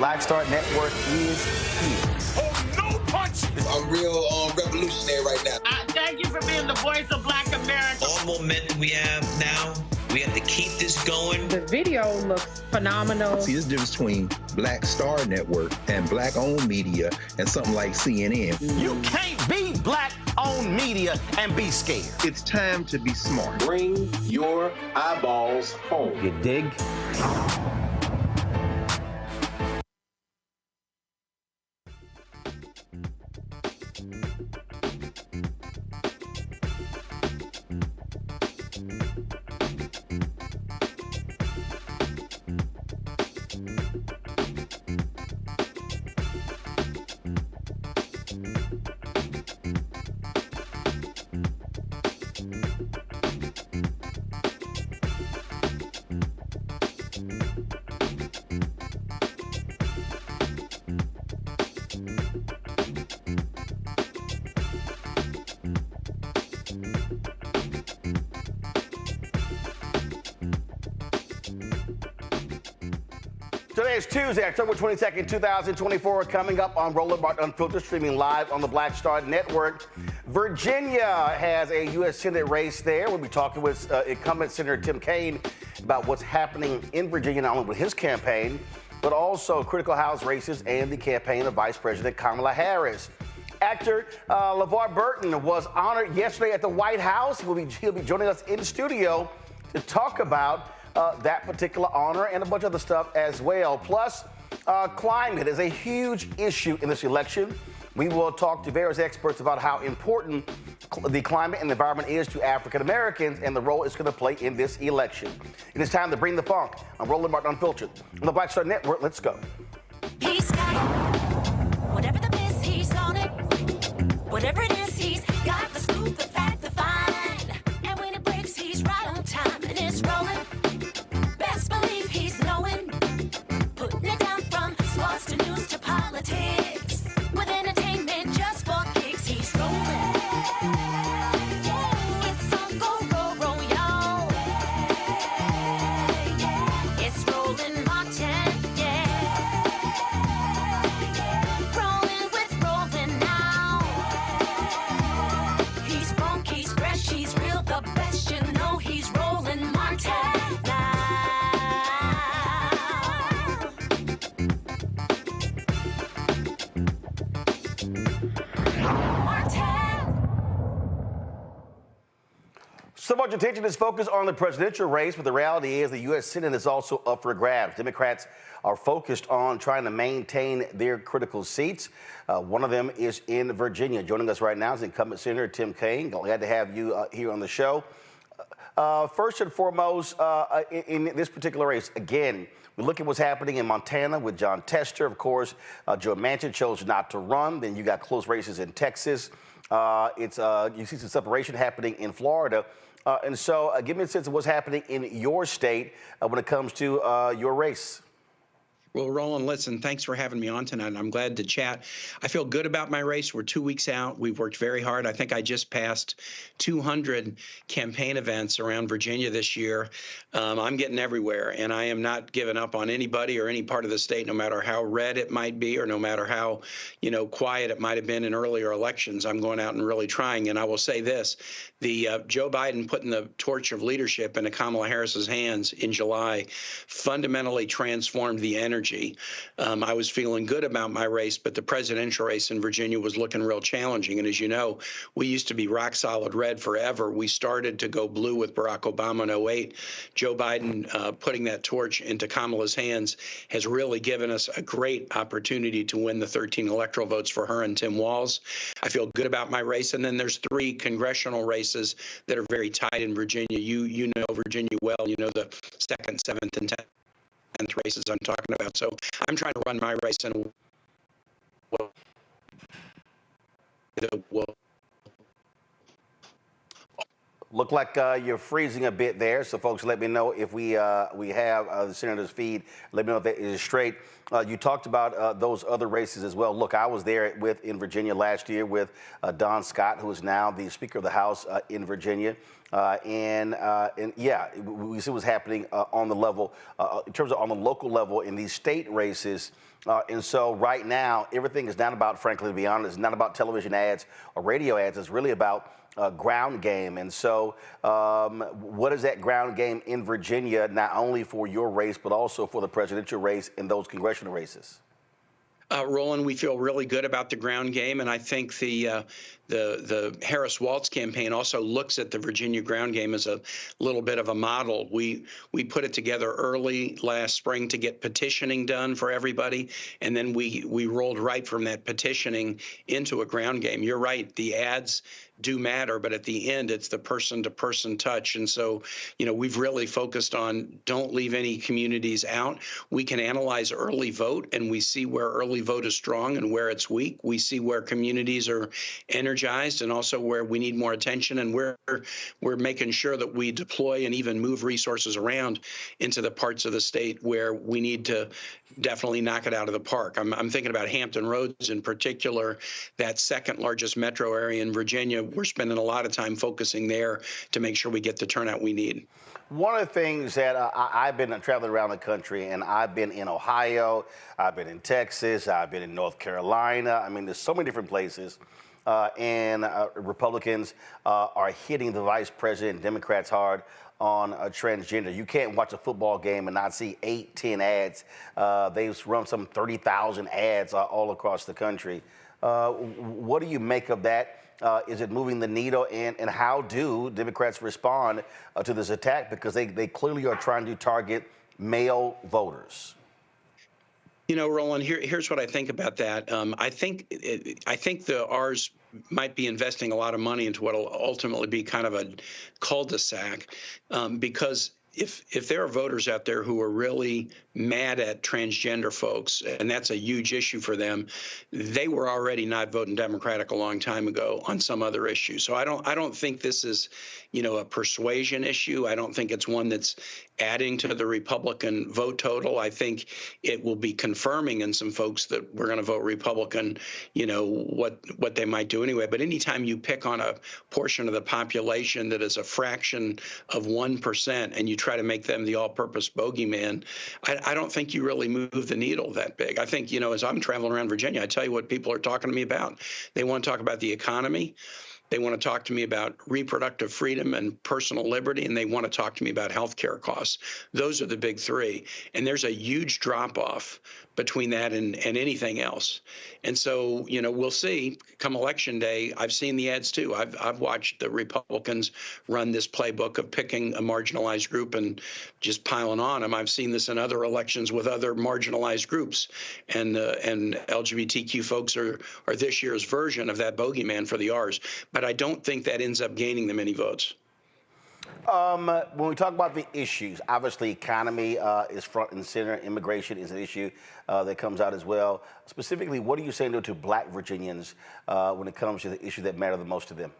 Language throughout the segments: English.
Black Star Network is here. Oh, no punch! I'm real revolutionary right now. Thank you for being the voice of Black America. All momentum we have now, we have to keep this going. The video looks phenomenal. See, there's a difference between Black Star Network and Black-owned media and something like CNN. You can't be Black-owned media and be scared. It's time to be smart. Bring your eyeballs home. You dig? Today is Tuesday, October 22nd, 2024. Coming up on Roland Unfiltered, streaming live on the Black Star Network. Virginia has a U.S. Senate race there. We'll be talking with incumbent Senator Tim Kaine about what's happening in Virginia, not only with his campaign, but also critical House races and the campaign of Vice President Kamala Harris. Actor LeVar Burton was honored yesterday at the White House. He'll be joining us in the studio to talk about that particular honor and a bunch of other stuff as well. Plus, climate is a huge issue in this election. We will talk to various experts about how important the climate and the environment is to African Americans and the role it's going to play in this election. It is time to bring the funk. I'm Roland Martin Unfiltered on the Black Star Network. Let's go. He's got it. Whatever the miss, he's on it. Whatever it is, he's got the scoop, the fact, the find. And when it breaks, he's right on time and it's rolling. Best believe he's knowing. Putting it down from sports to news to politics. With entertainment just for kicks, he's rolling. It's on go, roll, y'all. It's Roland Martin, yeah. Rolling with Roland now. He's funky, he's fresh, he's real, the best, you know he's Roland Martin now. So much attention is focused on the presidential race, but the reality is the U.S. Senate is also up for grabs. Democrats are focused on trying to maintain their critical seats. One of them is in Virginia. Joining us right now is incumbent Senator Tim Kaine. Glad to have you here on the show. First and foremost, in this particular race, again, we look at what's happening in Montana with John Tester. Of course, Joe Manchin chose not to run. Then you got close races in Texas. You see some separation happening in Florida. And so give me a sense of what's happening in your state when it comes to your race. Well, Roland, listen, thanks for having me on tonight. I'm glad to chat. I feel good about my race. We're 2 weeks out. We've worked very hard. I think I just passed 200 campaign events around Virginia this year. I'm getting everywhere, and I am not giving up on anybody or any part of the state, no matter how red it might be or no matter how, quiet it might have been in earlier elections. I'm going out and really trying. And I will say this, the Joe Biden putting the torch of leadership into Kamala Harris's hands in July fundamentally transformed the energy. I was feeling good about my race, but the presidential race in Virginia was looking real challenging. And as you know, we used to be rock solid red forever. We started to go blue with Barack Obama in 2008. Joe Biden putting that torch into Kamala's hands has really given us a great opportunity to win the 13 electoral votes for her and Tim Walz. I feel good about my race. And then there's 3 congressional races that are very tight in Virginia. You know Virginia well. You know the 2nd, 7th, and 10th races I'm talking about. So I'm trying to run my race in a way that will Look like you're freezing a bit there, so folks, let me know if we have the senator's feed. Let me know if that is straight. You talked about those other races as well. Look, I was there in Virginia last year with Don Scott, who is now the Speaker of the House in Virginia. And yeah, we see what's happening on the level, in terms of on the local level in these state races. And so right now, everything is not about, frankly, to be honest, it's not about television ads or radio ads. It's really about ground game. And so what is that ground game in Virginia, not only for your race, but also for the presidential race and those congressional races? Roland, we feel really good about the ground game, and I think the Harris-Walz campaign also looks at the Virginia ground game as a little bit of a model. We put it together early last spring to get petitioning done for everybody, and then we rolled right from that petitioning into a ground game. You're right, the ads do matter, but at the end, it's the person-to-person touch. And so, we've really focused on don't leave any communities out. We can analyze early vote, and we see where early vote is strong and where it's weak. We see where communities are energized and also where we need more attention, and where we're making sure that we deploy and even move resources around into the parts of the state where we need to definitely knock it out of the park. I'm thinking about Hampton Roads in particular, that second largest metro area in Virginia. We're spending a lot of time focusing there to make sure we get the turnout we need. One of the things that I've been traveling around the country, and I've been in Ohio, I've been in Texas, I've been in North Carolina. I mean, there's so many different places. And Republicans are hitting the vice president, Democrats hard on transgender. You can't watch a football game and not see 8-10 ads. They've run some 30,000 ads all across the country. What do you make of that? Is it moving the needle? And how do Democrats respond to this attack? Because they clearly are trying to target male voters. Roland, here's what I think about that. I think the R's might be investing a lot of money into what will ultimately be kind of a cul-de-sac, because if there are voters out there who are really mad at transgender folks, and that's a huge issue for them, they were already not voting Democratic a long time ago on some other issue. So I don't think this is, a persuasion issue. I don't think it's one that's adding to the Republican vote total. I think it will be confirming in some folks that we're going to vote Republican, what they might do anyway. But anytime you pick on a portion of the population that is a fraction of 1% and you try to make them the all-purpose bogeyman, I don't think you really move the needle that big. I think, as I'm traveling around Virginia, I tell you what people are talking to me about. They want to talk about the economy. They want to talk to me about reproductive freedom and personal liberty, and they want to talk to me about health care costs. Those are the big three. And there's a huge drop-off between that and anything else. And so, we'll see come election day. I've seen the ads too. I've watched the Republicans run this playbook of picking a marginalized group and just piling on them. I've seen this in other elections with other marginalized groups. And LGBTQ folks are this year's version of that bogeyman for the R's. But I don't think that ends up gaining them any votes. When we talk about the issues, obviously economy is front and center. Immigration is an issue that comes out as well. Specifically, what are you saying to Black Virginians when it comes to the issues that matter the most to them?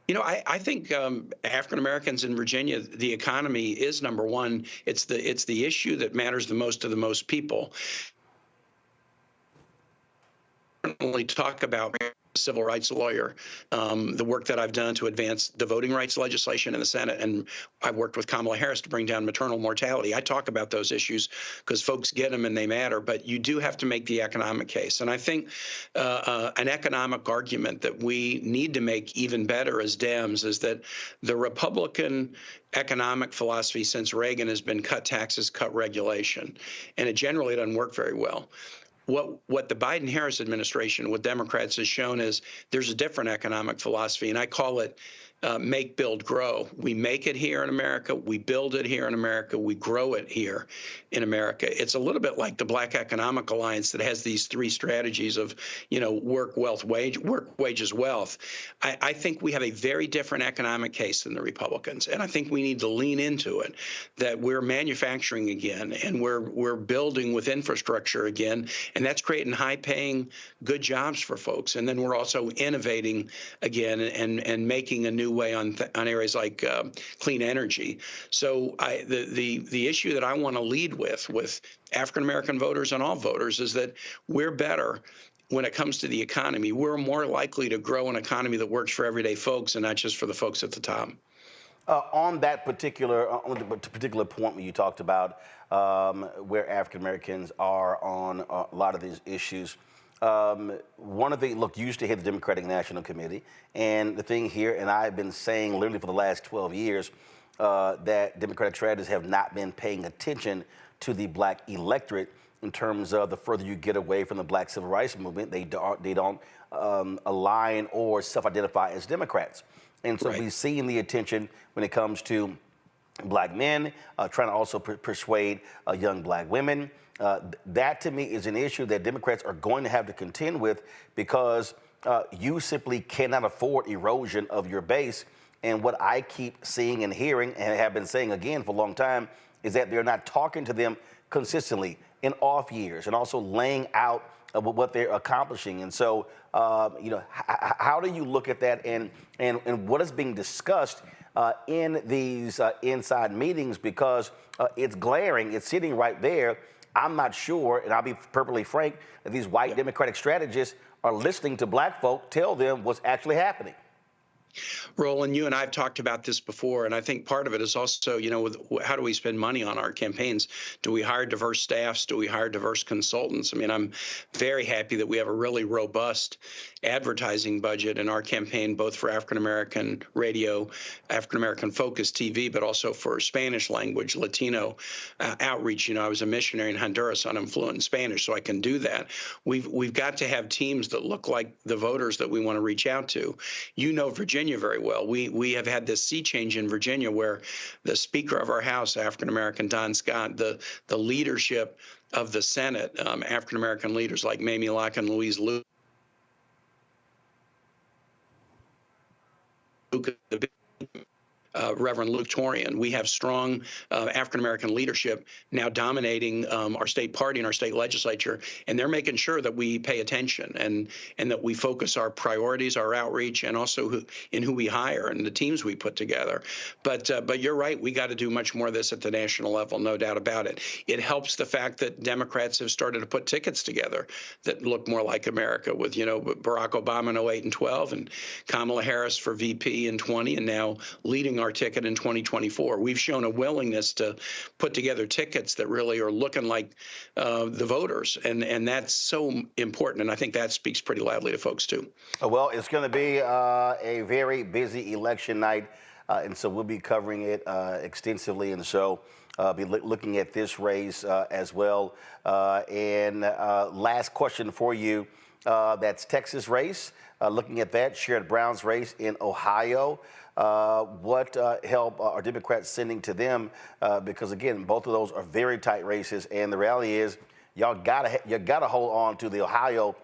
I think African Americans in Virginia, the economy is number one. It's the issue that matters the most to the most people. Certainly talk about civil rights lawyer, the work that I've done to advance the voting rights legislation in the Senate, and I've worked with Kamala Harris to bring down maternal mortality. I talk about those issues because folks get them and they matter, but you do have to make the economic case. And I think an economic argument that we need to make even better as Dems is that the Republican economic philosophy since Reagan has been cut taxes, cut regulation, and it generally doesn't work very well. What the Biden-Harris administration with Democrats has shown is there's a different economic philosophy, and I call it make, build, grow. We make it here in America, we build it here in America, we grow it here in America. It's a little bit like the Black Economic Alliance that has these three strategies of, work, wealth, wage, work, wages, wealth. I think we have a very different economic case than the Republicans, and I think we need to lean into it, that we're manufacturing again, and we're building with infrastructure again, and that's creating high-paying, good jobs for folks. And then we're also innovating again and making a new new way on areas like clean energy. So the issue that I want to lead with African American voters and all voters is that we're better when it comes to the economy. We're more likely to grow an economy that works for everyday folks and not just for the folks at the top. On the particular point when you talked about where African Americans are on a lot of these issues, one of the, look, you used to head the Democratic National Committee, and the thing here, and I've been saying literally for the last 12 years, that Democratic strategists have not been paying attention to the black electorate in terms of the further you get away from the black civil rights movement, they don't align or self-identify as Democrats. And so we've seen the attention when it comes to black men, trying to also persuade young black women. That to me is an issue that Democrats are going to have to contend with, because you simply cannot afford erosion of your base. And what I keep seeing and hearing, and have been saying again for a long time, is that they're not talking to them consistently in off years and also laying out what they're accomplishing. And so, how do you look at that, and what is being discussed in these inside meetings? Because it's glaring, it's sitting right there. I'm not sure, and I'll be perfectly frank, that these white Democratic strategists are listening to black folk tell them what's actually happening. Roland, you and I have talked about this before, and I think part of it is also, with how do we spend money on our campaigns? Do we hire diverse staffs? Do we hire diverse consultants? I mean, I'm very happy that we have a really robust advertising budget in our campaign, both for African-American radio, African-American focused TV, but also for Spanish language, Latino outreach. I was a missionary in Honduras, and I'm fluent in Spanish, so I can do that. We've got to have teams that look like the voters that we want to reach out to. Virginia very well. We have had this sea change in Virginia where the Speaker of our House, African-American Don Scott, the leadership of the Senate, African-American leaders like Mamie Locke and Louise Luke, Reverend Luke Torian. We have strong African-American leadership now dominating our state party and our state legislature, and they're making sure that we pay attention and that we focus our priorities, our outreach, and also who we hire and the teams we put together. But you're right, we got to do much more of this at the national level, no doubt about it. It helps the fact that Democrats have started to put tickets together that look more like America, with Barack Obama in 08 and 12 and Kamala Harris for VP in 20, and now leading our ticket in 2024. We've shown a willingness to put together tickets that really are looking like the voters, and that's so important, and I think that speaks pretty loudly to folks too. Well, it's going to be a very busy election night, and so we'll be covering it extensively, and so be looking at this race as well. And last question for you, that's Texas race. Looking at that, Sherrod Brown's race in Ohio. What help are Democrats sending to them? Because again, both of those are very tight races, and the reality is, you gotta hold on to the Ohio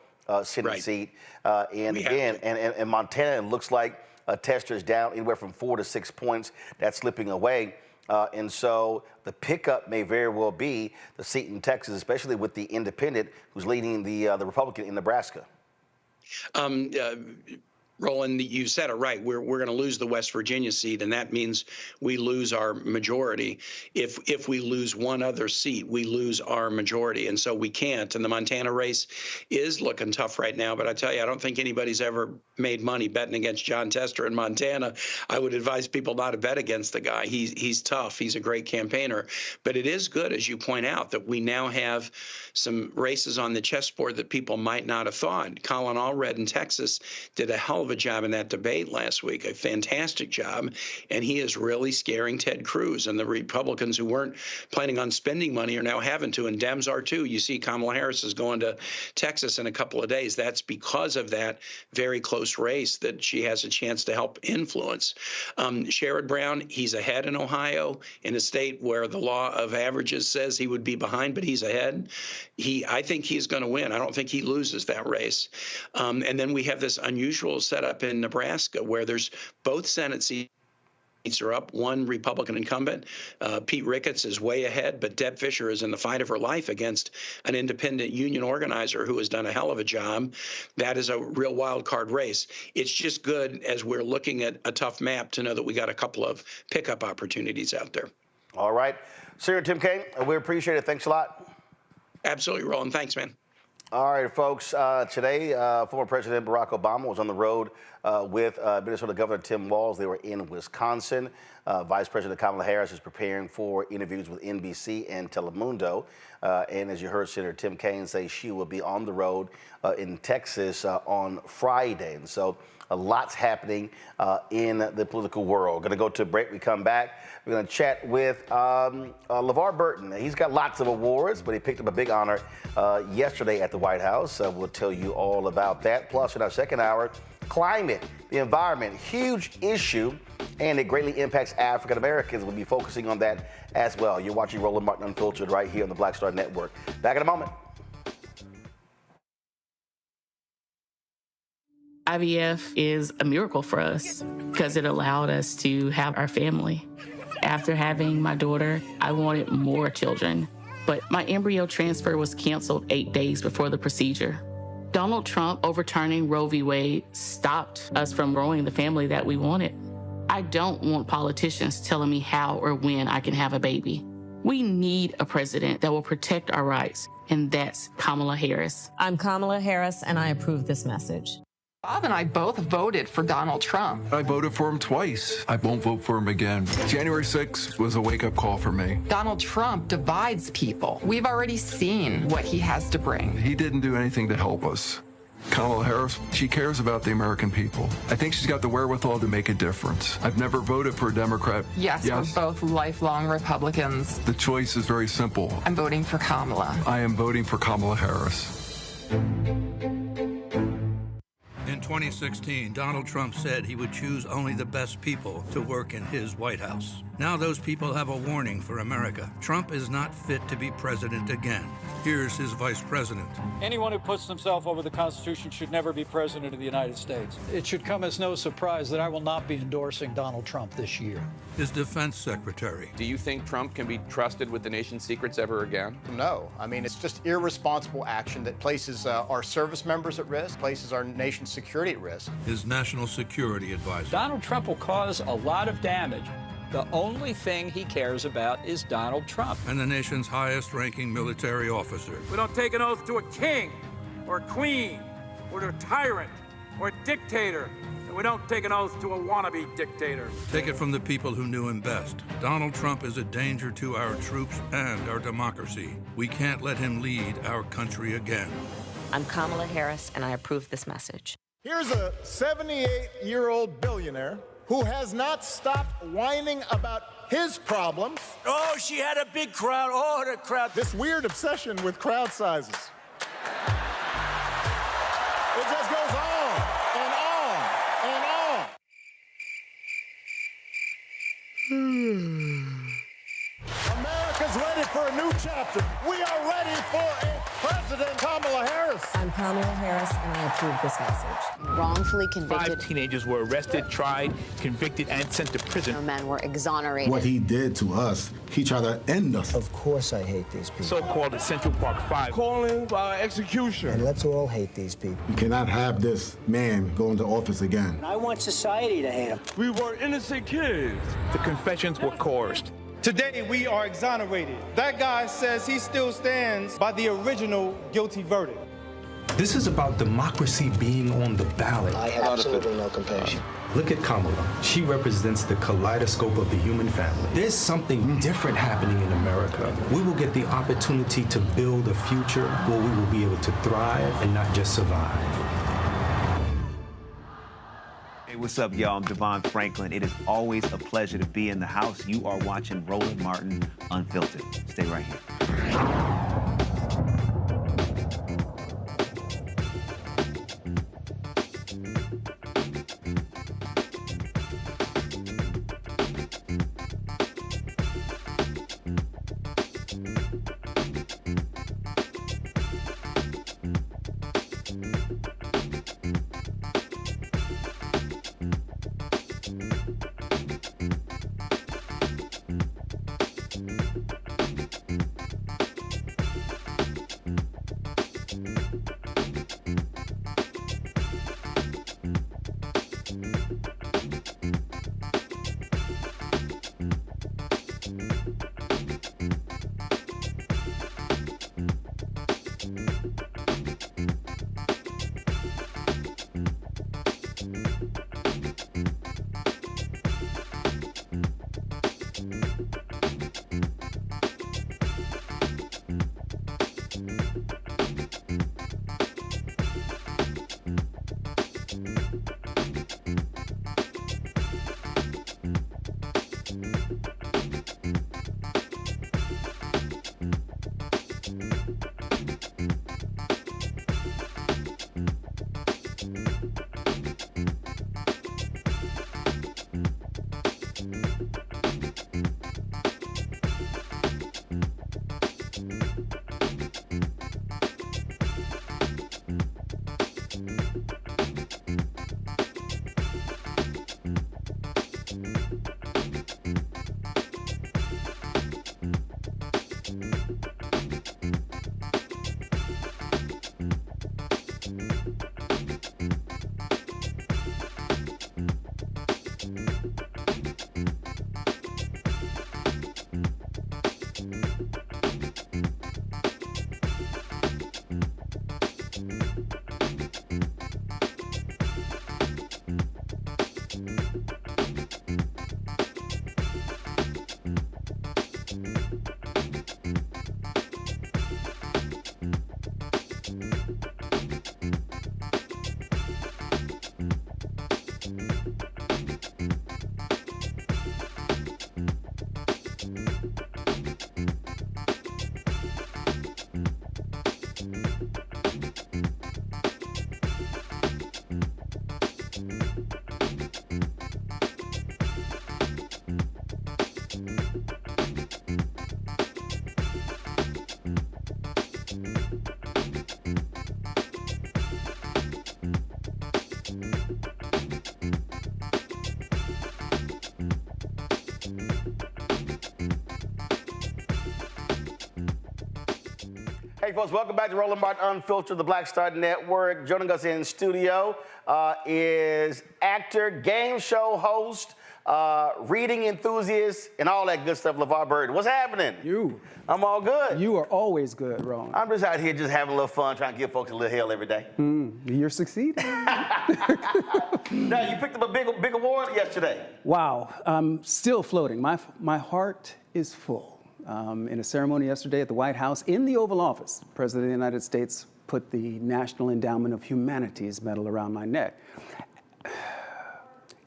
Senate seat. And again, and Montana, it looks like Tester's down anywhere from 4 to 6 points. That's slipping away. And so the pickup may very well be the seat in Texas, especially with the independent who's leading the Republican in Nebraska. Roland, you said it right. We're going to lose the West Virginia seat, and that means we lose our majority. If we lose one other seat, we lose our majority, and so we can't. And the Montana race is looking tough right now. But I tell you, I don't think anybody's ever made money betting against Jon Tester in Montana. I would advise people not to bet against the guy. He's tough. He's a great campaigner. But it is good, as you point out, that we now have some races on the chessboard that people might not have thought. Colin Allred in Texas did a hell of a job in that debate last week, a fantastic job, and he is really scaring Ted Cruz, and the Republicans who weren't planning on spending money are now having to, and Dems are too. You see Kamala Harris is going to Texas in a couple of days. That's because of that very close race that she has a chance to help influence. Sherrod Brown, he's ahead in Ohio, in a state where the law of averages says he would be behind, but he's ahead. I think he's going to win. I don't think he loses that race. And then we have this unusual setup in Nebraska where there's both Senate seats Are up, one Republican incumbent. Pete Ricketts is way ahead, but Deb Fischer is in the fight of her life against an independent union organizer who has done a hell of a job. That is a real wild card race. It's just good as we're looking at a tough map to know that we got a couple of pickup opportunities out there. All right. Senator Tim Kaine, we appreciate it. Thanks a lot. Absolutely, Roland. Thanks, man. All right, folks. Today, former President Barack Obama was on the road with Minnesota Governor Tim Walz. They were in Wisconsin. Vice President Kamala Harris is preparing for interviews with NBC and Telemundo. And as you heard Senator Tim Kaine say, she will be on the road in Texas on Friday. And so a lot's happening in the political world. Going to go to a break. We come back. We're going to chat with LeVar Burton. He's got lots of awards, but he picked up a big honor yesterday at the White House. We'll tell you all about that. Plus, in our second hour, climate, the environment, huge issue, and it greatly impacts African Americans. We'll be focusing on that as well. You're watching Roland Martin Unfiltered right here on the Black Star Network. Back in a moment. IVF is a miracle for us because it allowed us to have our family. After having my daughter, I wanted more children, but my embryo transfer was canceled 8 days before the procedure. Donald Trump overturning Roe v. Wade stopped us from growing the family that we wanted. I don't want politicians telling me how or when I can have a baby. We need a president that will protect our rights, and that's Kamala Harris. I'm Kamala Harris, and I approve this message. Bob and I both voted for Donald Trump. I voted for him twice. I won't vote for him again. January 6th was a wake-up call for me. Donald Trump divides people. We've already seen what he has to bring. He didn't do anything to help us. Kamala Harris, she cares about the American people. I think she's got the wherewithal to make a difference. I've never voted for a Democrat. Yes, we're both lifelong Republicans. The choice is very simple. I'm voting for Kamala. I am voting for Kamala Harris. In 2016, Donald Trump said he would choose only the best people to work in his White House. Now those people have a warning for America. Trump is not fit to be president again. Here's his vice president. Anyone who puts themselves over the Constitution should never be president of the United States. It should come as no surprise that I will not be endorsing Donald Trump this year. His defense secretary. Do you think Trump can be trusted with the nation's secrets ever again? No. I mean, it's just irresponsible action that places our service members at risk, places our nation's security at risk. His national security advisor. Donald Trump will cause a lot of damage. The only thing he cares about is Donald Trump. And the nation's highest-ranking military officer. We don't take an oath to a king or a queen or to a tyrant or a dictator. And we don't take an oath to a wannabe dictator. Take it from the people who knew him best. Donald Trump is a danger to our troops and our democracy. We can't let him lead our country again. I'm Kamala Harris, and I approve this message. Here's a 78-year-old billionaire who has not stopped whining about his problems. Oh, she had a big crowd. Oh, the crowd. This weird obsession with crowd sizes. It just goes on and on and on. America's ready for a new chapter. We are ready for a President Kamala Harris. I'm Kamala Harris, and I approve this message. Wrongfully convicted. 5 teenagers were arrested, tried, convicted, and sent to prison. No men were exonerated. What he did to us, he tried to end us. Of course I hate these people. So-called Central Park 5. Calling for execution. And let's all hate these people. You cannot have this man go into office again. I want society to hate him. We were innocent kids. The confessions were coerced. Today, we are exonerated. That guy says he still stands by the original guilty verdict. This is about democracy being on the ballot. I have absolutely no compassion. Look at Kamala. She represents the kaleidoscope of the human family. There's something different happening in America. We will get the opportunity to build a future where we will be able to thrive and not just survive. Hey, what's up, y'all? I'm Devon Franklin. It is always a pleasure to be in the house. You are watching Roland Martin Unfiltered. Stay right here. Hey, folks, welcome back to Roland Martin Unfiltered, the Black Star Network. Joining us in studio is actor, game show host, reading enthusiast, and all that good stuff, LeVar Burton. What's happening? I'm all good. You are always good, Roland. I'm just out here just having a little fun, trying to give folks a little hell every day. You're succeeding. Now, you picked up a big award yesterday. Wow. I'm still floating. My heart is full. In a ceremony yesterday at the White House, in the Oval Office, the President of the United States put the National Endowment of Humanities medal around my neck.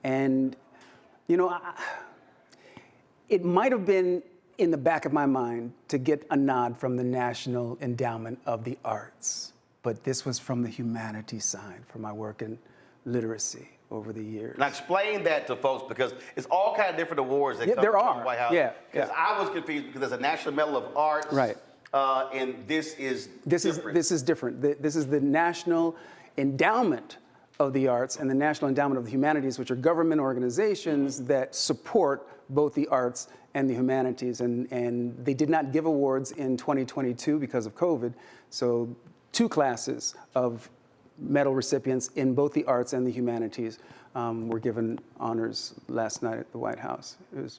And, you know, it might have been in the back of my mind to get a nod from the National Endowment of the Arts, but this was from the humanities side for my work in literacy over the years. Now explain that to folks, because it's all kind of different awards that come there from are. the White House. Yeah, because I was confused because there's a National Medal of Arts, right? And this is different. This is different. This is the National Endowment of the Arts and the National Endowment of the Humanities, which are government organizations that support both the arts and the humanities. And they did not give awards in 2022 because of COVID. So 2 classes of medal recipients in both the arts and the humanities were given honors last night at the White House. It was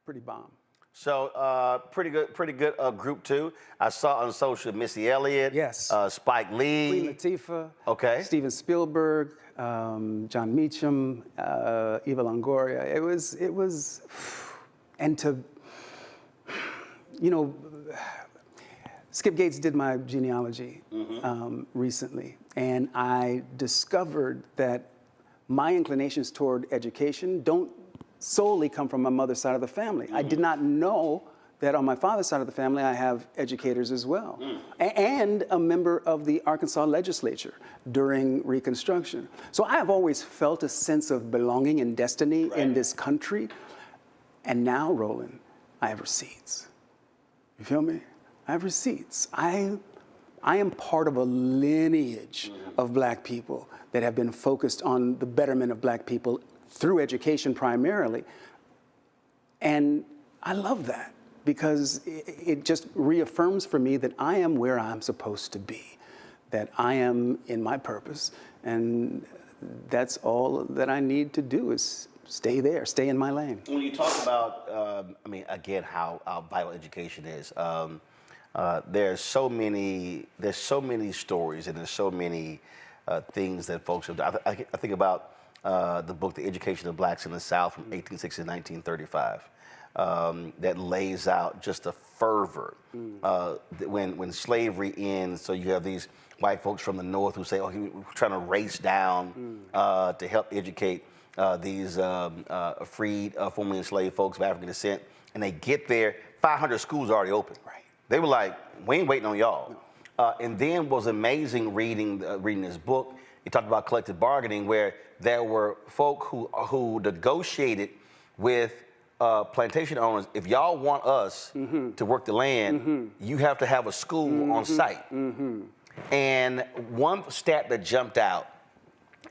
pretty bomb. So pretty good group too. I saw on social Missy Elliott, yes, Spike Lee, Queen Latifah, okay, Steven Spielberg, John Meacham, Eva Longoria. It was, and to, you know, Skip Gates did my genealogy recently, and I discovered that my inclinations toward education don't solely come from my mother's side of the family. I did not know that on my father's side of the family, I have educators as well, and a member of the Arkansas legislature during Reconstruction. So I have always felt a sense of belonging and destiny in this country. And now, Roland, I have receipts. You feel me? I have receipts. I am part of a lineage of Black people that have been focused on the betterment of Black people through education primarily. And I love that because it just reaffirms for me that I am where I'm supposed to be, that I am in my purpose, and that's all that I need to do is stay there, stay in my lane. When you talk about, I mean, again, how vital education is, there's so many stories and there's so many things that folks have done. I think about the book, The Education of Blacks in the South from 1860 to 1935, that lays out just a fervor when slavery ends. So you have these white folks from the North who say, oh, we're trying to race down to help educate these freed, formerly enslaved folks of African descent. And they get there, 500 schools are already open. Right. They were like, we ain't waiting on y'all. No. And then was amazing reading this book. He talked about collective bargaining, where there were folk who negotiated with plantation owners. If y'all want us to work the land, you have to have a school on site. And one stat that jumped out,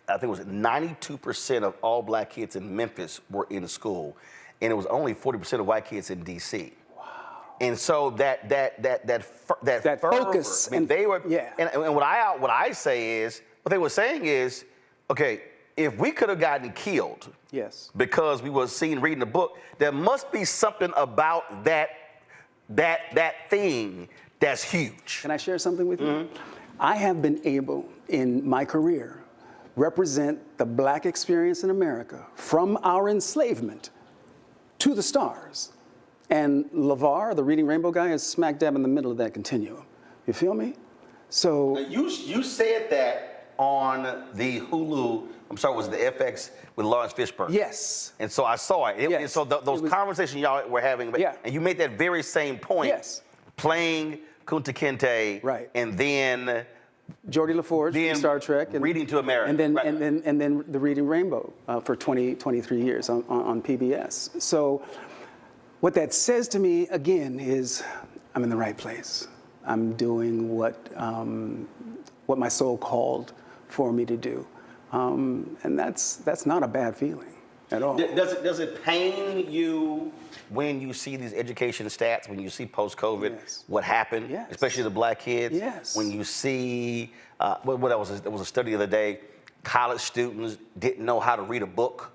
I think it was 92% of all Black kids in Memphis were in school, and it was only 40% of white kids in D.C. And so that fervor, focus, I mean, they were, and what I say is, what they were saying is, okay, if we could have gotten killed, because we were seen reading the book, there must be something about that thing that's huge. Can I share something with you? I have been able in my career represent the Black experience in America from our enslavement to the stars. And LeVar, the Reading Rainbow guy, is smack dab in the middle of that continuum. You feel me? So now you said that on the Hulu, I'm sorry, was it the FX with Lawrence Fishburne? Yes. And so I saw it. And so those conversations y'all were having, and you made that very same point, playing Kunta Kinte, and then Geordie LaForge from Star Trek, and Reading to America, and then the Reading Rainbow for 23 years on PBS. So what that says to me again is I'm in the right place. I'm doing what my soul called for me to do, and that's not a bad feeling at all. Does it pain you when you see these education stats, when you see post-COVID, what happened, especially the black kids. Yes. When you see, what else? There was a study the other day, college students didn't know how to read a book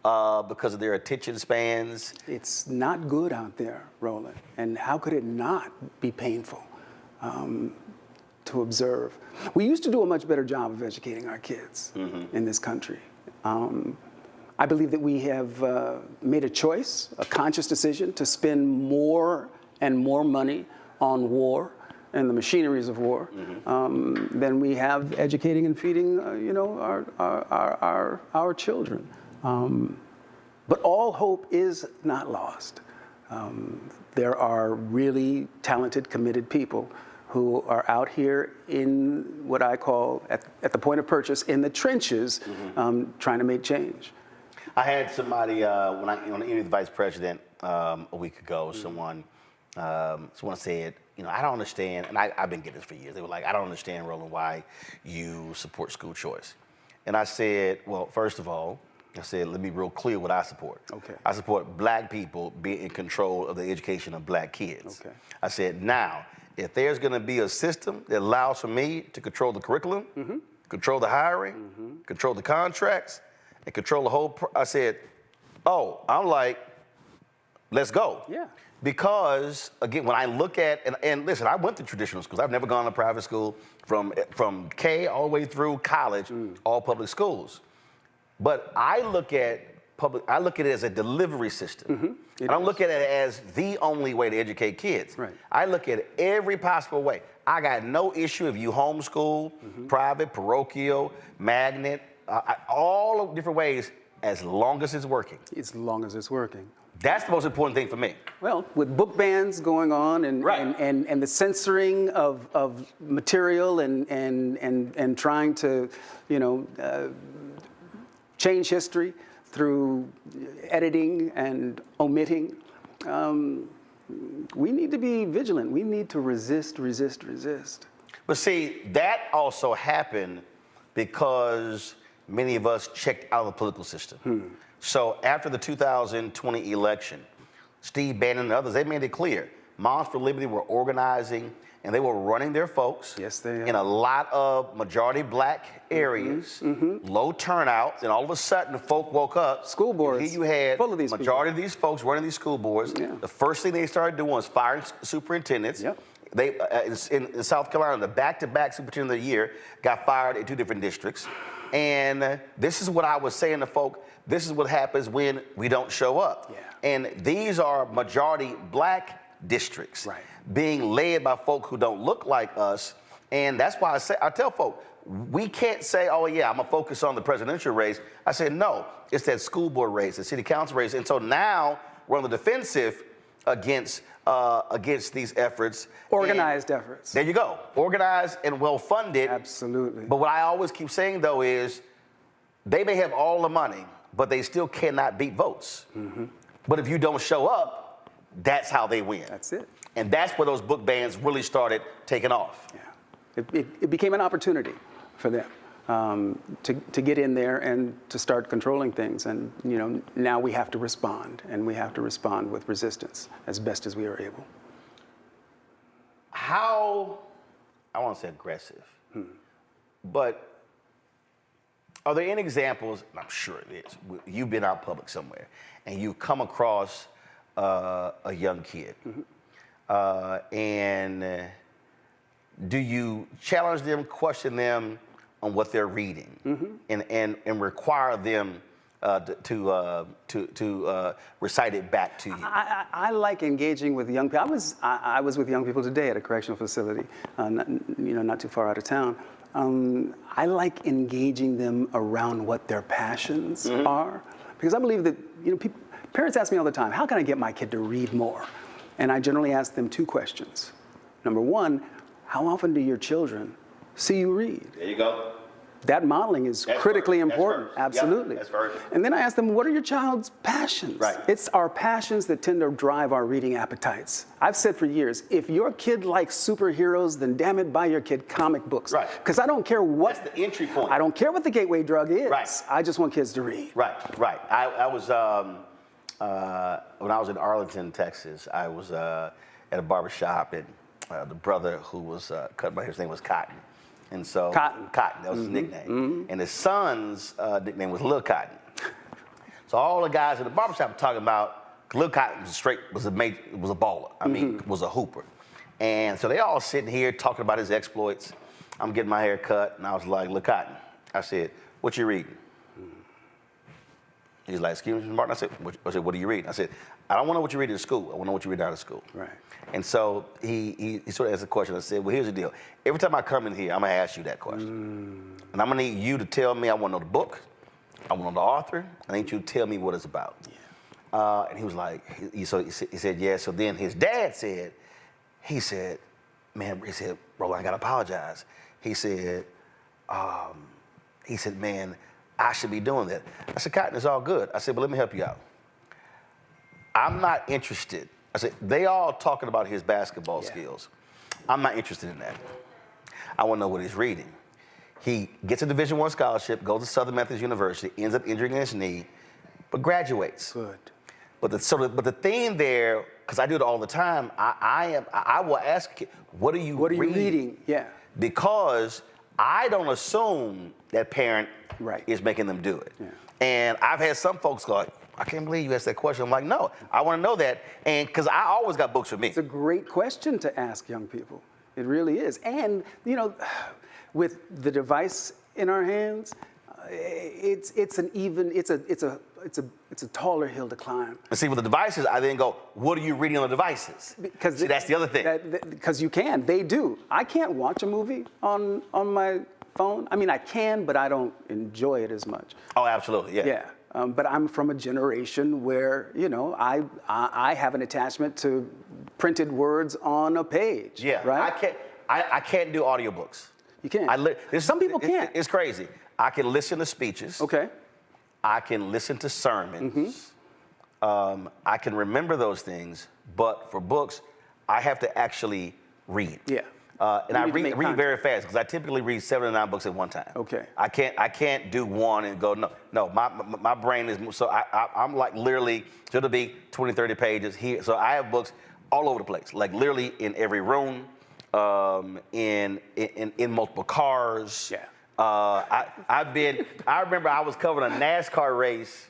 because of their attention spans. It's not good out there, Roland. And how could it not be painful to observe? We used to do a much better job of educating our kids in this country. I believe that we have made a choice, a conscious decision, to spend more and more money on war and the machineries of war than we have educating and feeding, our children. But all hope is not lost. There are really talented, committed people who are out here in what I call, at the point of purchase, in the trenches, trying to make change. I had somebody, when I interviewed the vice president a week ago, someone said, I don't understand, and I've been getting this for years. They were like, I don't understand, Roland, why you support school choice. And I said, well, first of all, let me be real clear what I support. Okay. I support black people being in control of the education of black kids. Okay. I said, now, if there's going to be a system that allows for me to control the curriculum, control the hiring, control the contracts, and control the whole, I said, I'm like, let's go. Yeah. Because, again, when I look at, and listen, I went to traditional schools. I've never gone to private school from K all the way through college, all public schools. But I look at it as a delivery system. I don't look at it as the only way to educate kids. Right. I look at it every possible way. I got no issue if you homeschool, private, parochial, magnet, all of different ways, as long as it's working. As long as it's working. That's the most important thing for me. Well, with book bans going on and the censoring of material and trying to, change history through editing and omitting, we need to be vigilant. We need to resist. But see, that also happened because many of us checked out of the political system. So after the 2020 election, Steve Bannon and others, they made it clear. Moms for Liberty were organizing and they were running their folks in a lot of majority black areas, low turnout, and all of a sudden the folk woke up. School boards. Here you had full of these majority of these folks running these school boards. Yeah. The first thing they started doing was firing superintendents. They, in South Carolina, the back-to-back superintendent of the year got fired in 2 different districts. And this is what I was saying to folk, this is what happens when we don't show up. And these are majority black districts being led by folk who don't look like us. And that's why I tell folk, we can't say, oh yeah, I'm gonna focus on the presidential race. I said, no, it's that school board race, the city council race. And so now we're on the defensive against these efforts. Organized efforts. There you go. Organized and well-funded. Absolutely. But what I always keep saying, though, is they may have all the money, but they still cannot beat votes. But if you don't show up, that's how they win. That's it. And that's where those book bans really started taking off. Yeah. It became an opportunity for them to get in there and to start controlling things. And, now we have to respond, and we have to respond with resistance as best as we are able. How, I want to say aggressive, but are there any examples, and I'm sure it is, you've been out public somewhere and you've come across a young kid, and do you challenge them, question them on what they're reading, and require them to recite it back to you? I like engaging with young people. I was with young people today at a correctional facility, not too far out of town. I like engaging them around what their passions are, because I believe that parents ask me all the time, how can I get my kid to read more? And I generally ask them 2 questions. Number 1, how often do your children see you read? There you go. That modeling is critically important. That's Absolutely. That's first. And then I ask them, what are your child's passions? Right. It's our passions that tend to drive our reading appetites. I've said for years, if your kid likes superheroes, then damn it, buy your kid comic books. Right. Because I don't care what. That's the entry point. I don't care what the gateway drug is. Right. I just want kids to read. Right. I was when I was in Arlington, Texas, I was at a barber shop, and the brother who was cutting my hair, his name was Cotton. And so Cotton, that was his nickname. And his son's nickname was Lil Cotton. So all the guys in the barber shop were talking about Lil Cotton was a baller. I mean, was a hooper. And so they all sitting here talking about his exploits. I'm getting my hair cut, and I was like, Lil Cotton. I said, what you reading? He's like, excuse me, Mr. Martin. I said, what are you reading? I said, I don't want to know what you read in school. I want to know what you read out of school. Right. And so he sort of asked a question. I said, well, here's the deal. Every time I come in here, I'm going to ask you that question. And I'm going to need you to tell me, I want to know the book. I want to know the author. I need you to tell me what it's about. Yeah. And he was like, he said, yeah. So then his dad said, man, Roland, I got to apologize. He said, man, I should be doing that. I said, Cotton, it's all good. I said, but let me help you out. I'm not interested. I said, they all talking about his basketball skills. I'm not interested in that. I want to know what he's reading. He gets a Division I scholarship, goes to Southern Methodist University, ends up injuring his knee, but graduates. Good. But the theme there, because I do it all the time, I will ask, what are you reading? Yeah. Because I don't assume that parent is making them do it. Yeah. And I've had some folks go, I can't believe you asked that question. I'm like, no, I want to know that. And because I always got books for me. It's a great question to ask young people. It really is. And, you know, with the device in our hands, it's a taller hill to climb. And see, with the devices, I then go, what are you reading on the devices? Because that's the other thing. Because you can. They do. I can't watch a movie on my phone. I mean, I can, but I don't enjoy it as much. Oh, absolutely, yeah. Yeah. But I'm from a generation where, you know, I have an attachment to printed words on a page. Yeah. Right? I can't do audiobooks. You can't. Some people can't. It's crazy. I can listen to speeches. Okay. I can listen to sermons. I can remember those things, but for books, I have to actually read. Yeah. And I read very fast because I typically read 7 to 9 books at one time. Okay. I can't do one and go, no, my brain is, so I'm like literally, so it'll be 20, 30 pages here. So I have books all over the place, like literally in every room, in multiple cars. Yeah. I remember I was covering a NASCAR race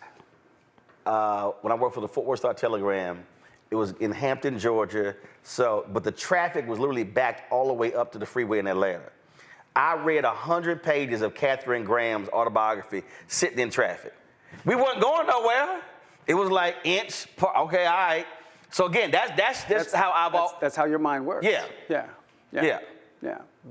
when I worked for the Fort Worth Star-Telegram. It was in Hampton, Georgia. But the traffic was literally backed all the way up to the freeway in Atlanta. I read 100 pages of Katharine Graham's autobiography sitting in traffic. We weren't going nowhere. It was like okay, all right. So again, that's how that's how your mind works. Yeah.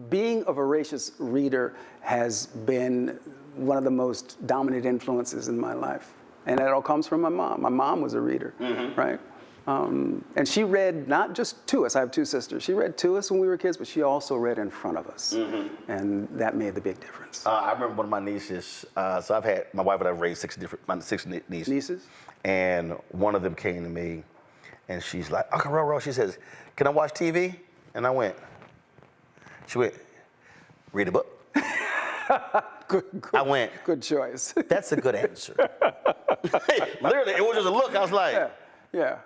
Being a voracious reader has been one of the most dominant influences in my life. And that all comes from my mom. My mom was a reader, right? And she read not just to us. I have 2 sisters. She read to us when we were kids, but she also read in front of us. And that made the big difference. I remember one of my nieces, so my wife and I raised 6 nieces. Nieces? And one of them came to me, and she's like, Uncle Roro, she says, can I watch TV? And I went, she went, read a book. Good, I went, good choice. That's a good answer. Literally, it was just a look. I was like, yeah.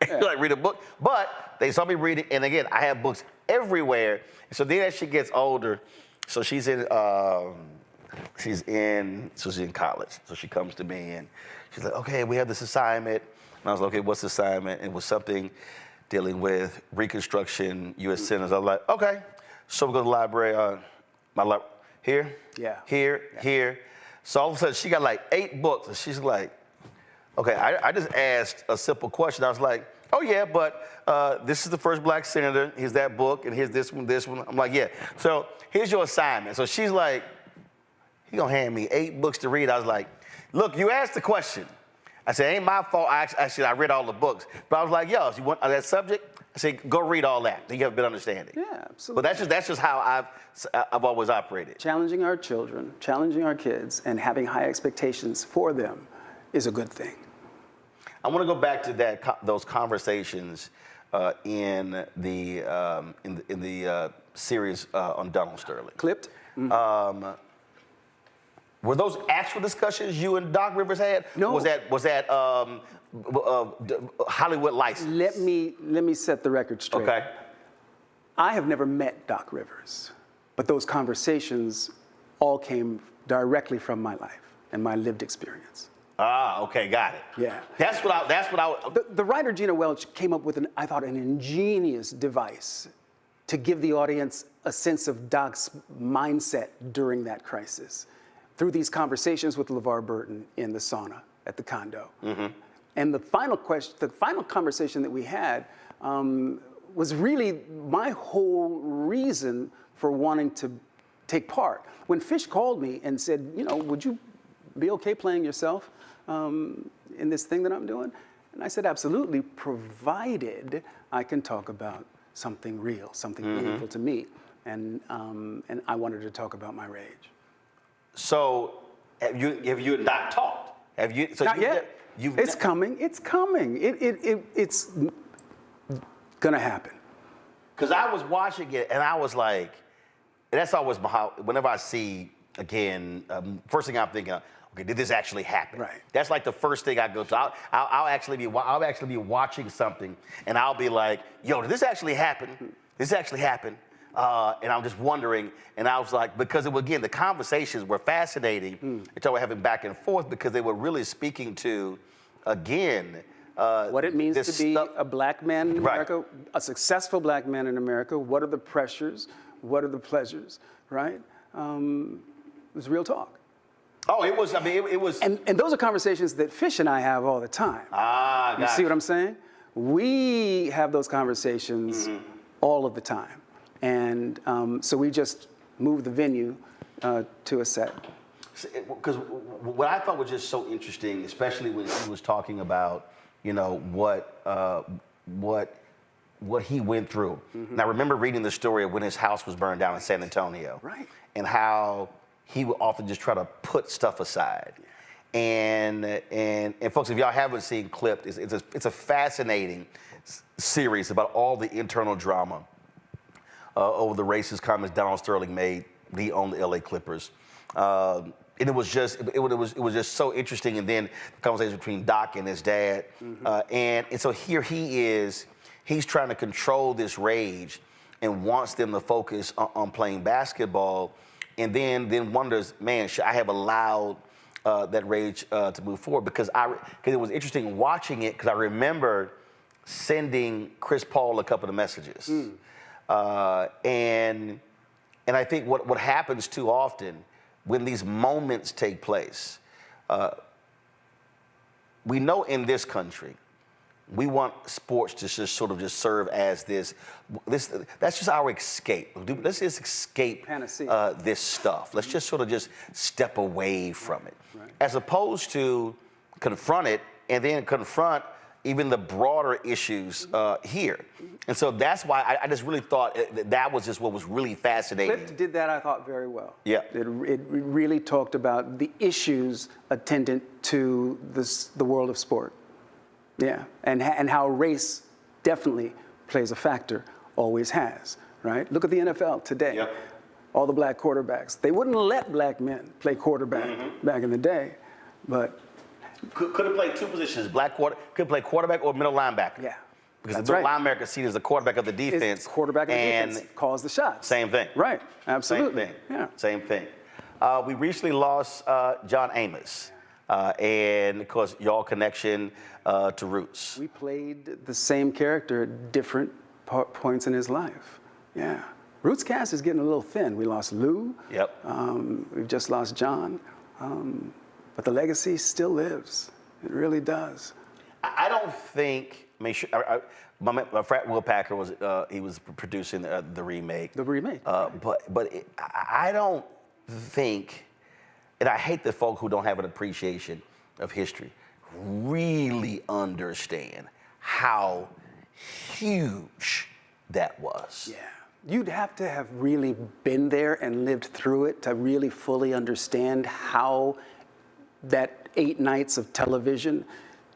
Like read a book. But they saw me read it, and again, I have books everywhere. So then as she gets older, so she's in college. So she comes to me and she's like, okay, we have this assignment. And I was like, okay, what's the assignment? It was something dealing with Reconstruction, U.S. Senators. I was like, okay. So we go to the library, here. So all of a sudden she got like 8 books, and she's like, okay, I just asked a simple question. I was like, oh yeah, but this is the first black senator. Here's that book, and here's this one. I'm like, yeah. So here's your assignment. So she's like, he gonna hand me 8 books to read. I was like, look, you asked the question. I said, ain't my fault. I read all the books. But I was like, yo, if you want that subject, I said, go read all that. Then you have a better understanding. Yeah, absolutely. But that's just how I've always operated. Challenging our children, challenging our kids, and having high expectations for them is a good thing. I want to go back to those conversations in the series on Donald Sterling. Clipped? When Were those actual discussions you and Doc Rivers had? No. Was that Hollywood license? Let me set the record straight. Okay. I have never met Doc Rivers, but those conversations all came directly from my life and my lived experience. Ah, okay, got it. Yeah. That's what I. The writer Gina Welch came up with I thought, an ingenious device to give the audience a sense of Doc's mindset during that crisis through these conversations with LeVar Burton in the sauna at the condo. Mm-hmm. And the final conversation that we had was really my whole reason for wanting to take part. When Fish called me and said, would you be okay playing yourself in this thing that I'm doing? And I said, absolutely, provided I can talk about something real, something meaningful to me. And I wanted to talk about my rage. So have you not talked? Have you? So not yet. It's coming. It's coming. It's gonna happen. Because I was watching it and I was like, and that's always whenever I see again, first thing I'm thinking, okay, did this actually happen? Right. That's like the first thing I go to. I'll actually be watching something and I'll be like, yo, did this actually happen? This actually happened. And I'm just wondering, and I was like, because again, the conversations were fascinating. Until we're having back and forth because they were really speaking to, again, what it means to be a black man in America, right. A successful black man in America. What are the pressures? What are the pleasures? Right? It was real talk. Oh, it was. I mean, it was. And those are conversations that Fish and I have all the time. Ah, you see what I'm saying? We have those conversations all of the time. And so we just moved the venue to a set. Because what I thought was just so interesting, especially when he was talking about, what he went through. And I remember reading the story of when his house was burned down in San Antonio. Right. And how he would often just try to put stuff aside. Yeah. And folks, if y'all haven't seen Clipped, it's a fascinating series about all the internal drama over the racist comments Donald Sterling made. He owned the LA Clippers. And it was just so interesting. And then the conversation between Doc and his dad. And so here he is, he's trying to control this rage and wants them to focus on playing basketball. And then wonders, man, should I have allowed that rage to move forward? Because it was interesting watching it, because I remember sending Chris Paul a couple of messages. And I think what happens too often when these moments take place, we know in this country, we want sports to just sort of just serve as this that's just our escape. Let's just escape this stuff. Let's just sort of just step away from it. Right. As opposed to confront it and then confront even the broader issues here. And so that's why I just really thought that was just what was really fascinating. Clipped did that, I thought, very well. Yeah. It really talked about the issues attendant to the world of sport. Yeah, and how race definitely plays a factor, always has, right? Look at the NFL today. Yep. All the black quarterbacks. They wouldn't let black men play quarterback back in the day, but could have played two positions. Could play quarterback or middle linebacker. Yeah. Because the middle linebacker is seen as the quarterback of the defense. It's quarterback of the defense calls the shots. Same thing. Right. Absolutely. Same thing. Yeah. Same thing. We recently lost John Amos. And of course, y'all connection to Roots. We played the same character at different points in his life. Yeah. Roots cast is getting a little thin. We lost Lou. Yep. We've just lost John. But the legacy still lives. It really does. I don't think, my friend Will Packer was producing the remake. The remake. I don't think, and I hate the folk who don't have an appreciation of history, really understand how huge that was. Yeah. You'd have to have really been there and lived through it to really fully understand how that 8 nights of television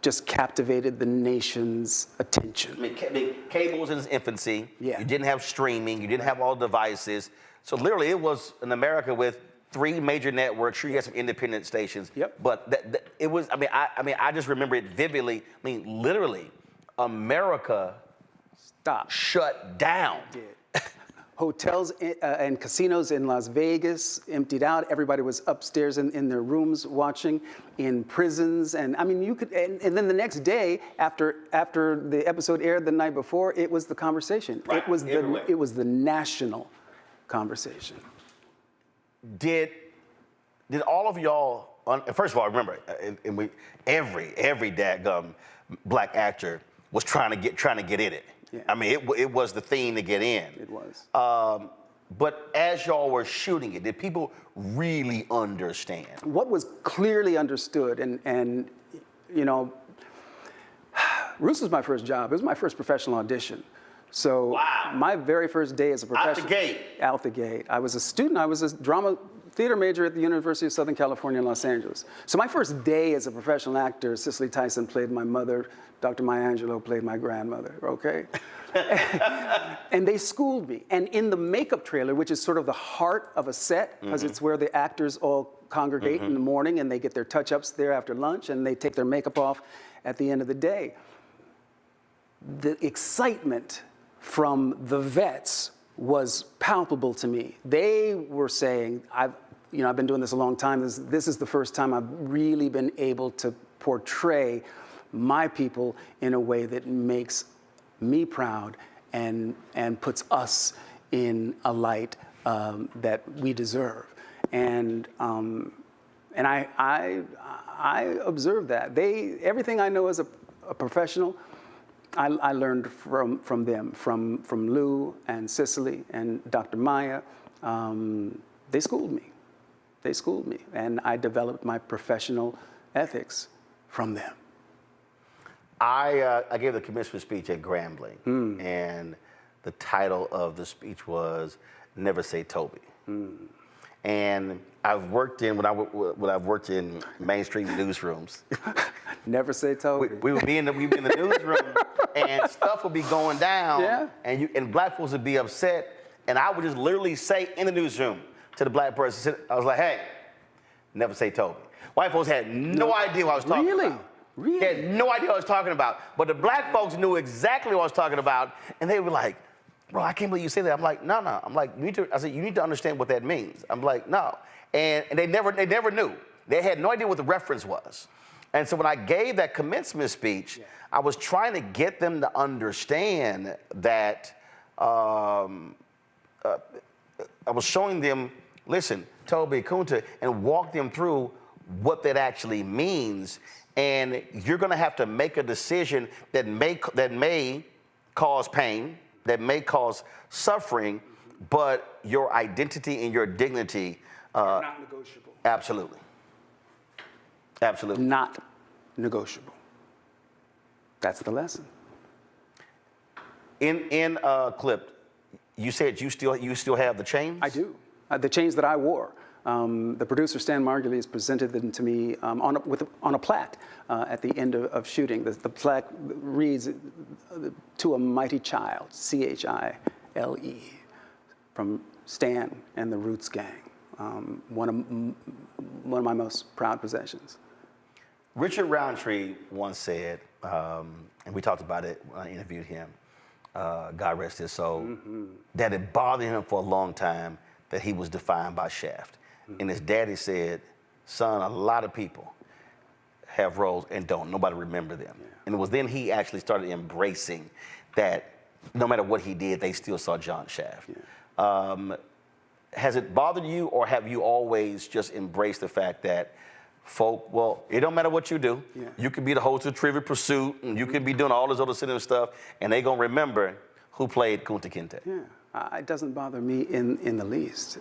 just captivated the nation's attention. I mean, cable was in its infancy. Yeah. You didn't have streaming. You didn't have all devices. So literally, it was in America with 3 major networks. Sure, you had some independent stations. Yep. But it was. I just remember it vividly. I mean, literally, America shut down. It did. Hotels and casinos in Las Vegas emptied out. Everybody was upstairs in their rooms watching. In prisons, and I mean, you could. And then the next day, after the episode aired the night before, it was the conversation. Right. It was the national conversation. Did all of y'all? First of all, remember, every dadgum black actor was trying to get in it. Yeah. I mean, it was the thing to get in. It was. But as y'all were shooting it, did people really understand? What was clearly understood, and you know, Roots was my first job. It was my first professional audition. So my very first day as a professional. Out the gate. I was a student. I was a drama theater major at the University of Southern California in Los Angeles. So my first day as a professional actor, Cicely Tyson played my mother, Dr. Maya Angelou played my grandmother, okay? And they schooled me. And in the makeup trailer, which is sort of the heart of a set, because it's where the actors all congregate in the morning and they get their touch-ups there after lunch and they take their makeup off at the end of the day. The excitement from the vets was palpable to me. They were saying, I've been doing this a long time. This is the first time I've really been able to portray my people in a way that makes me proud and puts us in a light that we deserve. And I observed that. Everything I know as a professional, I learned from them, from Lou and Cicely and Dr. Maya. They schooled me. They schooled me. And I developed my professional ethics from them. I gave the commencement speech at Grambling, and the title of the speech was "Never Say Toby." And I've worked in when I've worked in mainstream newsrooms. Never say Toby. We would be in the newsroom, and stuff would be going down, and black folks would be upset, and I would just literally say in the newsroom to the black person, I was like, "Hey, never say Toby." White folks had no idea what I was talking about. Really? They had no idea what I was talking about. But the black folks knew exactly what I was talking about. And they were like, "Bro, I can't believe you say that." I'm like, no. I'm like, you need to understand what that means. I'm like, no. And they never knew. They had no idea what the reference was. And so when I gave that commencement speech, I was trying to get them to understand that I was showing them, listen, Toby, Kunta, and walk them through what that actually means. And you're going to have to make a decision that may cause pain, that may cause suffering, but your identity and your dignity are not negotiable. Absolutely. Absolutely. Not negotiable. That's the lesson. In clip, you said you still have the chains? I do. The chains that I wore. The producer, Stan Margulies, presented them to me on a plaque at the end of shooting. The plaque reads, "To a Mighty Child," CHILE, from Stan and the Roots Gang. One of my most proud possessions. Richard Roundtree once said, and we talked about it when I interviewed him, God rest his soul, that it bothered him for a long time that he was defined by Shaft. And his daddy said, "Son, a lot of people have roles and don't. Nobody remember them." Yeah. And it was then he actually started embracing that no matter what he did, they still saw John Shaft. Yeah. Has it bothered you, or have you always just embraced the fact that it don't matter what you do. Yeah. You could be the host of Trivial Pursuit, and you could be doing all this other cinema stuff, and they gonna remember who played Kunta Kinte. Yeah, it doesn't bother me in the least.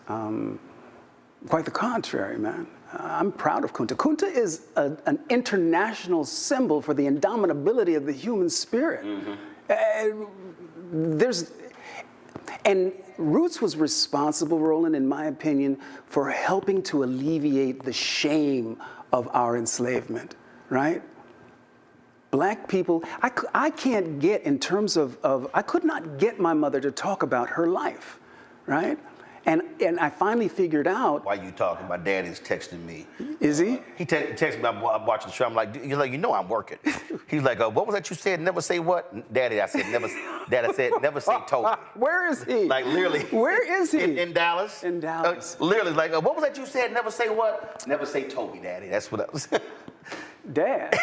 Quite the contrary, man. I'm proud of Kunta. Kunta is an international symbol for the indomitability of the human spirit. And Roots was responsible, Roland, in my opinion, for helping to alleviate the shame of our enslavement, right? Black people, I can't get in terms of I could not get my mother to talk about her life, right? And I finally figured out. Why you talking? My daddy's texting me. Is he? He texted me. I'm watching the show. I'm like, he's like, you know, I'm working. He's like, what was that you said? Never say what? Daddy, I said never. Dad, I said never say Toby. Where is he? Like literally. Where is he? In Dallas. In Dallas. Literally, like, what was that you said? Never say what? Never say Toby, Daddy. That's what I was. Dad,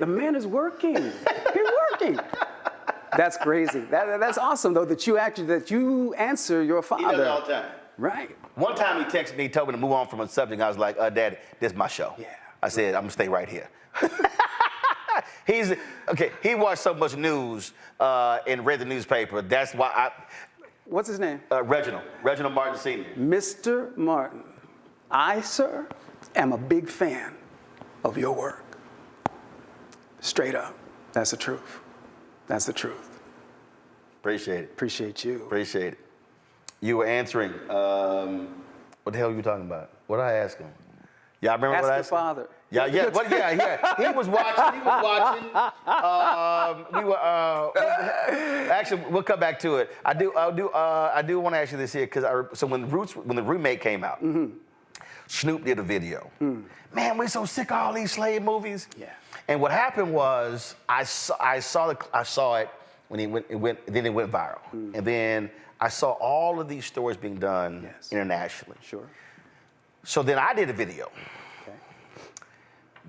the man is working. He's working. That's crazy. That's awesome, though, that you answer your father. He does it all the time. Right. One time he texted me, told me to move on from a subject. I was like, Daddy, this is my show. Yeah. I said, I'm gonna stay right here. He watched so much news and read the newspaper. That's why What's his name? Reginald Martin Sr. Mr. Martin, I, sir, am a big fan of your work. Straight up. That's the truth. That's the truth. Appreciate it. Appreciate you. Appreciate it. You were answering. What the hell were you talking about? What did I ask him? Y'all remember what I asked your father. Yeah. He was watching. Actually, we'll come back to it. I do want to ask you this here because so when the remake came out, Snoop did a video. Man, we're so sick of all these slave movies. Yeah. And what happened was I saw it when it went viral, and then I saw all of these stories being done internationally. Sure. So then I did a video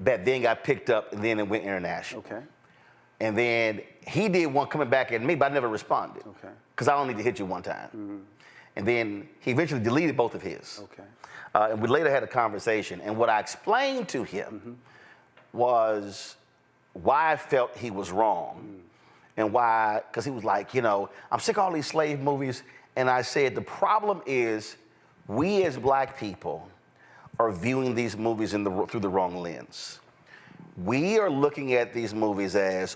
that then got picked up, and then it went international. Okay. And then he did one coming back at me, but I never responded. Okay. Because I only need to hit you one time. And then he eventually deleted both of his. Okay. And we later had a conversation, and what I explained to him was why I felt he was wrong. And why, because he was like, I'm sick of all these slave movies. And I said, the problem is we as black people are viewing these movies through the wrong lens. We are looking at these movies as,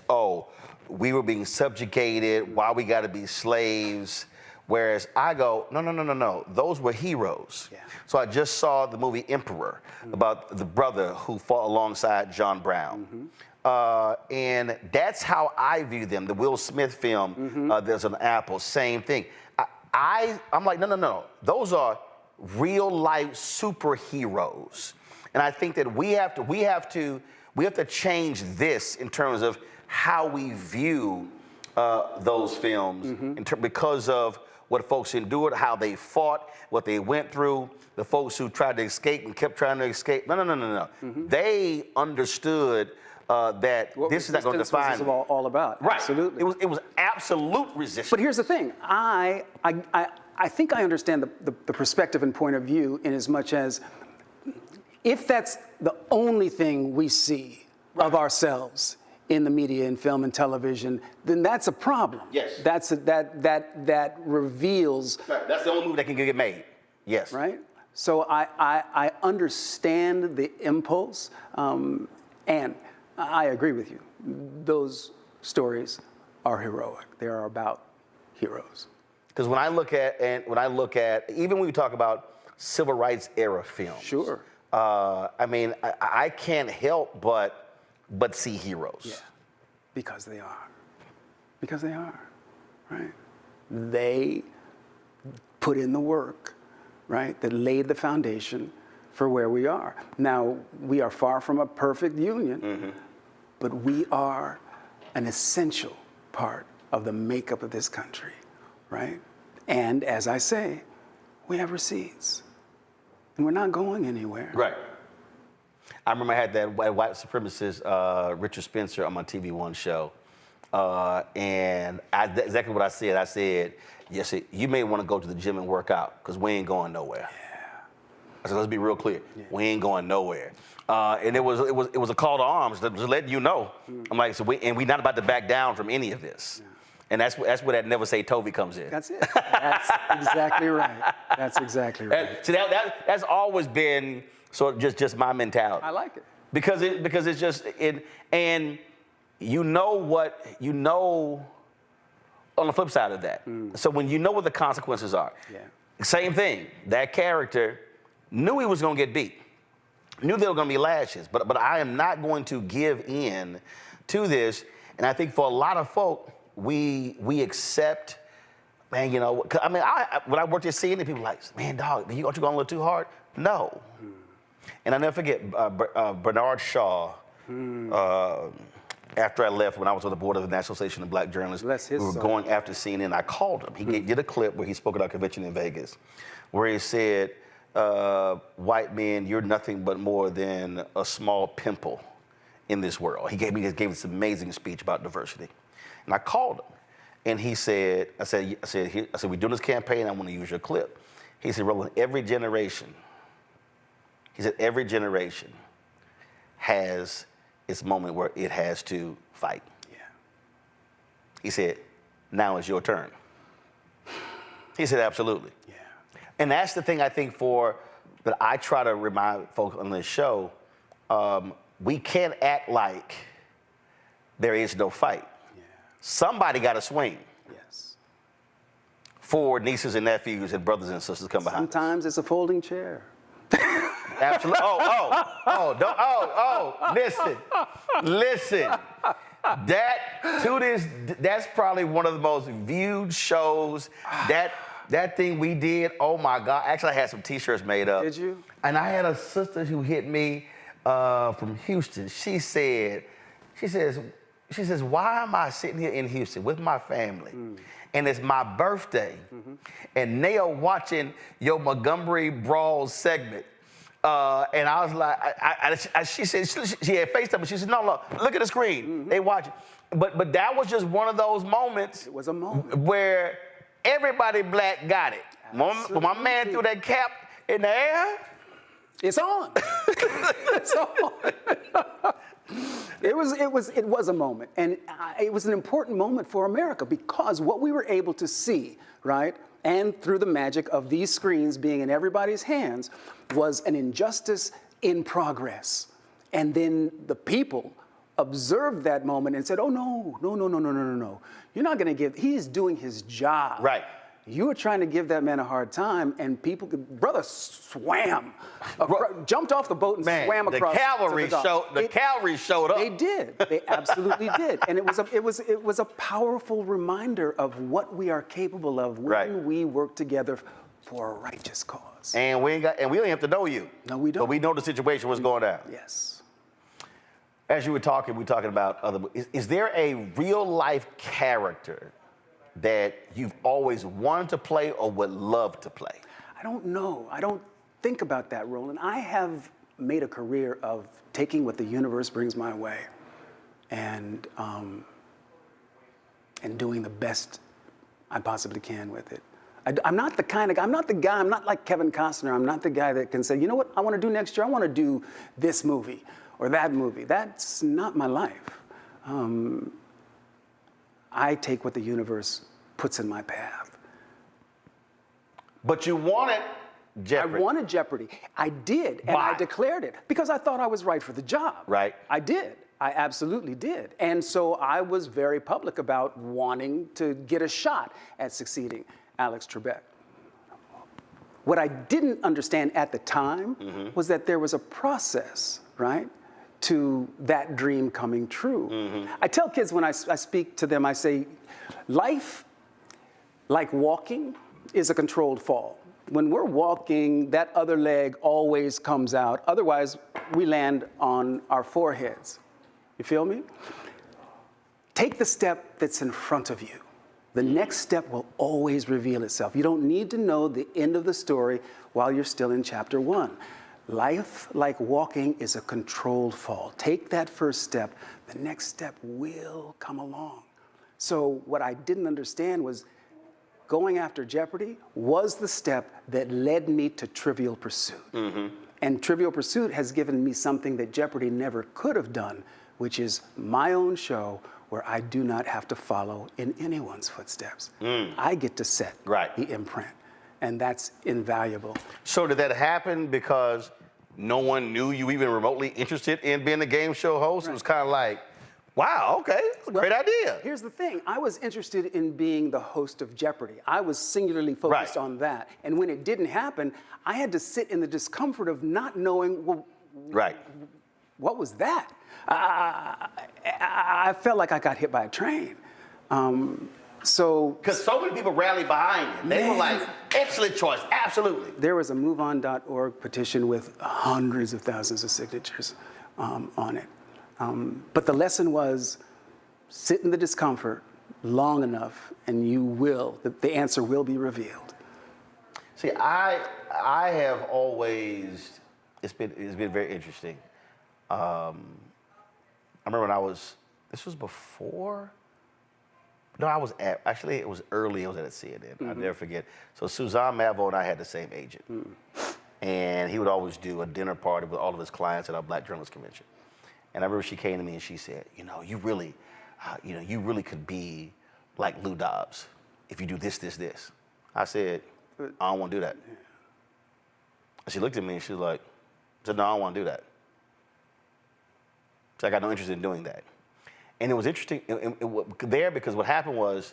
we were being subjugated, why we gotta be slaves. Whereas I go, no, those were heroes. Yeah. So I just saw the movie Emperor about the brother who fought alongside John Brown. And that's how I view them. The Will Smith film, There's an Apple, same thing. I'm like, no. Those are real life superheroes. And I think that we have to change this in terms of how we view those films because of what folks endured, how they fought, what they went through, the folks who tried to escape and kept trying to escape. No. They understood that this is not going to define. What was all about? Right. Absolutely. It was absolute resistance. But here's the thing. I think I understand the perspective and point of view in as much as if that's the only thing we see of ourselves in the media, in film and television, then that's a problem. Yes. That reveals. Right. That's the only movie that can get made. Yes. Right. So I understand the impulse, and I agree with you. Those stories are heroic. They are about heroes. Because when I look at, even when we talk about civil rights era films. Sure. I can't help but see heroes. Yeah. Because they are. Because they are. Right. They put in the work, right? That laid the foundation for where we are. Now, we are far from a perfect union, but we are an essential part of the makeup of this country, right? And as I say, we have receipts, and we're not going anywhere. Right. I remember I had that white supremacist Richard Spencer on my TV One show, and exactly what I said. I said, yes, you may want to go to the gym and work out because we ain't going nowhere. I said, let's be real clear. Yeah. We ain't going nowhere. And it was a call to arms that was letting you know. I'm like, we're not about to back down from any of this. Yeah. And that's where that never say Toby comes in. That's it. That's exactly right. That's exactly right. So that's always been sort of just my mentality. I like it. Because it's just and you know on the flip side of that. So when you know what the consequences are, same thing. That character knew he was going to get beat, knew there were going to be lashes, but I am not going to give in to this. And I think for a lot of folk, we accept Man, you know, I mean, when I worked at CNN, people were like, man, dog, aren't you going a little too hard? No. And I never forget Bernard Shaw, after I left, when I was on the board of the National Association of Black Journalists, we were going after CNN. I called him. He did a clip where he spoke at our convention in Vegas, where he said, white men, you're nothing but more than a small pimple in this world. He gave this amazing speech about diversity. And I called him. And he said, I said, we're doing this campaign, I want to use your clip. He said, Roland, every generation has its moment where it has to fight. Yeah. He said, now it's your turn. He said, absolutely. Yeah. And that's the thing I think that I try to remind folks on this show, we can't act like there is no fight. Somebody got to swing. Yes. For nieces and nephews and brothers and sisters come behind. Sometimes it's a folding chair. Absolutely. Listen. That's probably one of the most viewed shows. That thing we did, oh my God. Actually, I had some T-shirts made up. Did you? And I had a sister who hit me from Houston. She says, why am I sitting here in Houston with my family? And it's my birthday, and they are watching your Montgomery Brawls segment. And I was like, she said, she had FaceTime, but she said, no, look at the screen. They watch it. But that was just one of those moments. It was a moment. Where everybody black got it. When my man threw that cap in the air. It's on. It's on. It was a moment, and it was an important moment for America because what we were able to see, right, and through the magic of these screens being in everybody's hands, was an injustice in progress. And then the people observed that moment and said, oh, no. You're not going to give, he's doing his job. Right. You were trying to give that man a hard time, and brother swam, jumped off the boat and swam across. The cavalry showed up. They did. They absolutely did, and it was a powerful reminder of what we are capable of when we work together for a righteous cause. And we don't have to know you. No, we don't. But we know the situation was going down. Yes. As you were talking, we were talking about is there a real life character that you've always wanted to play or would love to play? I don't know. I don't think about that, Roland. I have made a career of taking what the universe brings my way and doing the best I possibly can with it. I'm not the kind of guy, I'm not like Kevin Costner. I'm not the guy that can say, you know what I want to do next year? I want to do this movie or that movie. That's not my life. I take what the universe puts in my path. But you wanted Jeopardy. I wanted Jeopardy. I did, and I declared it because I thought I was right for the job. Right. I did. I absolutely did. And so I was very public about wanting to get a shot at succeeding Alex Trebek. What I didn't understand at the time was that there was a process, right, to that dream coming true. I tell kids when I speak to them, I say, life, like walking, is a controlled fall. When we're walking, that other leg always comes out. Otherwise, we land on our foreheads. You feel me? Take the step that's in front of you. The next step will always reveal itself. You don't need to know the end of the story while you're still in chapter 1. Life, like walking, is a controlled fall. Take that first step. The next step will come along. So what I didn't understand was going after Jeopardy was the step that led me to Trivial Pursuit. And Trivial Pursuit has given me something that Jeopardy never could have done, which is my own show where I do not have to follow in anyone's footsteps. I get to set the imprint, and that's invaluable. So did that happen because no one knew you even remotely interested in being a game show host? It was kind of like, wow, okay, that's a great idea. Here's the thing. I was interested in being the host of Jeopardy. I was singularly focused on that. And when it didn't happen, I had to sit in the discomfort of not knowing, well, what was that? I felt like I got hit by a train. So, because so many people rallied behind it. They were like, excellent choice, absolutely. There was a MoveOn.org petition with hundreds of thousands of signatures on it. But the lesson was, sit in the discomfort long enough, and the answer will be revealed. See, I have always, it's been very interesting. I remember when this was before. No, actually, it was early. I was at CNN. I'll never forget. So Suzanne Malveaux and I had the same agent. And he would always do a dinner party with all of his clients at our Black Journalist Convention. And I remember she came to me and she said, you really could be like Lou Dobbs if you do this, this, this. I said, I don't want to do that. And she looked at me and she was like, no, I don't want to do that. So I got no interest in doing that. And it was interesting there because what happened was,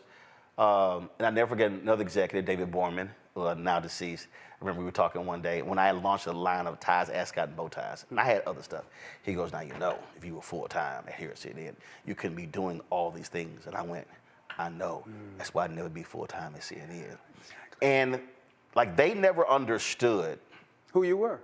and I never forget another executive, David Borman, now deceased. I remember we were talking one day when I launched a line of ties, ascot, and bow ties. And I had other stuff. He goes, now if you were full-time here at CNN, you couldn't be doing all these things. And I went, I know. That's why I'd never be full-time at CNN. And like they never understood who you were.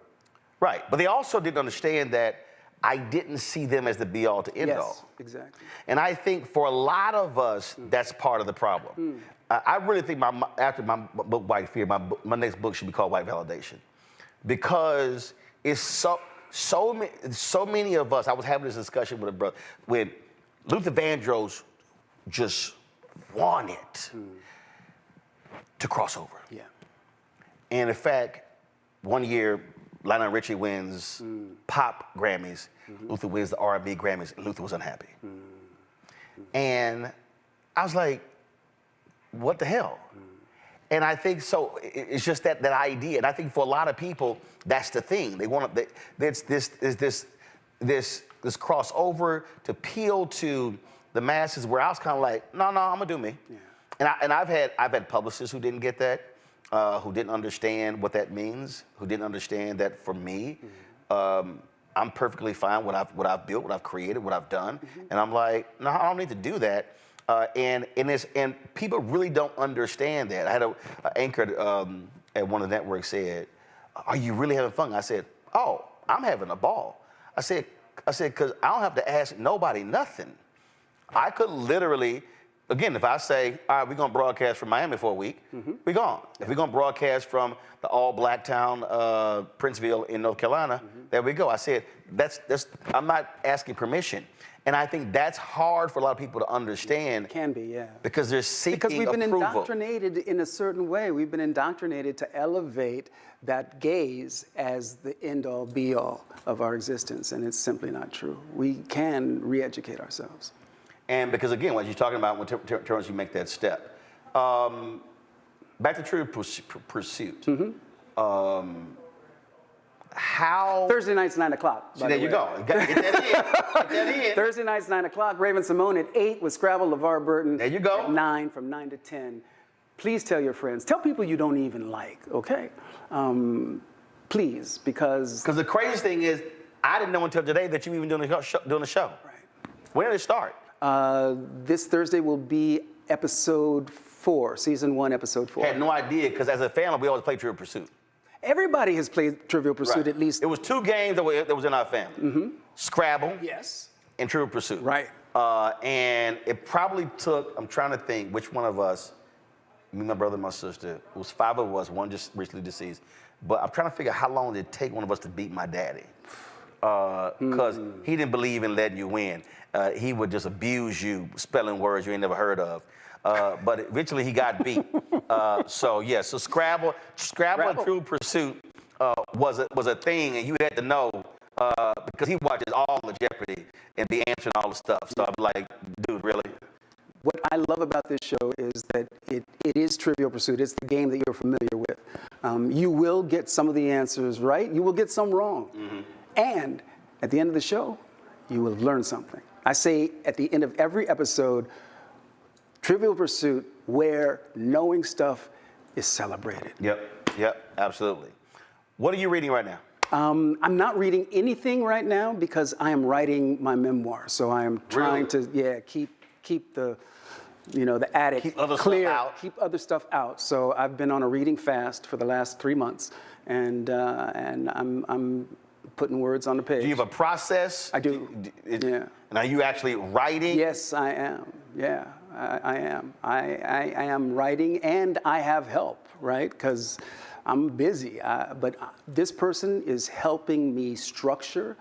Right, but they also didn't understand that I didn't see them as the be-all to end-all. Yes, exactly. And I think for a lot of us, that's part of the problem. I really think after my book, White Fear, my next book should be called White Validation. Because it's so many of us, I was having this discussion with a brother, when Luther Vandross just wanted to cross over. Yeah. And in fact, one year, Lionel Richie wins pop Grammys. Luther wins the R&B Grammys, and Luther was unhappy. And I was like, what the hell? And I think so. It's just that idea. And I think for a lot of people, that's the thing. They want this crossover to appeal to the masses. Where I was kind of like, no, I'm gonna do me. Yeah. And I've had publicists who didn't get that. Who didn't understand what that means, who didn't understand that for me, I'm perfectly fine what I've built, what I've created, what I've done, and I'm like, no, I don't need to do that. And people really don't understand that. I had an anchor at one of the networks said, "Are you really having fun?" I said, "Oh, I'm having a ball." I said, because I don't have to ask nobody nothing. I could literally. Again, if I say, all right, we're going to broadcast from Miami for a week, we're gone. If we're going to broadcast from the all-black town, Princeville in North Carolina, there we go. I said, I'm not asking permission. And I think that's hard for a lot of people to understand. It can be, yeah. Because they're seeking approval. Because we've been indoctrinated in a certain way. We've been indoctrinated to elevate that gaze as the end-all, be-all of our existence, and it's simply not true. We can re-educate ourselves. And because, again, what you're talking about when terms you make that step. Back to True Pursuit. How... Thursday nights, 9 o'clock. See, there you go. Get that in. Thursday nights, 9 o'clock. Raven Simone at 8 with Scrabble, LeVar Burton. There you go. At 9, from 9 to 10. Please tell your friends. Tell people you don't even like, okay? Please, because... Because the crazy thing is, I didn't know until today that you were even doing the show. Right. When did it start? This Thursday will be episode 4, season 1, episode 4. I had no idea, because as a family, we always play Trivial Pursuit. Everybody has played Trivial Pursuit at least. It was 2 games that was in our family. Scrabble. Yes. And Trivial Pursuit. Right. And it probably took, I'm trying to think which one of us, me, my brother, and my sister, it was 5 of us, one just recently deceased, but I'm trying to figure out how long did it take one of us to beat my daddy. Because he didn't believe in letting you win. He would just abuse you, spelling words you ain't never heard of. But eventually he got beat. So Scrabble and True Pursuit was a thing, and you had to know because he watches all the Jeopardy and be answering all the stuff. So I'm like, dude, really? What I love about this show is that it is Trivial Pursuit. It's the game that you're familiar with. You will get some of the answers right. You will get some wrong. And at the end of the show, you will have learned something. I say at the end of every episode, Trivial Pursuit, where knowing stuff is celebrated. Yep, absolutely. What are you reading right now? I'm not reading anything right now because I am writing my memoir. So I am trying to keep the you know, the attic Keep other clear, stuff out. keep other stuff out. So I've been on a reading fast for the last 3 months, and I'm putting words on the page. Do you have a process? I do. Yeah. And are you actually writing? Yes, I am. Yeah, I am. I am writing, and I have help, right? Because I'm busy. But this person is helping me structure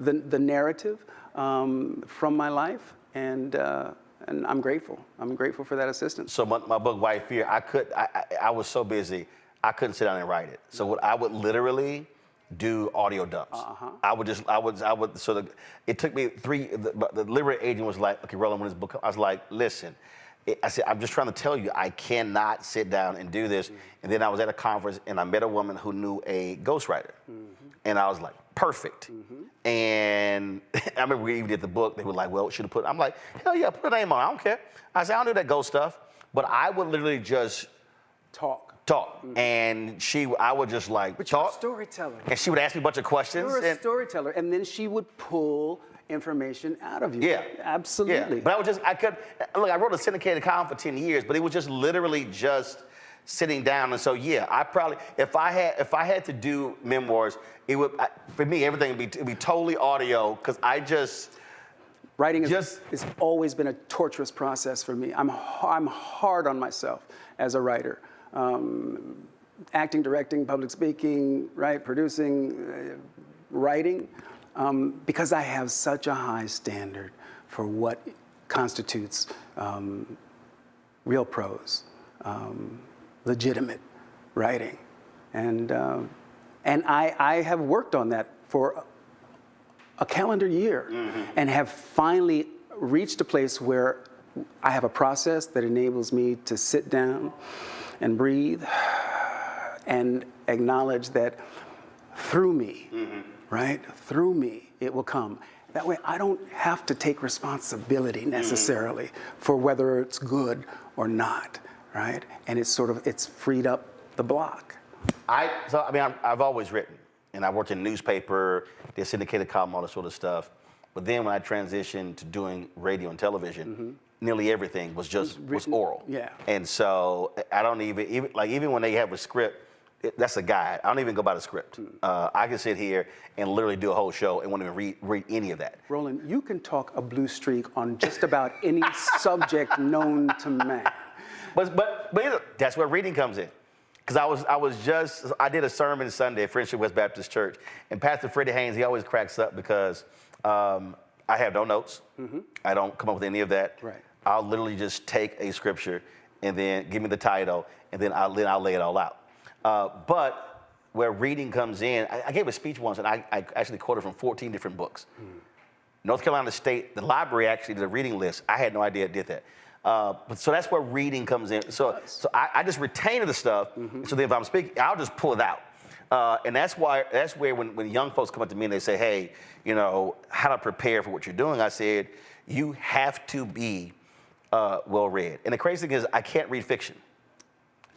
the narrative from my life, and I'm grateful. I'm grateful for that assistance. So my book, White Fear, I was so busy, I couldn't sit down and write it. So what I would literally do audio dumps. It took me the literary agent was like, okay, Roland, when this book comes, I was like, listen, I said, I'm just trying to tell you, I cannot sit down and do this. And then I was at a conference and I met a woman who knew a ghostwriter. And I was like, perfect. And I remember we even did the book, they were like, well, should have put, I'm like, hell yeah, put a name on it, I don't care. I said, I don't do that ghost stuff. But I would literally just talk. And I would just like but talk. You're a storyteller. And she would ask me a bunch of questions. You're a storyteller, and then she would pull information out of you. Yeah. Absolutely. Yeah. But I wrote a syndicated column for 10 years, but it was just literally just sitting down. And so, yeah, I probably, if I had to do memoirs, it would, for me, everything would be totally audio, because I just, writing has always been a torturous process for me. I'm hard on myself as a writer. Acting, directing, public speaking, right, producing, writing, because I have such a high standard for what constitutes real prose, legitimate writing, and I have worked on that for a calendar year, and have finally reached a place where I have a process that enables me to sit down and breathe and acknowledge that through me, right? Through me, it will come. That way, I don't have to take responsibility necessarily for whether it's good or not, right? And it's freed up the block. I've always written, and I worked in newspaper, did syndicated column, all that sort of stuff. But then when I transitioned to doing radio and television, nearly everything was oral. Yeah. And so I don't even when they have a script, that's a guide. I don't even go by the script. I can sit here and literally do a whole show and won't even read any of that. Roland, you can talk a blue streak on just about any subject known to man. But that's where reading comes in. Because I did a sermon Sunday at Friendship West Baptist Church, and Pastor Freddie Haynes, he always cracks up because I have no notes. I don't come up with any of that. Right. I'll literally just take a scripture and then give me the title, and then I'll lay it all out. But where reading comes in, I gave a speech once, and I actually quoted from 14 different books. North Carolina State, the library actually did a reading list. I had no idea it did that. So that's where reading comes in. So I just retain the stuff. So then if I'm speaking, I'll just pull it out. And that's where when young folks come up to me and they say, hey, you know, how to prepare for what you're doing, I said, you have to be well-read. And the crazy thing is I can't read fiction.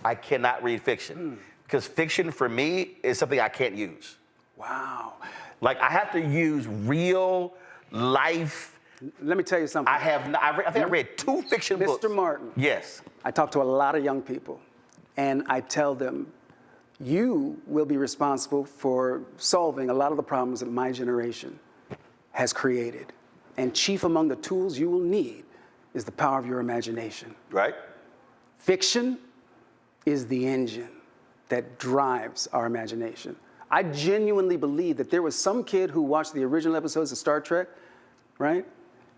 I cannot read fiction. Because fiction for me is something I can't use. Wow. Like I have to use real life. Let me tell you something. I think I read 2 fiction books. Mr. Martin. Yes. I talk to a lot of young people, and I tell them, you will be responsible for solving a lot of the problems that my generation has created. And chief among the tools you will need is the power of your imagination. Right. Fiction is the engine that drives our imagination. I genuinely believe that there was some kid who watched the original episodes of Star Trek, right?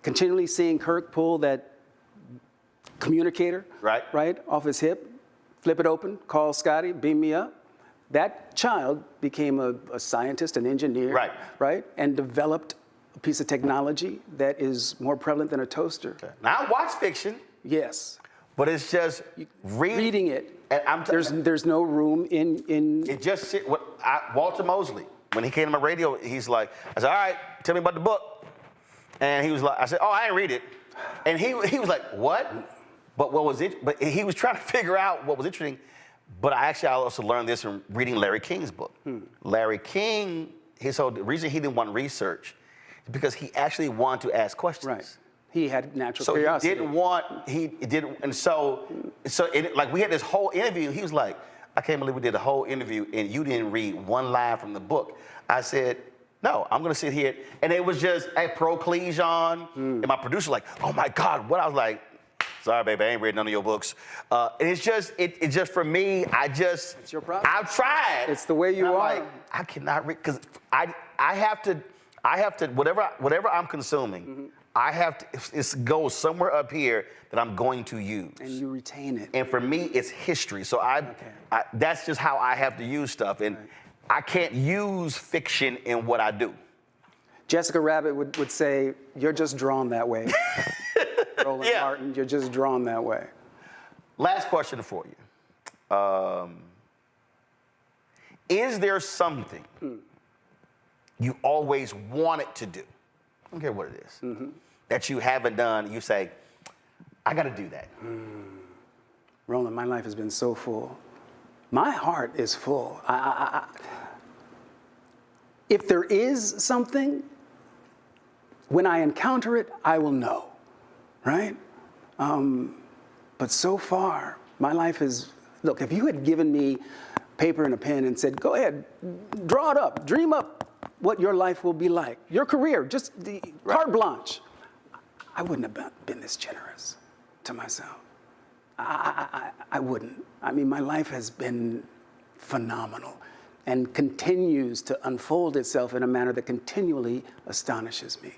Continually seeing Kirk pull that communicator, right, off his hip, flip it open, call Scotty, beam me up. That child became a scientist, an engineer, right, and developed a piece of technology that is more prevalent than a toaster. Okay. Now I watch fiction. Yes. But it's just reading it. And there's no room in. It just Walter Mosley, when he came to my radio, he's like, I said, all right, tell me about the book. And he was like, I said, oh, I didn't read it. And he was like, what? But what was it? But he was trying to figure out what was interesting. But I also learned this from reading Larry King's book. Larry King, the reason he didn't want research is because he actually wanted to ask questions. Right. He had natural so curiosity. he didn't, and so like we had this whole interview. He was like, I can't believe we did a whole interview and you didn't read one line from the book. I said, no, I'm gonna sit here. And it was just a proclesion. And my producer like, oh my God, what? I was like, sorry, baby, I ain't read none of your books. And it's just for me, it's your problem. I've tried. It's the way you are. Like, I cannot read, because I have to, whatever I'm consuming, I have to, it goes somewhere up here that I'm going to use. And you retain it. And for me, it's history. So that's just how I have to use stuff. And I can't use fiction in what I do. Jessica Rabbit would say, you're just drawn that way. Roland Martin, you're just drawn that way. Last question for you. Is there something you always wanted to do? I don't care what it is. That you haven't done, you say, I got to do that. Roland, my life has been so full. My heart is full. If there is something, when I encounter it, I will know, right? But so far, my life is, look, if you had given me paper and a pen and said, go ahead, draw it up, dream up what your life will be like, your career, just the carte blanche, I wouldn't have been this generous to myself. I wouldn't. I mean, my life has been phenomenal and continues to unfold itself in a manner that continually astonishes me.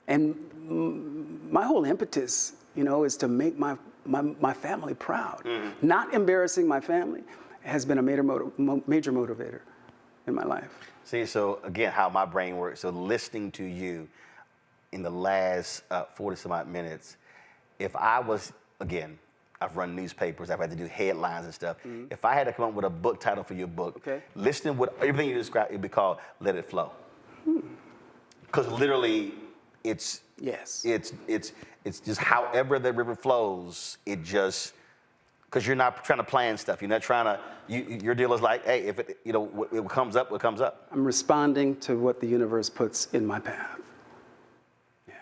And my whole impetus, is to make my family proud. Not embarrassing my family has been a major motivator in my life. See, so again, how my brain works. So listening to you in the last 40-some odd minutes, if I was, again, I've run newspapers, I've had to do headlines and stuff. If I had to come up with a book title for your book, listening with everything you described, it'd be called Let It Flow. Because literally, it's just however the river flows, it just, because you're not trying to plan stuff. You're not trying to, your deal is like, hey, if it, it comes up, it comes up. I'm responding to what the universe puts in my path. Yeah.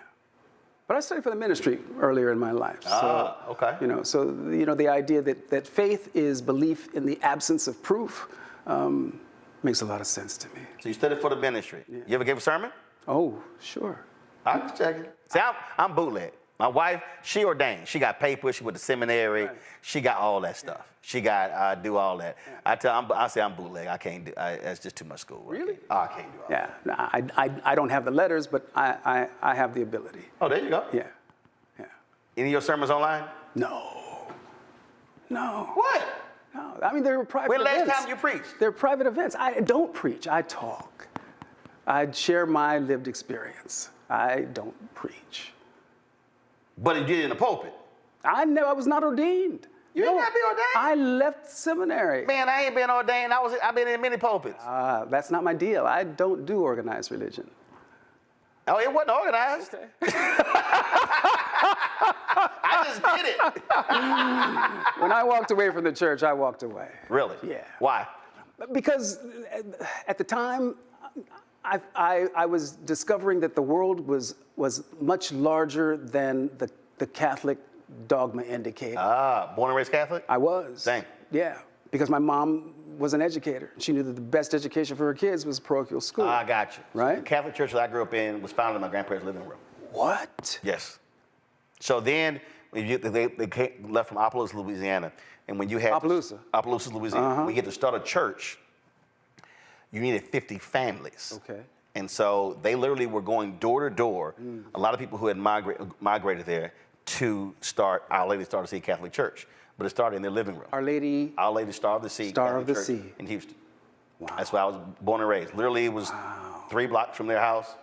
But I studied for the ministry earlier in my life. Okay. The idea that faith is belief in the absence of proof makes a lot of sense to me. So you studied for the ministry. Yeah. You ever gave a sermon? Oh, sure. I was checking. See, I'm bootleg. My wife, she ordained. She got papers. She went to seminary. Right. She got all that stuff. She got do all that. Yeah. I say I'm bootleg. I can't do. That's just too much schoolwork. Really? Oh, I can't do all that. Yeah. I don't have the letters, but I have the ability. Oh, there you go. Yeah. Yeah. Any of your sermons online? No. What? No. I mean, they're private events. When last time you preached? They're private events. I don't preach. I talk. I share my lived experience. I don't preach. But you did it in the pulpit. I was not ordained. You ain't got to be ordained? I left seminary. Man, I ain't been ordained. I've been in many pulpits. That's not my deal. I don't do organized religion. Oh, it wasn't organized. Okay. I just did it. When I walked away from the church, I walked away. Really? Yeah. Why? Because at the time, I was discovering that the world was much larger than the Catholic dogma indicated. Born and raised Catholic? I was. Same. Yeah, because my mom was an educator. She knew that the best education for her kids was parochial school. I got you. Right? The Catholic church that I grew up in was founded in my grandparents' living room. What? Yes. So then they left from Opelousas, Louisiana, and when you had Opelousas, Louisiana, when you had to start a church, you needed 50 families. Okay. And so they literally were going door to door. A lot of people who had migrated there to start Our Lady Star of the Sea Catholic Church, but it started in their living room. Our Lady Star of the Sea Star Catholic of the Church Sea in Houston. Wow. That's where I was born and raised. Literally, it was 3 blocks from their house,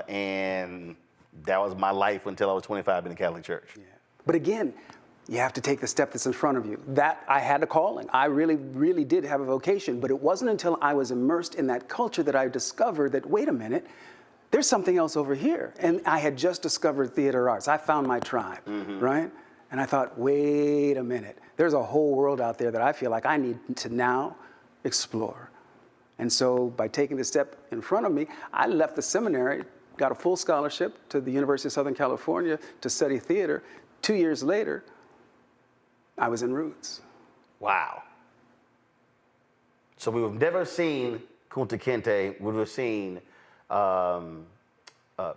and that was my life until I was 25 in the Catholic Church. Yeah. But again, you have to take the step that's in front of you. That I had a calling. I really, really did have a vocation, but it wasn't until I was immersed in that culture that I discovered that, wait a minute, there's something else over here. And I had just discovered theater arts. I found my tribe, right? And I thought, wait a minute, there's a whole world out there that I feel like I need to now explore. And so by taking the step in front of me, I left the seminary got a full scholarship to the University of Southern California to study theater. 2 years later, I was in Roots. Wow. So we would have never seen Kunta Kinte, we would have seen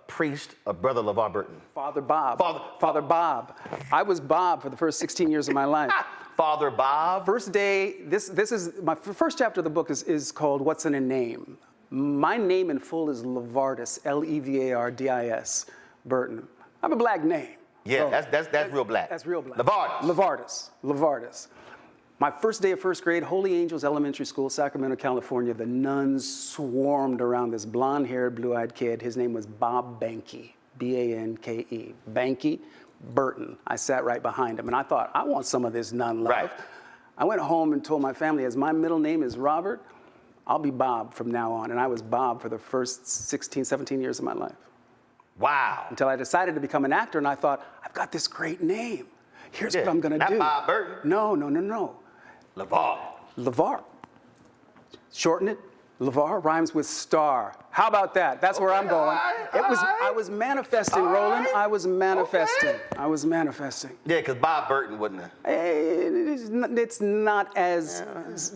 priest of Brother LeVar Burton. Father Bob. Father Bob. I was Bob for the first 16 years of my life. Father Bob. First day, this is, my first chapter of the book is called What's in a Name? My name in full is Levardis, Levardis Burton. I have a black name. Yeah, so that's real black. That's real black. Levardis. My first day of first grade, Holy Angels Elementary School, Sacramento, California, the nuns swarmed around this blonde-haired, blue-eyed kid. His name was Bob Banke, B-A-N-K-E. Banke Burton. I sat right behind him, and I thought, I want some of this nun love. Right. I went home and told my family, as my middle name is Robert, I'll be Bob from now on. And I was Bob for the first 16, 17 years of my life. Wow. Until I decided to become an actor, and I thought, I've got this great name. Here's what I'm going to do. Not Bob Burton. No. LeVar. LeVar. Shorten it. LeVar rhymes with star. How about that? That's where I'm going. I was manifesting, Roland. I was manifesting. I was manifesting. Yeah, because Bob Burton wouldn't have. It's not as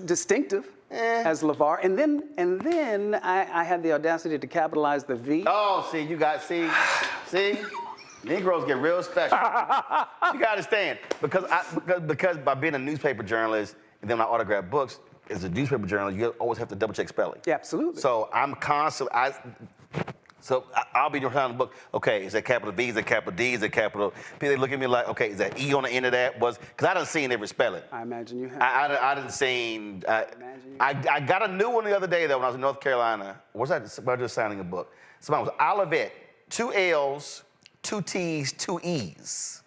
distinctive as LeVar. And then I had the audacity to capitalize the V. Oh, see, see? Negroes get real special. You gotta understand, because by being a newspaper journalist and then I autograph books, as a newspaper journalist, you always have to double check spelling. Yeah, absolutely. So I'm constantly, I'll be trying to book, okay, is that capital V, is that capital D, is that capital P? They look at me like, okay, is that E on the end of that? Because I done seen every spelling. I imagine you have. I done seen, I got a new one the other day though when I was in North Carolina. Was I just signing a book? Somebody was Olivet, 2 L's, 2 T's, 2 E's.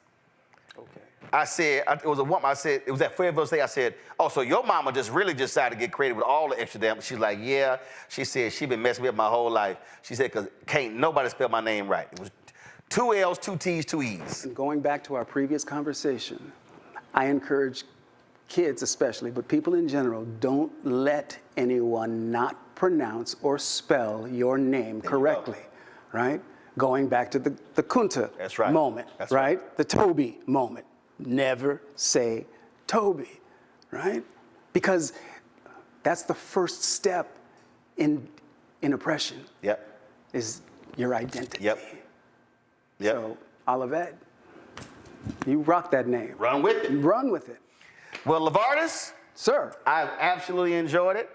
Okay. I said, it was a woman, I said, it was at Fayetteville State, I said, oh, so your mama just really decided to get creative with all the extra damn. She's like, yeah. She said, she been messing me up my whole life. She said, because can't nobody spell my name right. It was 2 L's, 2 T's, 2 E's. And going back to our previous conversation, I encourage kids especially, but people in general, don't let anyone not pronounce or spell your name correctly, right? Going back to the Kunta moment, That's right? The Toby moment. Never say Toby, right? Because that's the first step in oppression. Yep. Is your identity. Yep. So, Olivet, you rock that name. Run with it. Run with it. Well, Levardis. Sir. I've absolutely enjoyed it.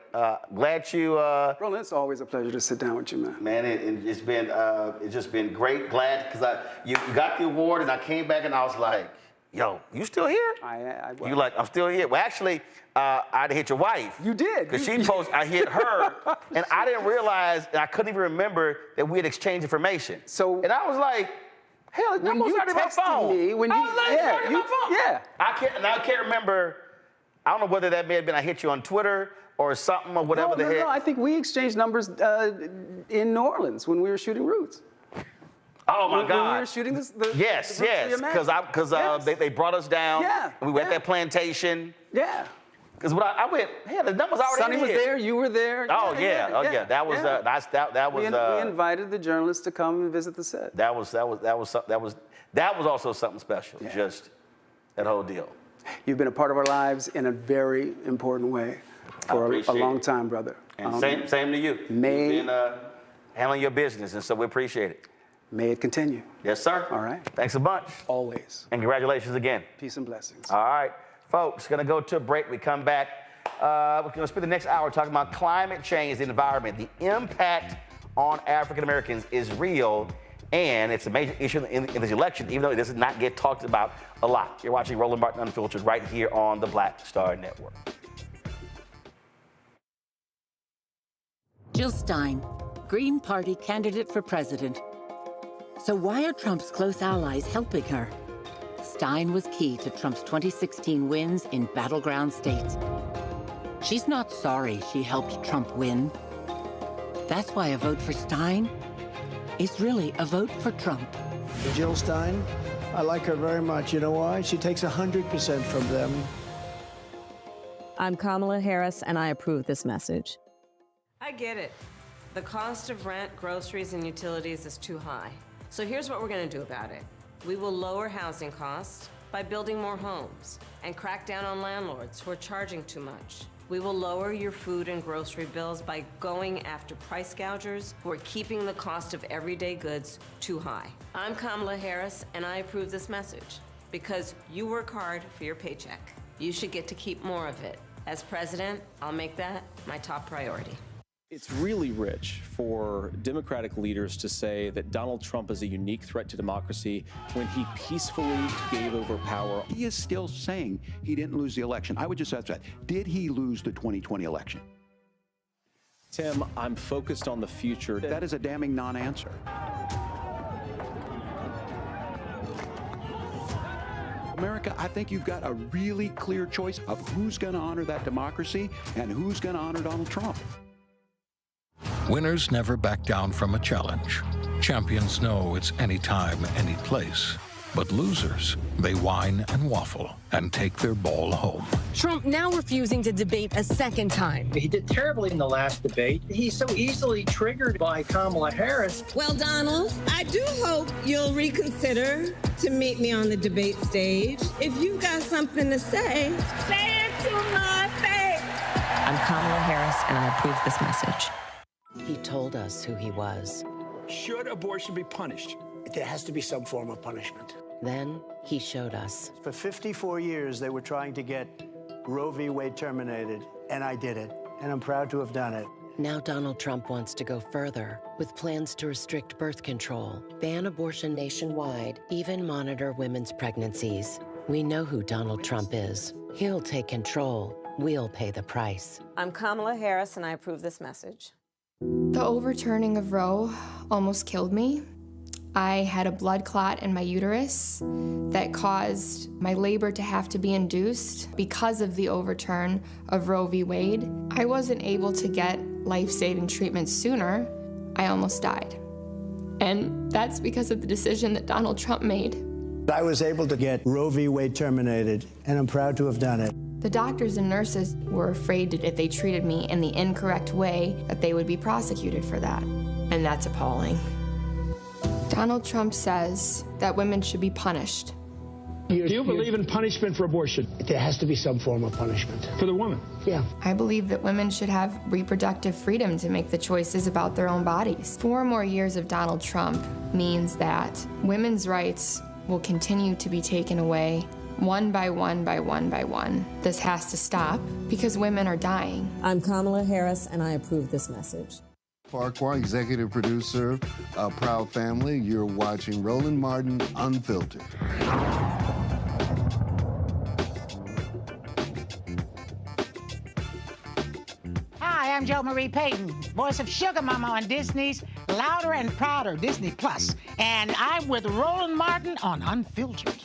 Glad you. Roland, it's always a pleasure to sit down with you, man. Man, it's just been great. Glad because you got the award and I came back and I was like, yo, you still here? I was. You like, I'm still here. Well, actually, I hit your wife. You did. Because she posted, I hit her, and I didn't realize, and I couldn't even remember that we had exchanged information. So, and I was like, hell, that was already my phone. Me, when you texted me, my phone. Yeah. I can't remember. I don't know whether that may have been I hit you on Twitter or something or whatever the heck. No, I think we exchanged numbers in New Orleans when we were shooting Roots. Oh my God! When we were shooting the yes, because they brought us down. Yeah. And we were at that plantation. Yeah. Because when I went, yeah, the numbers already. Sonny was there. You were there. Oh yeah. That was that was. We invited the journalists to come and visit the set. That was also something special. Yeah. Just that whole deal. You've been a part of our lives in a very important way for a long time, brother. And same to you. You've been handling your business, and so we appreciate it. May it continue. Yes, sir. All right. Thanks a bunch. Always. And congratulations again. Peace and blessings. All right. Folks, going to go to a break. We come back. We're going to spend the next hour talking about climate change, the environment. The impact on African Americans is real, and it's a major issue in this election, even though it does not get talked about a lot. You're watching Roland Martin Unfiltered right here on the Black Star Network. Jill Stein, Green Party candidate for president. So why are Trump's close allies helping her? Stein was key to Trump's 2016 wins in battleground states. She's not sorry she helped Trump win. That's why a vote for Stein is really a vote for Trump. Jill Stein, I like her very much. You know why? She takes 100% from them. I'm Kamala Harris, and I approve this message. I get it. The cost of rent, groceries, and utilities is too high. So here's what we're going to do about it. We will lower housing costs by building more homes and crack down on landlords who are charging too much. We will lower your food and grocery bills by going after price gougers who are keeping the cost of everyday goods too high. I'm Kamala Harris, and I approve this message because you work hard for your paycheck. You should get to keep more of it. As president, I'll make that my top priority. It's really rich for Democratic leaders to say that Donald Trump is a unique threat to democracy when he peacefully gave over power. He is still saying he didn't lose the election. I would just ask that. Did he lose the 2020 election? Tim, I'm focused on the future. That is a damning non-answer. America, I think you've got a really clear choice of who's going to honor that democracy and who's going to honor Donald Trump. Winners never back down from a challenge. Champions know it's anytime, any place. But losers, they whine and waffle and take their ball home. Trump now refusing to debate a second time. He did terribly in the last debate. He's so easily triggered by Kamala Harris. Well, Donald, I do hope you'll reconsider to meet me on the debate stage. If you've got something to say it to my face. I'm Kamala Harris, and I approve this message. He told us who he was. Should abortion be punished? There has to be some form of punishment. Then he showed us. For 54 years, they were trying to get Roe v. Wade terminated, and I did it. And I'm proud to have done it. Now Donald Trump wants to go further with plans to restrict birth control, ban abortion nationwide, even monitor women's pregnancies. We know who Donald Trump is. He'll take control. We'll pay the price. I'm Kamala Harris, and I approve this message. The overturning of Roe almost killed me. I had a blood clot in my uterus that caused my labor to have to be induced because of the overturn of Roe v. Wade. I wasn't able to get life-saving treatment sooner. I almost died. And that's because of the decision that Donald Trump made. I was able to get Roe v. Wade terminated, and I'm proud to have done it. The doctors and nurses were afraid that if they treated me in the incorrect way, that they would be prosecuted for that. And that's appalling. Donald Trump says that women should be punished. Do you believe in punishment for abortion? There has to be some form of punishment. For the woman? Yeah. I believe that women should have reproductive freedom to make the choices about their own bodies. 4 more years of Donald Trump means that women's rights will continue to be taken away one by one by one by one. This has to stop because women are dying. I'm Kamala Harris, and I approve this message. Farquhar, executive producer, Proud Family. You're watching Roland Martin Unfiltered. Hi, I'm Jo Marie Payton, voice of Sugar Mama on Disney's Louder and Prouder Disney Plus, and I'm with Roland Martin on Unfiltered.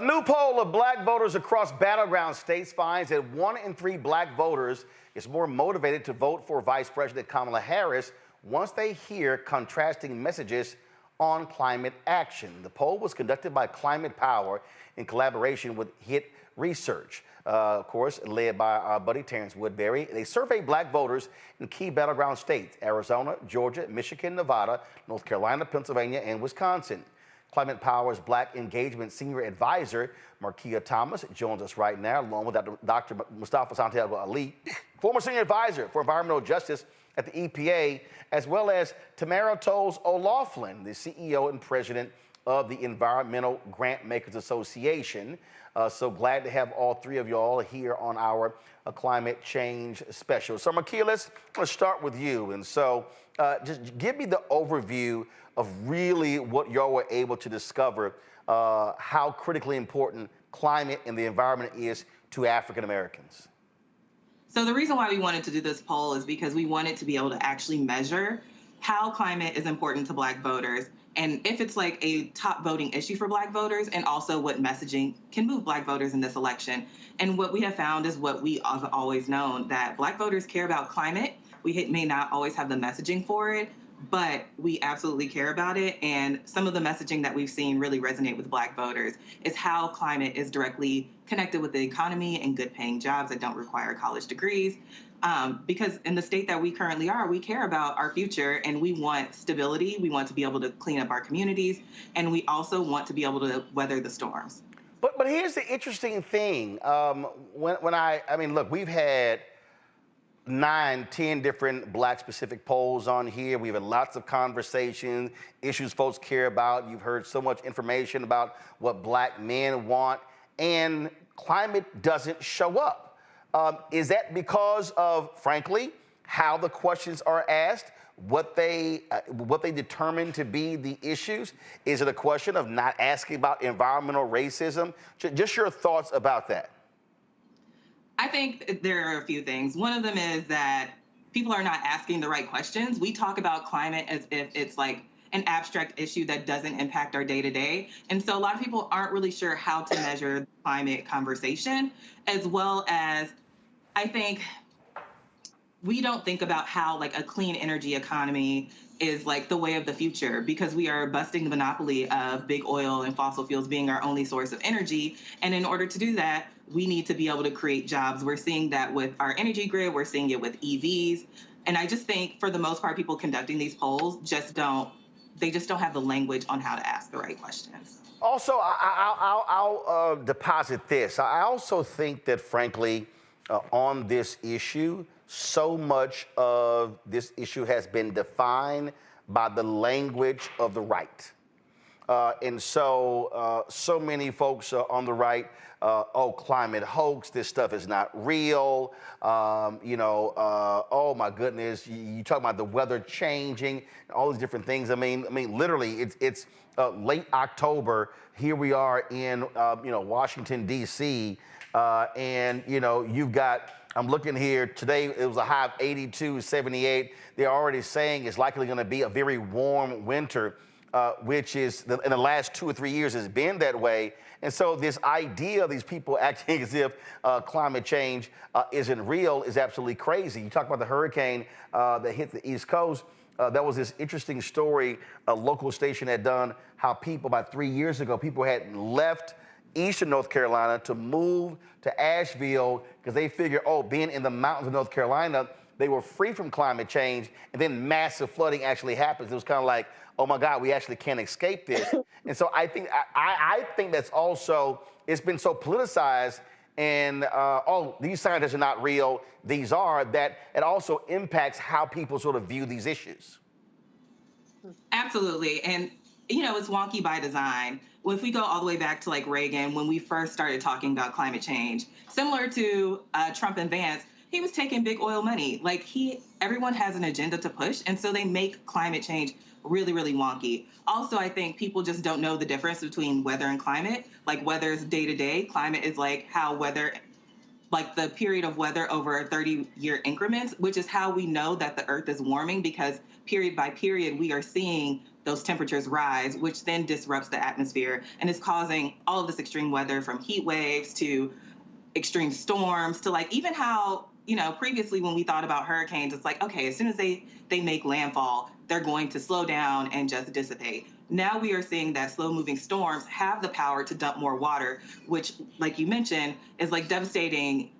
A new poll of black voters across battleground states finds that 1 in 3 black voters is more motivated to vote for Vice President Kamala Harris once they hear contrasting messages on climate action. The poll was conducted by Climate Power in collaboration with HIT Research, of course, led by our buddy Terrence Woodbury. They surveyed black voters in key battleground states: Arizona, Georgia, Michigan, Nevada, North Carolina, Pennsylvania, and Wisconsin. Climate Power's Black Engagement Senior Advisor, Markia Thomas, joins us right now, along with Dr. Mustafa Santiago Ali, former Senior Advisor for Environmental Justice at the EPA, as well as Tamara Toles O'Laughlin, the CEO and President of the Environmental Grant Makers Association. So glad to have all three of y'all here on our climate change special. So Markia, let's start with you. And so just give me the overview of really what y'all were able to discover, how critically important climate and the environment is to African Americans. So the reason why we wanted to do this poll is because we wanted to be able to actually measure how climate is important to black voters, and if it's like a top voting issue for black voters, and also what messaging can move black voters in this election. And what we have found is what we have always known, that black voters care about climate. We may not always have the messaging for it, but we absolutely care about it. And some of the messaging that we've seen really resonate with black voters is how climate is directly connected with the economy and good paying jobs that don't require college degrees. Because in the state that we currently are, we care about our future and we want stability. We want to be able to clean up our communities, and we also want to be able to weather the storms. But here's the interesting thing. I mean, look, we've had 9, 10 different black-specific polls on here. We've had lots of conversations, issues folks care about. You've heard so much information about what black men want, and climate doesn't show up. Is that because of, frankly, how the questions are asked, what they determine to be the issues? Is it a question of not asking about environmental racism? Just your thoughts about that. I think there are a few things. One of them is that people are not asking the right questions. We talk about climate as if it's like an abstract issue that doesn't impact our day-to-day. And so a lot of people aren't really sure how to measure the climate conversation, as well as I think we don't think about how like a clean energy economy is like the way of the future, because we are busting the monopoly of big oil and fossil fuels being our only source of energy. And in order to do that, we need to be able to create jobs. We're seeing that with our energy grid. We're seeing it with EVs. And I just think for the most part, people conducting these polls just don't have the language on how to ask the right questions. Also, I'll deposit this. I also think that, frankly, on this issue, so much of this issue has been defined by the language of the right. And so many folks on the right, climate hoax, this stuff is not real. Oh my goodness, you talk about the weather changing, all these different things. I mean, literally, it's late October. Here we are in, Washington, D.C., and, you've got, I'm looking here, today it was a high of 82, 78. They're already saying it's likely going to be a very warm winter, which is, in the last 2 or 3 years, has been that way. And so this idea of these people acting as if climate change isn't real is absolutely crazy. You talk about the hurricane that hit the East Coast. That was this interesting story a local station had done, how people, about 3 years ago, people had left eastern North Carolina to move to Asheville because they figured, being in the mountains of North Carolina, they were free from climate change, and then massive flooding actually happens. It was kind of like, oh my God, we actually can't escape this. And so I think that's also, it's been so politicized, and these scientists are not real, these are, that it also impacts how people sort of view these issues. Absolutely, and it's wonky by design. Well, if we go all the way back to like Reagan, when we first started talking about climate change, similar to Trump and Vance, he was taking big oil money. Like everyone has an agenda to push, and so they make climate change really, really wonky. Also, I think people just don't know the difference between weather and climate. Like weather is day to day. Climate is like how weather, like the period of weather over 30-year increments, which is how we know that the Earth is warming, because period by period, we are seeing those temperatures rise, which then disrupts the atmosphere and is causing all of this extreme weather, from heat waves to extreme storms to like even how, you know, previously when we thought about hurricanes, it's like, okay, as soon as they make landfall, they're going to slow down and just dissipate. Now we are seeing that slow-moving storms have the power to dump more water, which, like you mentioned, is like devastating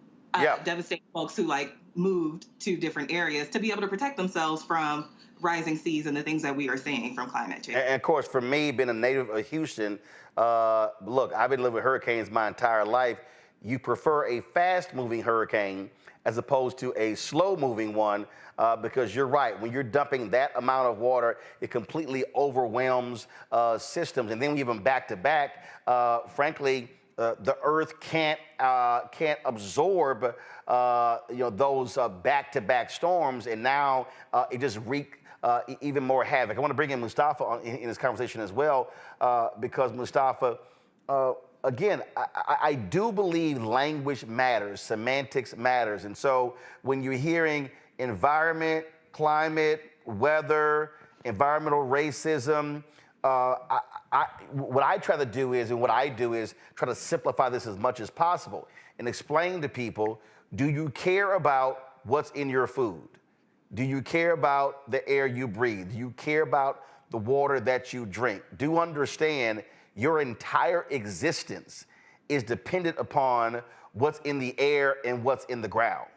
folks who like moved to different areas to be able to protect themselves from rising seas and the things that we are seeing from climate change. And of course, for me, being a native of Houston, look, I've been living with hurricanes my entire life. You prefer a fast-moving hurricane as opposed to a slow-moving one, because you're right. When you're dumping that amount of water, it completely overwhelms systems. And then even back-to-back, frankly, the Earth can't absorb those back-to-back storms, and now it just wreaks even more havoc. I want to bring in Mustafa in this conversation as well, because Mustafa, again, I do believe language matters, semantics matters. And so when you're hearing environment, climate, weather, environmental racism, what I try to do is, and what I do is try to simplify this as much as possible and explain to people, do you care about what's in your food? Do you care about the air you breathe? Do you care about the water that you drink? Do understand your entire existence is dependent upon what's in the air and what's in the ground.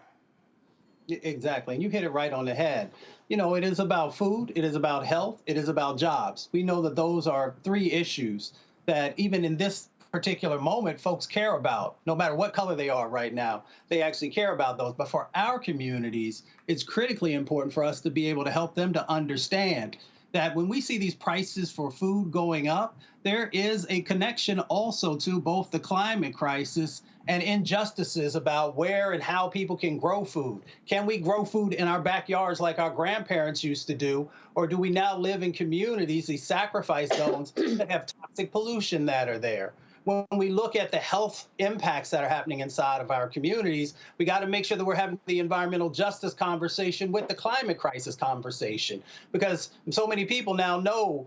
Exactly, and you hit it right on the head. You know, it is about food, it is about health, it is about jobs. We know that those are three issues that even in this particular moment, folks care about. No matter what color they are right now, they actually care about those. But for our communities, it's critically important for us to be able to help them to understand that when we see these prices for food going up, there is a connection also to both the climate crisis and injustices about where and how people can grow food. Can we grow food in our backyards like our grandparents used to do? Or do we now live in communities, these sacrifice zones, that have toxic pollution that are there? When we look at the health impacts that are happening inside of our communities, we got to make sure that we're having the environmental justice conversation with the climate crisis conversation, because so many people now know,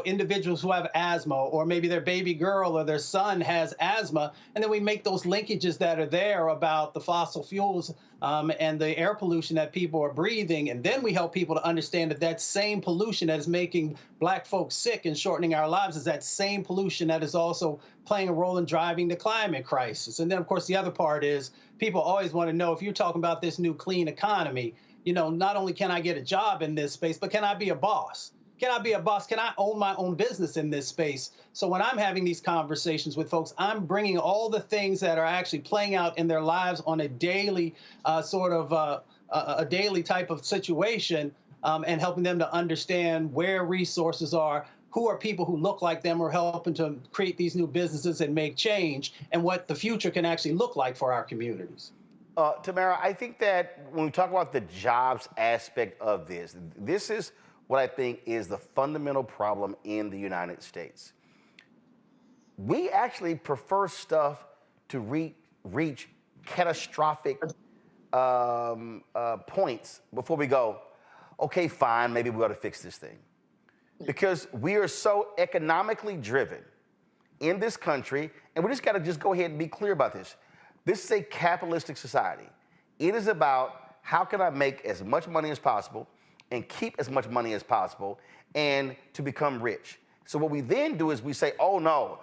individuals who have asthma, or maybe their baby girl or their son has asthma, and then we make those linkages that are there about the fossil fuels and the air pollution that people are breathing, and then we help people to understand that that same pollution that is making Black folks sick and shortening our lives is that same pollution that is also playing a role in driving the climate crisis. And then, of course, the other part is people always want to know, if you're talking about this new clean economy, not only can I get a job in this space, but can I be a boss? Can I be a boss? Can I own my own business in this space? So when I'm having these conversations with folks, I'm bringing all the things that are actually playing out in their lives on a daily a daily type of situation, and helping them to understand where resources are, who are people who look like them, or helping to create these new businesses and make change, and what the future can actually look like for our communities. Tamara, I think that when we talk about the jobs aspect of this is what I think is the fundamental problem in the United States. We actually prefer stuff to reach catastrophic points before we go, okay, fine, maybe we ought to fix this thing. Because we are so economically driven in this country, and we just got to go ahead and be clear about this. This is a capitalistic society. It is about how can I make as much money as possible and keep as much money as possible and to become rich. So what we then do is we say, oh no,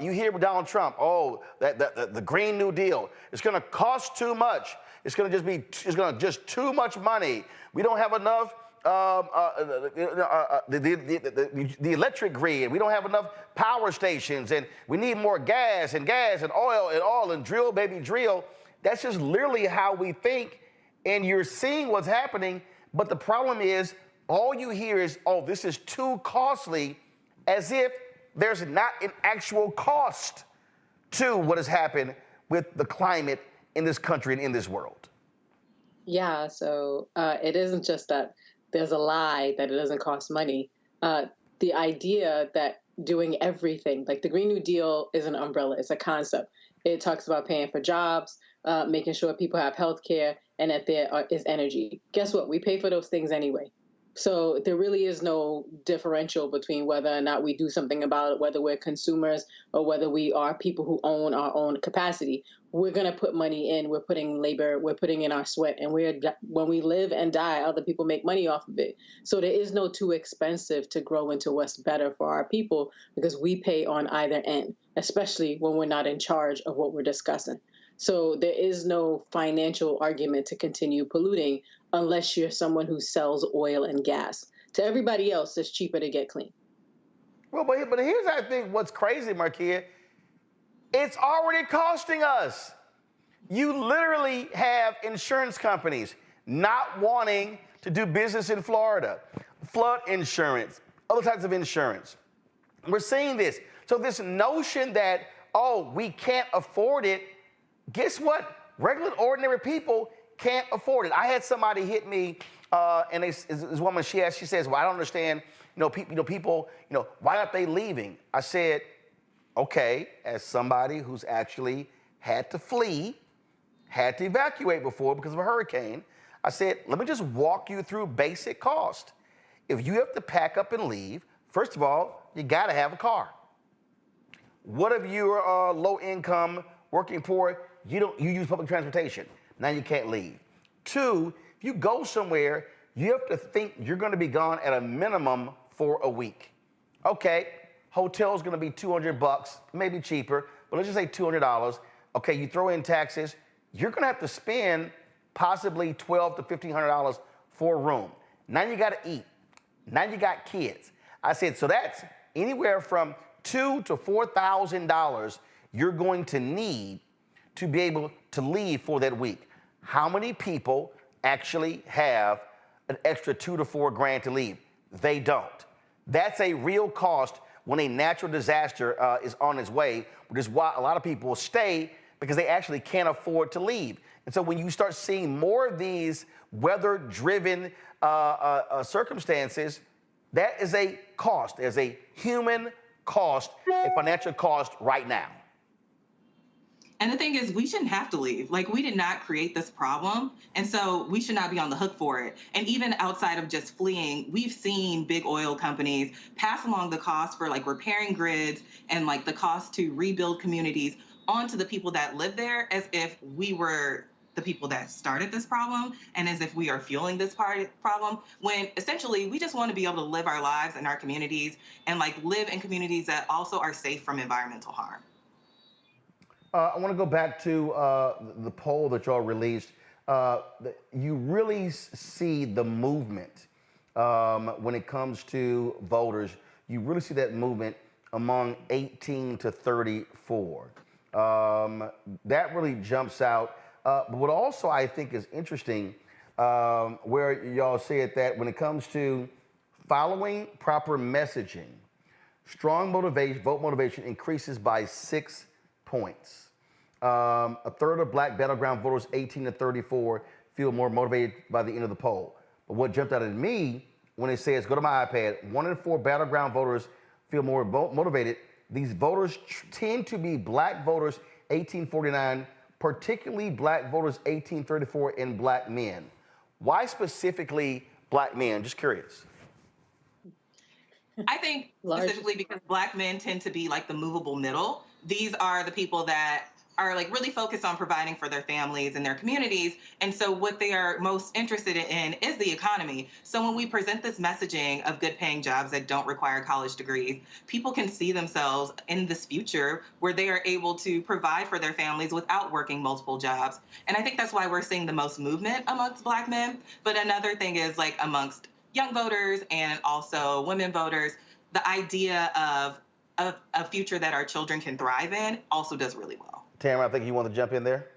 you hear Donald Trump, the Green New Deal, it's gonna cost too much. It's gonna just too much money. We don't have enough the electric grid. We don't have enough power stations, and we need more gas and oil and drill, baby, drill. That's just literally how we think, and you're seeing what's happening. But the problem is, all you hear is, oh, this is too costly, as if there's not an actual cost to what has happened with the climate in this country and in this world. Yeah, so it isn't just that there's a lie that it doesn't cost money. The idea that doing everything, like the Green New Deal is an umbrella, it's a concept. It talks about paying for jobs, making sure people have health care, and that there is energy. Guess what? We pay for those things anyway. So there really is no differential between whether or not we do something about it, whether we're consumers or whether we are people who own our own capacity. We're going to put money in, we're putting labor, we're putting in our sweat, and when we live and die, other people make money off of it. So there is no too expensive to grow into what's better for our people, because we pay on either end, especially when we're not in charge of what we're discussing. So there is no financial argument to continue polluting unless you're someone who sells oil and gas. To everybody else, it's cheaper to get clean. Well, but here's, I think, what's crazy, Markia. It's already costing us. You literally have insurance companies not wanting to do business in Florida, flood insurance, other types of insurance. We're seeing this. So this notion that, oh, we can't afford it, guess what? Regular, ordinary people can't afford it. I had somebody hit me, and this woman, she says, well, I don't understand, people, why aren't they leaving? I said, okay, as somebody who's actually had to flee, had to evacuate before because of a hurricane, I said, let me just walk you through basic cost. If you have to pack up and leave, first of all, you gotta have a car. What if you're low income, working poor, you use public transportation. Now you can't leave. 2, if you go somewhere, you have to think you're gonna be gone at a minimum for a week. Okay, hotel's gonna be $200, maybe cheaper, but let's just say $200. Okay, you throw in taxes, you're gonna have to spend possibly $1,200 to $1,500 for a room. Now you gotta eat. Now you got kids. I said, so that's anywhere from $2,000 to $4,000 you're going to need to be able to leave for that week. How many people actually have an extra $2 to $4 grand to leave? They don't. That's a real cost when a natural disaster is on its way, which is why a lot of people stay, because they actually can't afford to leave. And so when you start seeing more of these weather-driven circumstances, that is a cost. There's a human cost, a financial cost right now. And the thing is, we shouldn't have to leave. Like, we did not create this problem, and so we should not be on the hook for it. And even outside of just fleeing, we've seen big oil companies pass along the cost for, like, repairing grids and, like, the cost to rebuild communities onto the people that live there, as if we were the people that started this problem and as if we are fueling this problem, when essentially we just want to be able to live our lives in our communities and, like, live in communities that also are safe from environmental harm. I want to go back to the poll that y'all released. You really see the movement when it comes to voters. You really see that movement among 18 to 34. That really jumps out. But what also I think is interesting, where y'all said that when it comes to following proper messaging, strong motivation, vote motivation increases by 6 points. A third of Black battleground voters 18 to 34 feel more motivated by the end of the poll. But what jumped out at me when it says, go to my iPad, 1 in 4 battleground voters feel more motivated. These voters tend to be Black voters 1849, particularly Black voters 1834, and Black men. Why specifically Black men? Just curious. I think specifically because Black men tend to be like the movable middle. These are the people that are, like, really focused on providing for their families and their communities. And so what they are most interested in is the economy. So when we present this messaging of good paying jobs that don't require college degrees, people can see themselves in this future where they are able to provide for their families without working multiple jobs. And I think that's why we're seeing the most movement amongst Black men. But another thing is, like, amongst young voters and also women voters, the idea of a future that our children can thrive in also does really well. Tamara, I think you want to jump in there?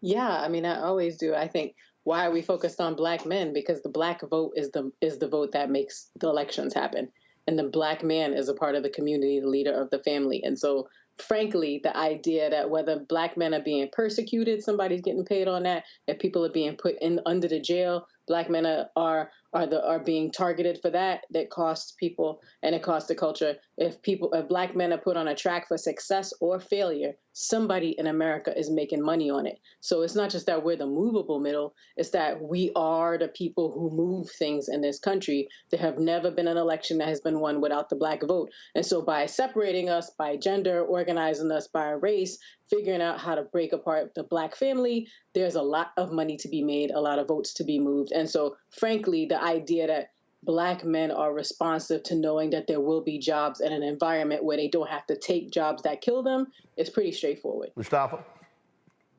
Yeah, I mean, I always do. I think, why are we focused on Black men? Because the Black vote is the vote that makes the elections happen. And the Black man is a part of the community, the leader of the family. And so, frankly, the idea that whether Black men are being persecuted, somebody's getting paid on that, if people are being put in under the jail, Black men are are being targeted for that costs people and it costs the culture. If Black men are put on a track for success or failure, somebody in America is making money on it. So it's not just that we're the movable middle, it's that we are the people who move things in this country. There have never been an election that has been won without the Black vote. And so by separating us by gender, organizing us by race, figuring out how to break apart the Black family, there's a lot of money to be made, a lot of votes to be moved. And so, frankly, the idea that Black men are responsive to knowing that there will be jobs in an environment where they don't have to take jobs that kill them is pretty straightforward. Mustafa?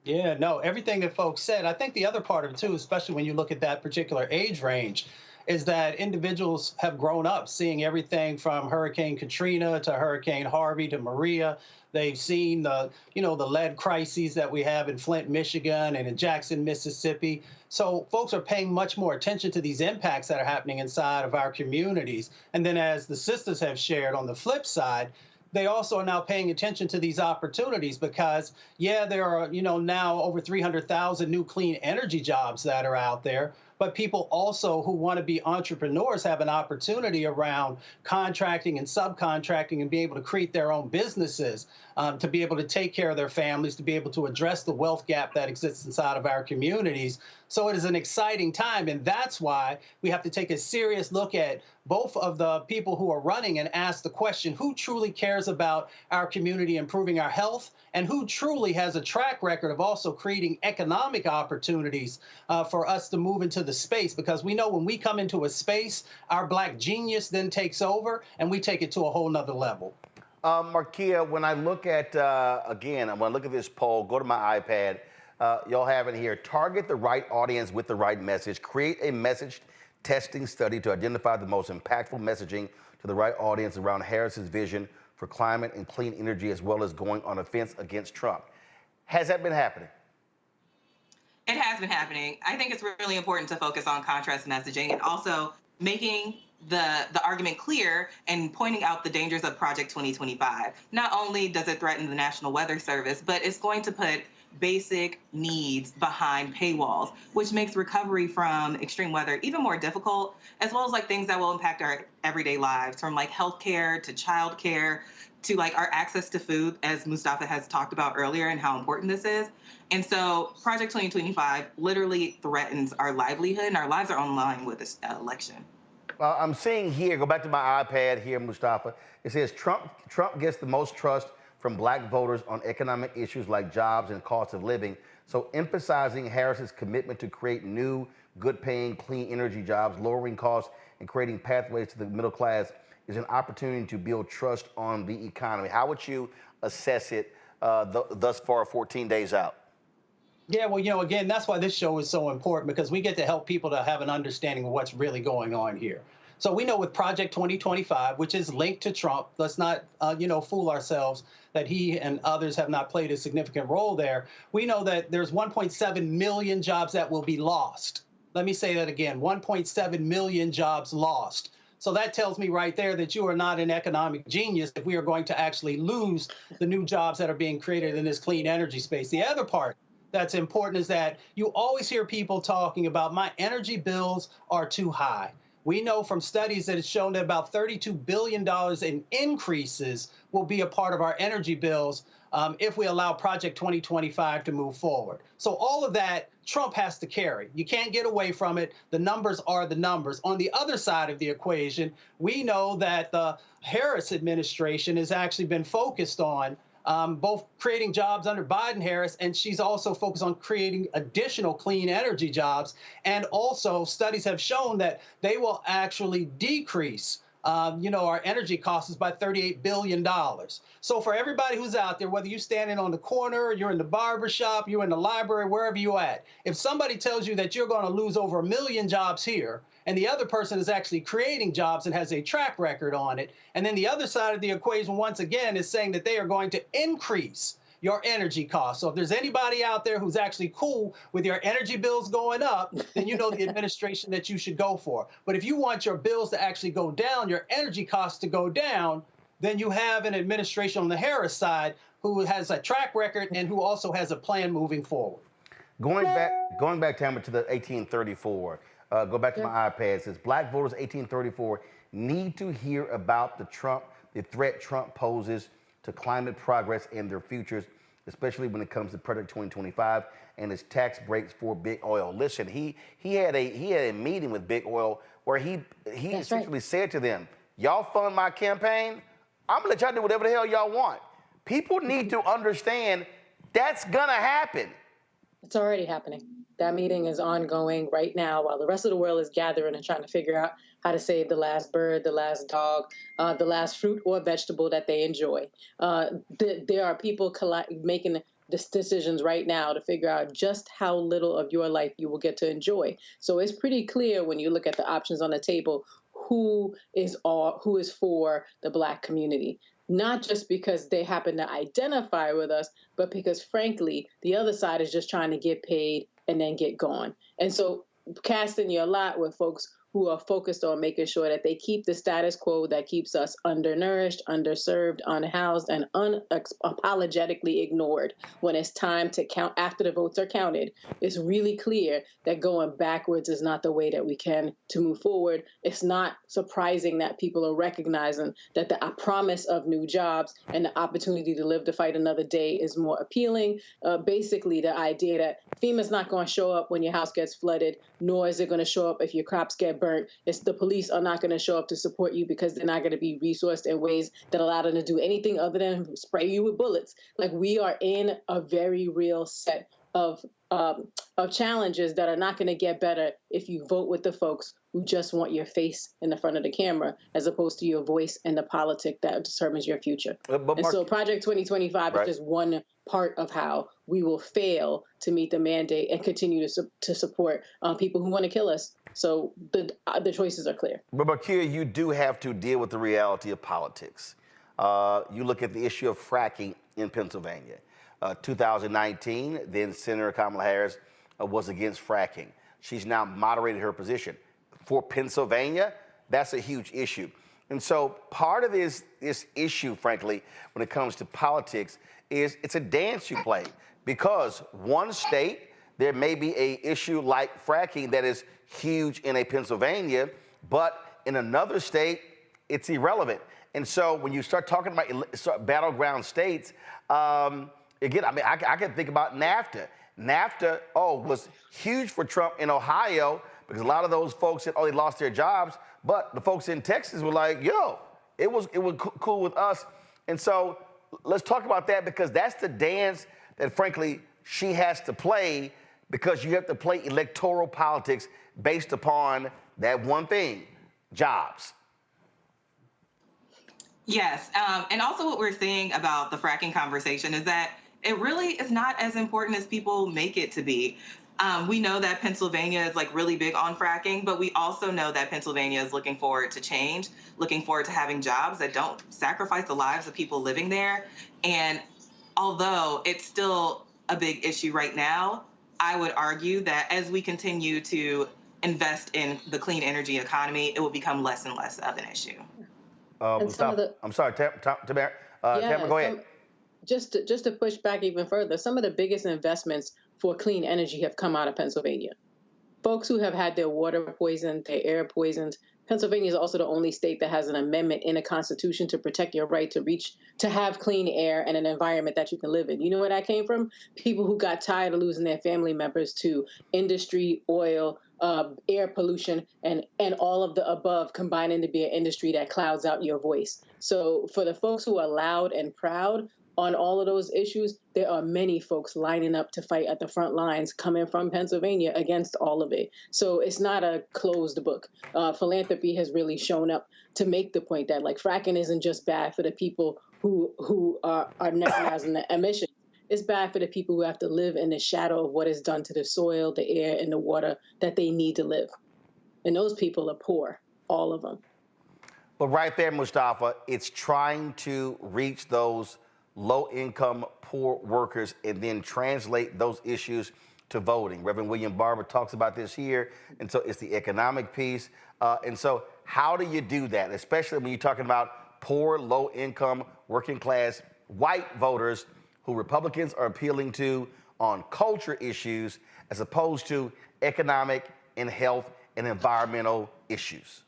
Yeah, no, everything that folks said. I think the other part of it, too, especially when you look at that particular age range, is that individuals have grown up seeing everything from Hurricane Katrina to Hurricane Harvey to Maria. They've seen the lead crises that we have in Flint, Michigan, and in Jackson, Mississippi. So folks are paying much more attention to these impacts that are happening inside of our communities. And then as the sisters have shared on the flip side, they also are now paying attention to these opportunities because, yeah, there are, now over 300,000 new clean energy jobs that are out there. But people also who want to be entrepreneurs have an opportunity around contracting and subcontracting and be able to create their own businesses, to be able to take care of their families, to be able to address the wealth gap that exists inside of our communities. So it is an exciting time, and that's why we have to take a serious look at both of the people who are running and ask the question, who truly cares about our community, improving our health, and who truly has a track record of also creating economic opportunities for us to move into the space? Because we know when we come into a space, our Black genius then takes over, and we take it to a whole nother level. Markia, when I look at, again, when I look at this poll, go to my iPad, y'all have it here. Target the right audience with the right message. Create a message testing study to identify the most impactful messaging to the right audience around Harris's vision for climate and clean energy, as well as going on offense against Trump. Has that been happening? It has been happening. I think it's really important to focus on contrast messaging and also making the argument clear and pointing out the dangers of Project 2025. Not only does it threaten the National Weather Service, but it's going to put basic needs behind paywalls, which makes recovery from extreme weather even more difficult, as well as like things that will impact our everyday lives, from like healthcare to childcare to like our access to food, as Mustafa has talked about earlier, and how important this is. And so Project 2025 literally threatens our livelihood, and our lives are on the line with this election. I'm seeing here, go back to my iPad here, Mustafa. It says Trump gets the most trust from Black voters on economic issues like jobs and cost of living. So emphasizing Harris's commitment to create new, good-paying, clean energy jobs, lowering costs, and creating pathways to the middle class is an opportunity to build trust on the economy. How would you assess it thus far, 14 days out? Yeah, well, again, that's why this show is so important, because we get to help people to have an understanding of what's really going on here. So we know with Project 2025, which is linked to Trump, let's not, fool ourselves that he and others have not played a significant role there. We know that there's 1.7 million jobs that will be lost. Let me say that again, 1.7 million jobs lost. So that tells me right there that you are not an economic genius if we are going to actually lose the new jobs that are being created in this clean energy space. The other part that's important is that you always hear people talking about my energy bills are too high. We know from studies that it's shown that about $32 billion in increases will be a part of our energy bills if we allow Project 2025 to move forward. So all of that, Trump has to carry. You can't get away from it. The numbers are the numbers. On the other side of the equation, we know that the Harris administration has actually been focused on both creating jobs under Biden-Harris, and she's also focused on creating additional clean energy jobs. And also, studies have shown that they will actually decrease, our energy costs by $38 billion. So for everybody who's out there, whether you're standing on the corner, you're in the barber shop, you're in the library, wherever you're at, if somebody tells you that you're going to lose over 1 million jobs here, and the other person is actually creating jobs and has a track record on it, and then the other side of the equation, once again, is saying that they are going to increase your energy costs. So if there's anybody out there who's actually cool with your energy bills going up, then you know the administration that you should go for. But if you want your bills to actually go down, your energy costs to go down, then you have an administration on the Harris side who has a track record and who also has a plan moving forward. Going back, Tamara, to the 1834, Go back to my iPad. It says Black voters 1834 need to hear about the threat Trump poses to climate progress and their futures, especially when it comes to Project 2025 and his tax breaks for big oil. Listen, he had a meeting with big oil where he essentially said to them, y'all fund my campaign, I'm gonna let y'all do whatever the hell y'all want. People need to understand that's gonna happen. It's already happening. That meeting is ongoing right now while the rest of the world is gathering and trying to figure out how to save the last bird, the last dog, the last fruit or vegetable that they enjoy. There are people making decisions right now to figure out just how little of your life you will get to enjoy. So it's pretty clear when you look at the options on the table who is for the Black community. Not just because they happen to identify with us, but because, frankly, the other side is just trying to get paid and then get gone. And so casting your lot with folks who are focused on making sure that they keep the status quo that keeps us undernourished, underserved, unhoused, and unapologetically ignored when it's time to count after the votes are counted. It's really clear that going backwards is not the way that we can to move forward. It's not surprising that people are recognizing that the promise of new jobs and the opportunity to live to fight another day is more appealing. Basically, the idea that FEMA's not going to show up when your house gets flooded, nor is it going to show up if your crops get burnt. It's the police are not going to show up to support you because they're not going to be resourced in ways that allow them to do anything other than spray you with bullets. Like, we are in a very real set of challenges that are not going to get better if you vote with the folks who just want your face in the front of the camera, as opposed to your voice and the politic that determines your future. And so Project 2025 is just one part of how we will fail to meet the mandate and continue to support people who want to kill us. So the choices are clear. But Bakir, you do have to deal with the reality of politics. You look at the issue of fracking in Pennsylvania. 2019, then Senator Kamala Harris was against fracking. She's now moderated her position. For Pennsylvania, that's a huge issue. And so part of this issue, frankly, when it comes to politics, is it's a dance you play. Because one state, there may be an issue like fracking that is huge in a Pennsylvania, but in another state, it's irrelevant. And so when you start talking about battleground states, again, I mean, I can think about NAFTA. NAFTA, was huge for Trump in Ohio because a lot of those folks said, they lost their jobs. But the folks in Texas were like, yo, it was cool with us. And so let's talk about that, because that's the dance that, frankly, she has to play, because you have to play electoral politics based upon that one thing, jobs. Yes, and also what we're seeing about the fracking conversation is that it really is not as important as people make it to be. We know that Pennsylvania is really big on fracking, but we also know that Pennsylvania is looking forward to change, looking forward to having jobs that don't sacrifice the lives of people living there. And although it's still a big issue right now, I would argue that as we continue to invest in the clean energy economy, it will become less and less of an issue. I'm sorry, Tamara, go ahead. Just to push back even further, some of the biggest investments for clean energy have come out of Pennsylvania. Folks who have had their water poisoned, their air poisoned. Pennsylvania is also the only state that has an amendment in the Constitution to protect your right to have clean air and an environment that you can live in. You know where that came from? People who got tired of losing their family members to industry, oil, air pollution, and all of the above combining to be an industry that clouds out your voice. So for the folks who are loud and proud on all of those issues, there are many folks lining up to fight at the front lines coming from Pennsylvania against all of it. So it's not a closed book. Philanthropy has really shown up to make the point that fracking isn't just bad for the people who are recognizing the emissions. It's bad for the people who have to live in the shadow of what is done to the soil, the air, and the water that they need to live. And those people are poor, all of them. But right there, Mustafa, it's trying to reach those low-income, poor workers and then translate those issues to voting. Reverend William Barber talks about this here, and so it's the economic piece. And so how do you do that, especially when you're talking about poor, low-income, working-class, white voters who Republicans are appealing to on culture issues as opposed to economic and health and environmental issues?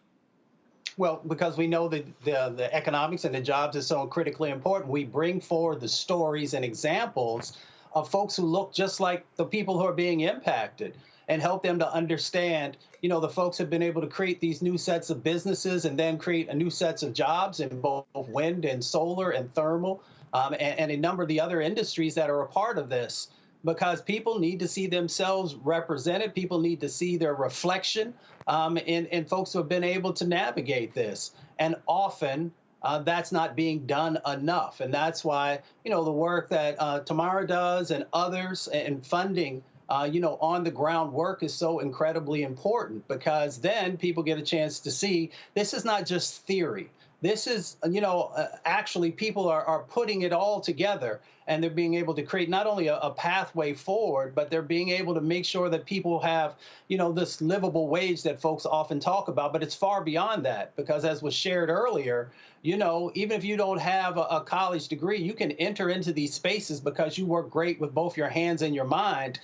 Well, because we know that the economics and the jobs is so critically important, we bring forward the stories and examples of folks who look just like the people who are being impacted and help them to understand, the folks have been able to create these new sets of businesses and then create a new sets of jobs in both wind and solar and thermal and a number of the other industries that are a part of this. Because people need to see themselves represented. People need to see their reflection in folks who have been able to navigate this. And often that's not being done enough. And that's why, the work that Tamara does and others and funding, on the ground work is so incredibly important, because then people get a chance to see this is not just theory. This is, actually people are putting it all together, and they're being able to create not only a pathway forward, but they're being able to make sure that people have, this livable wage that folks often talk about. But it's far beyond that, because as was shared earlier, even if you don't have a college degree, you can enter into these spaces because you work great with both your hands and your mind.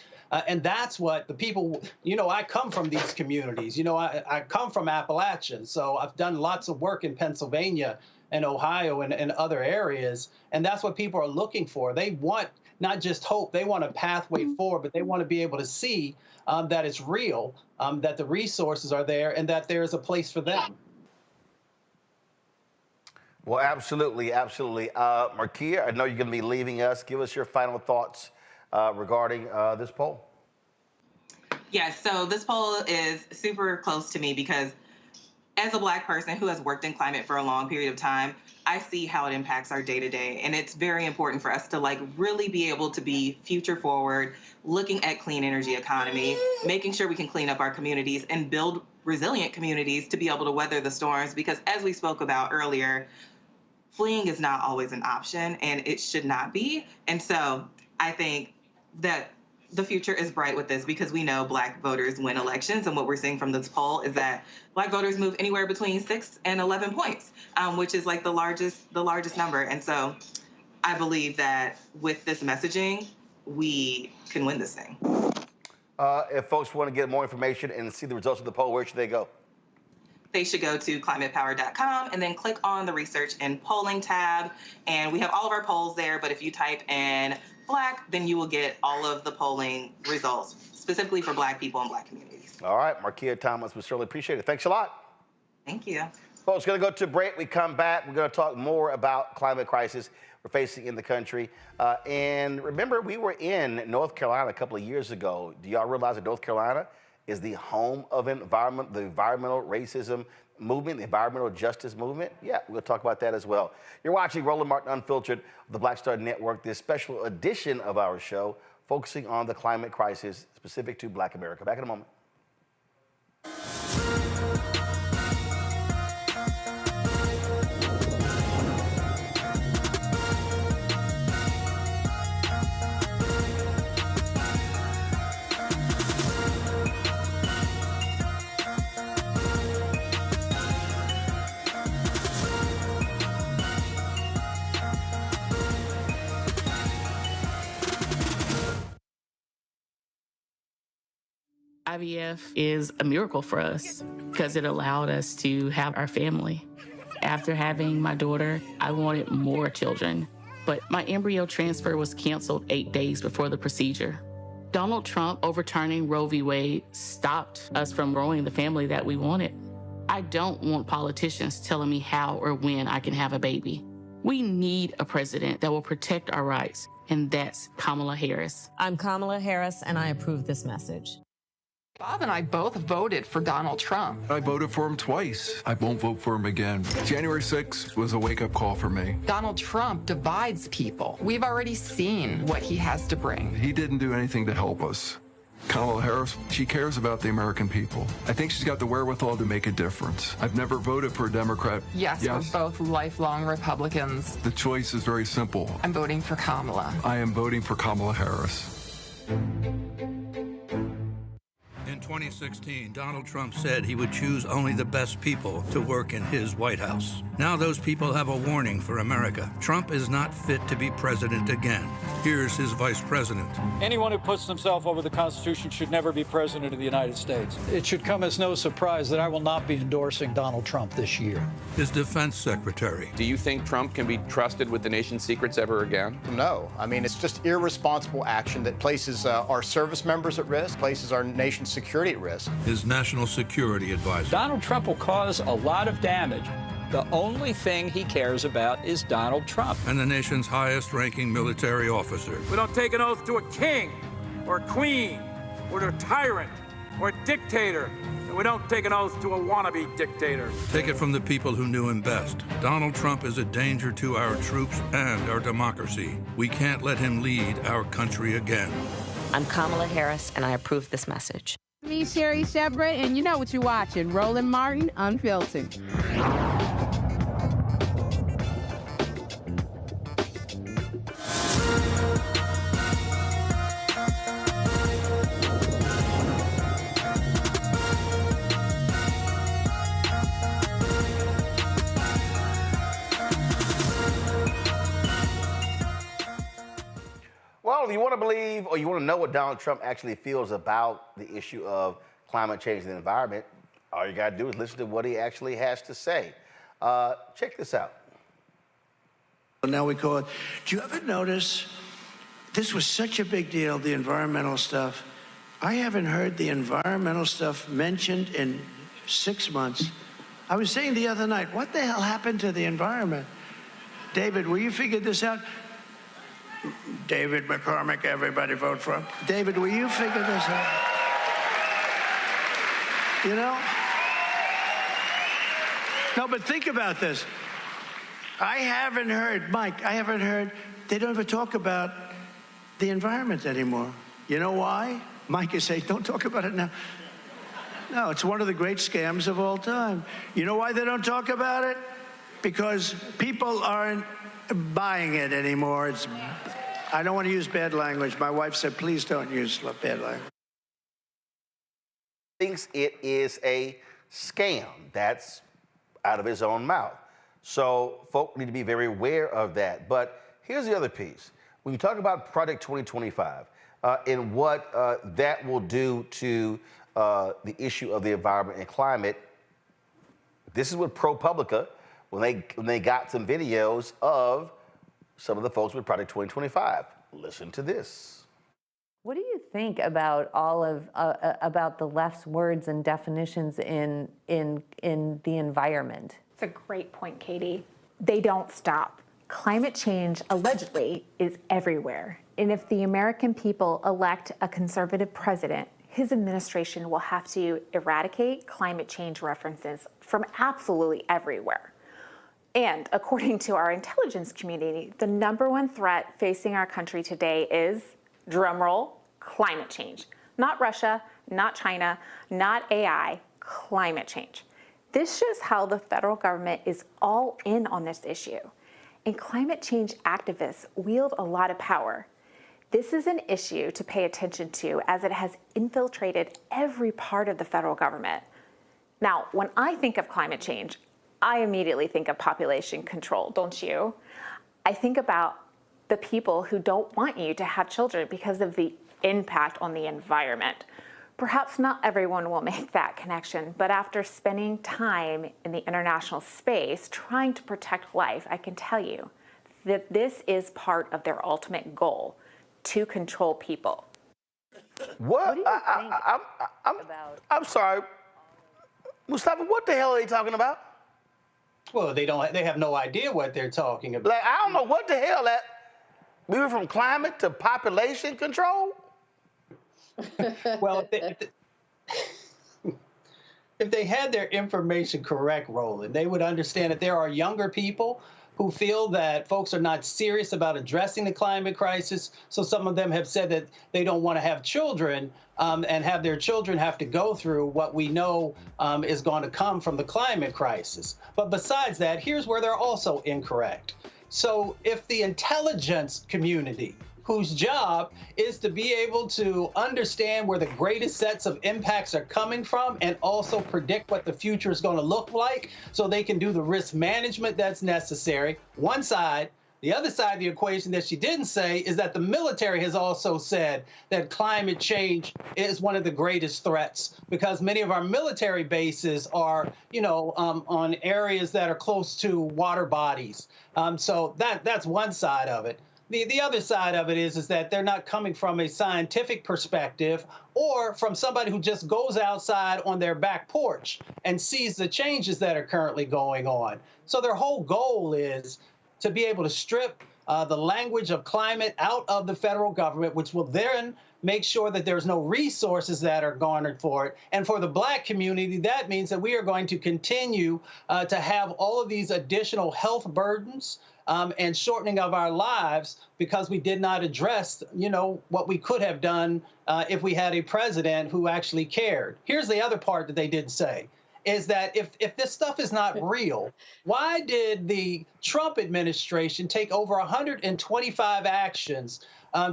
And that's what the people, I come from these communities. I come from Appalachia, so I've done lots of work in Pennsylvania and Ohio and other areas. And that's what people are looking for. They want not just hope, they want a pathway forward, but they want to be able to see that it's real, that the resources are there, and that there is a place for them. Well, absolutely, absolutely. Markia, I know you're going to be leaving us. Give us your final thoughts regarding this poll. Yes, so this poll is super close to me because as a Black person who has worked in climate for a long period of time, I see how it impacts our day-to-day. And it's very important for us to really be able to be future forward, looking at clean energy economy, making sure we can clean up our communities and build resilient communities to be able to weather the storms. Because as we spoke about earlier, fleeing is not always an option, and it should not be. And so I think that the future is bright with this, because we know Black voters win elections. And what we're seeing from this poll is that Black voters move anywhere between 6 and 11 points, which is the largest number. And so I believe that with this messaging, we can win this thing. If folks want to get more information and see the results of the poll, where should they go? They should go to climatepower.com and then click on the research and polling tab. And we have all of our polls there, but if you type in Black, then you will get all of the polling results, specifically for Black people and Black communities. All right, Markia Thomas, we certainly appreciate it. Thanks a lot. Thank you. Folks, going to go to break. We come back. We're going to talk more about climate crisis we're facing in the country. And remember, we were in North Carolina a couple of years ago. Do y'all realize that North Carolina is the home of the environmental racism movement, the environmental justice movement? Yeah, we'll talk about that as well. You're watching Roland Martin Unfiltered, the Black Star Network, this special edition of our show focusing on the climate crisis specific to Black America. Back in a moment. IVF is a miracle for us because it allowed us to have our family. After having my daughter, I wanted more children, but my embryo transfer was canceled 8 days before the procedure. Donald Trump overturning Roe v. Wade stopped us from growing the family that we wanted. I don't want politicians telling me how or when I can have a baby. We need a president that will protect our rights, and that's Kamala Harris. I'm Kamala Harris, and I approve this message. Bob and I both voted for Donald Trump. I voted for him twice. I won't vote for him again. January 6th was a wake-up call for me. Donald Trump divides people. We've already seen what he has to bring. He didn't do anything to help us. Kamala Harris, she cares about the American people. I think she's got the wherewithal to make a difference. I've never voted for a Democrat. Yes, we're both lifelong Republicans. The choice is very simple. I'm voting for Kamala. I am voting for Kamala Harris. In 2016, Donald Trump said he would choose only the best people to work in his White House. Now those people have a warning for America. Trump is not fit to be president again. Here's his vice president. Anyone who puts himself over the Constitution should never be president of the United States. It should come as no surprise that I will not be endorsing Donald Trump this year. His defense secretary. Do you think Trump can be trusted with the nation's secrets ever again? No. I mean, it's just irresponsible action that places our service members at risk, places our nation's security at risk. His national security advisor. Donald Trump will cause a lot of damage. The only thing he cares about is Donald Trump. And the nation's highest-ranking military officer. We don't take an oath to a king or a queen or to a tyrant or a dictator. And we don't take an oath to a wannabe dictator. Take it from the people who knew him best. Donald Trump is a danger to our troops and our democracy. We can't let him lead our country again. I'm Kamala Harris, and I approve this message. Me, Sherry Shepard, and you know what you're watching, Roland Martin, Unfiltered. Well, if you want to believe or you want to know what Donald Trump actually feels about the issue of climate change and the environment, all you got to do is listen to what he actually has to say. Check this out. Now we call it. Do you ever notice this was such a big deal, the environmental stuff? I haven't heard the environmental stuff mentioned in 6 months. I was saying the other night, what the hell happened to the environment? David, will you figure this out? David McCormick, everybody vote for him. David, will you figure this out? You know? No, but think about this. I haven't heard, Mike, I haven't heard, they don't ever talk about the environment anymore. You know why? Mike is saying, don't talk about it now. No, it's one of the great scams of all time. You know why they don't talk about it? Because people aren't buying it anymore. I don't want to use bad language. My wife said, please don't use bad language. Thinks it is a scam. That's out of his own mouth. So folk need to be very aware of that. But here's the other piece. When you talk about Project 2025 and what that will do to the issue of the environment and climate, this is what ProPublica, when they got some videos of some of the folks with Project 2025. Listen to this. What do you think about all of about the left's words and definitions in the environment? It's a great point, Katie. They don't stop. Climate change, allegedly, is everywhere. And if the American people elect a conservative president, his administration will have to eradicate climate change references from absolutely everywhere. And according to our intelligence community, the #1 threat facing our country today is, drumroll, climate change. Not Russia, not China, not AI, climate change. This shows how the federal government is all in on this issue. And climate change activists wield a lot of power. This is an issue to pay attention to as it has infiltrated every part of the federal government. Now, when I think of climate change, I immediately think of population control, don't you? I think about the people who don't want you to have children because of the impact on the environment. Perhaps not everyone will make that connection, but after spending time in the international space trying to protect life, I can tell you that this is part of their ultimate goal, to control people. What? I'm sorry. Mustafa, what the hell are they talking about? Well, they have no idea what they're talking about. Like, I don't know what the hell that. We were from climate to population control? Well, if they had their information correct, Roland, they would understand that there are younger people who feel that folks are not serious about addressing the climate crisis. So some of them have said that they don't want to have children and have their children have to go through what we know is going to come from the climate crisis. But besides that, here's where they're also incorrect. So if the intelligence community whose job is to be able to understand where the greatest sets of impacts are coming from and also predict what the future is going to look like so they can do the risk management that's necessary. One side. The other side of the equation that she didn't say is that the military has also said that climate change is one of the greatest threats because many of our military bases are, on areas that are close to water bodies. So that's one side of it. The other side of it is that they're not coming from a scientific perspective or from somebody who just goes outside on their back porch and sees the changes that are currently going on. So their whole goal is to be able to strip the language of climate out of the federal government, which will then make sure that there's no resources that are garnered for it. And for the Black community, that means that we are going to continue to have all of these additional health burdens and shortening of our lives because we did not address, what we could have done if we had a president who actually cared. Here's the other part that they didn't say. Is that if this stuff is not real, why did the Trump administration take over 125 actions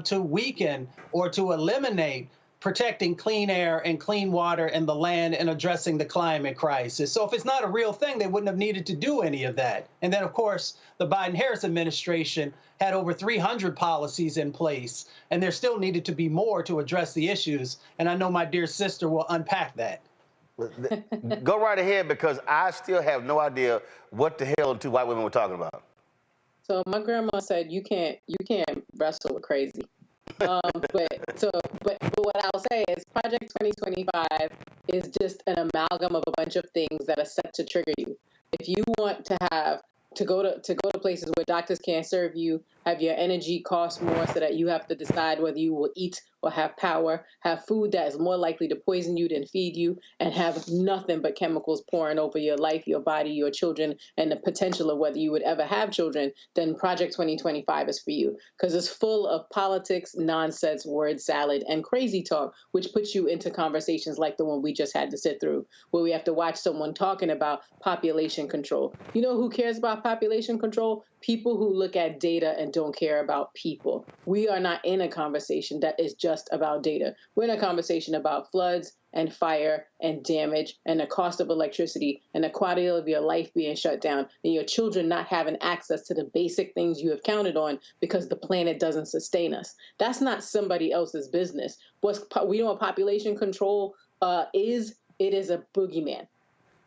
to weaken or to eliminate protecting clean air and clean water and the land and addressing the climate crisis? So if it's not a real thing, they wouldn't have needed to do any of that. And then, of course, the Biden-Harris administration had over 300 policies in place, and there still needed to be more to address the issues. And I know my dear sister will unpack that. Go right ahead, because I still have no idea what the hell two white women were talking about. So my grandma said you can't wrestle with crazy. But what I'll say is Project 2025 is just an amalgam of a bunch of things that are set to trigger you. If you want to go to places where doctors can't serve you, have your energy cost more so that you have to decide whether you will eat or have power, have food that is more likely to poison you than feed you, and have nothing but chemicals pouring over your life, your body, your children, and the potential of whether you would ever have children, then Project 2025 is for you. Because it's full of politics, nonsense, word salad, and crazy talk, which puts you into conversations like the one we just had to sit through, where we have to watch someone talking about population control. You know who cares about population control? People who look at data and don't care about people. We are not in a conversation that is just about data. We're in a conversation about floods and fire and damage and the cost of electricity and the quality of your life being shut down and your children not having access to the basic things you have counted on because the planet doesn't sustain us. That's not somebody else's business. We know what population control is. It is a boogeyman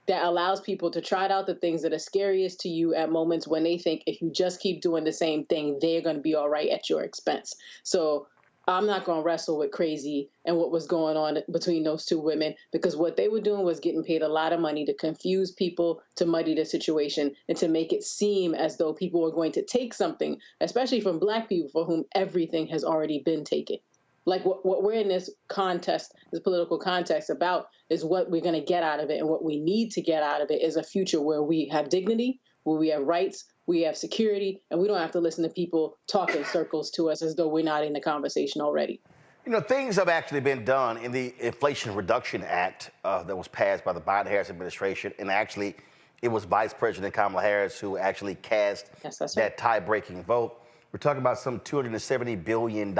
that allows people to try out the things that are scariest to you at moments when they think if you just keep doing the same thing, they're going to be all right at your expense. So I'm not going to wrestle with crazy and what was going on between those two women, because what they were doing was getting paid a lot of money to confuse people, to muddy the situation, and to make it seem as though people were going to take something, especially from Black people for whom everything has already been taken. Like what we're in this contest, this political context about is what we're going to get out of it. And what we need to get out of it is a future where we have dignity, where we have rights, we have security, and we don't have to listen to people talk in circles to us as though we're not in the conversation already. Things have actually been done in the Inflation Reduction Act that was passed by the Biden-Harris administration. And actually, it was Vice President Kamala Harris who actually cast that tie-breaking vote. We're talking about some $270 billion.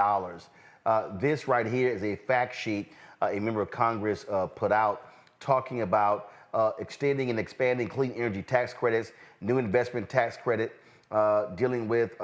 This right here is a fact sheet a member of Congress put out talking about extending and expanding clean energy tax credits, new investment tax credit, dealing with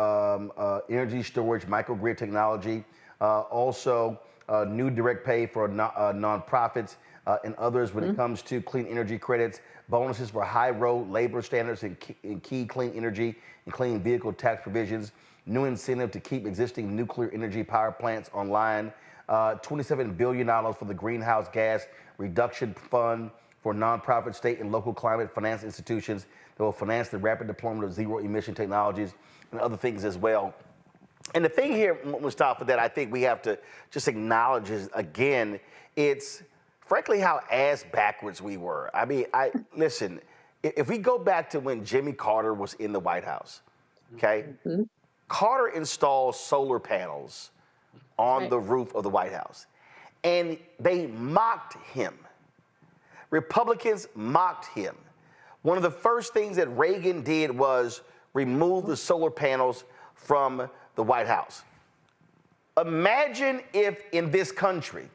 energy storage, microgrid technology, also new direct pay for nonprofits and others when it comes to clean energy credits, bonuses for high road labor standards and key clean energy and clean vehicle tax provisions, new incentive to keep existing nuclear energy power plants online, $27 billion for the Greenhouse Gas Reduction Fund for nonprofit state and local climate finance institutions that will finance the rapid deployment of zero emission technologies and other things as well. And the thing here, Mustafa, that I think we have to just acknowledge is, again, it's frankly how ass backwards we were. I mean, listen, if we go back to when Jimmy Carter was in the White House, okay? Mm-hmm. Carter installed solar panels on the roof of the White House, and they mocked him. Republicans mocked him. One of the first things that Reagan did was remove the solar panels from the White House. Imagine if in this country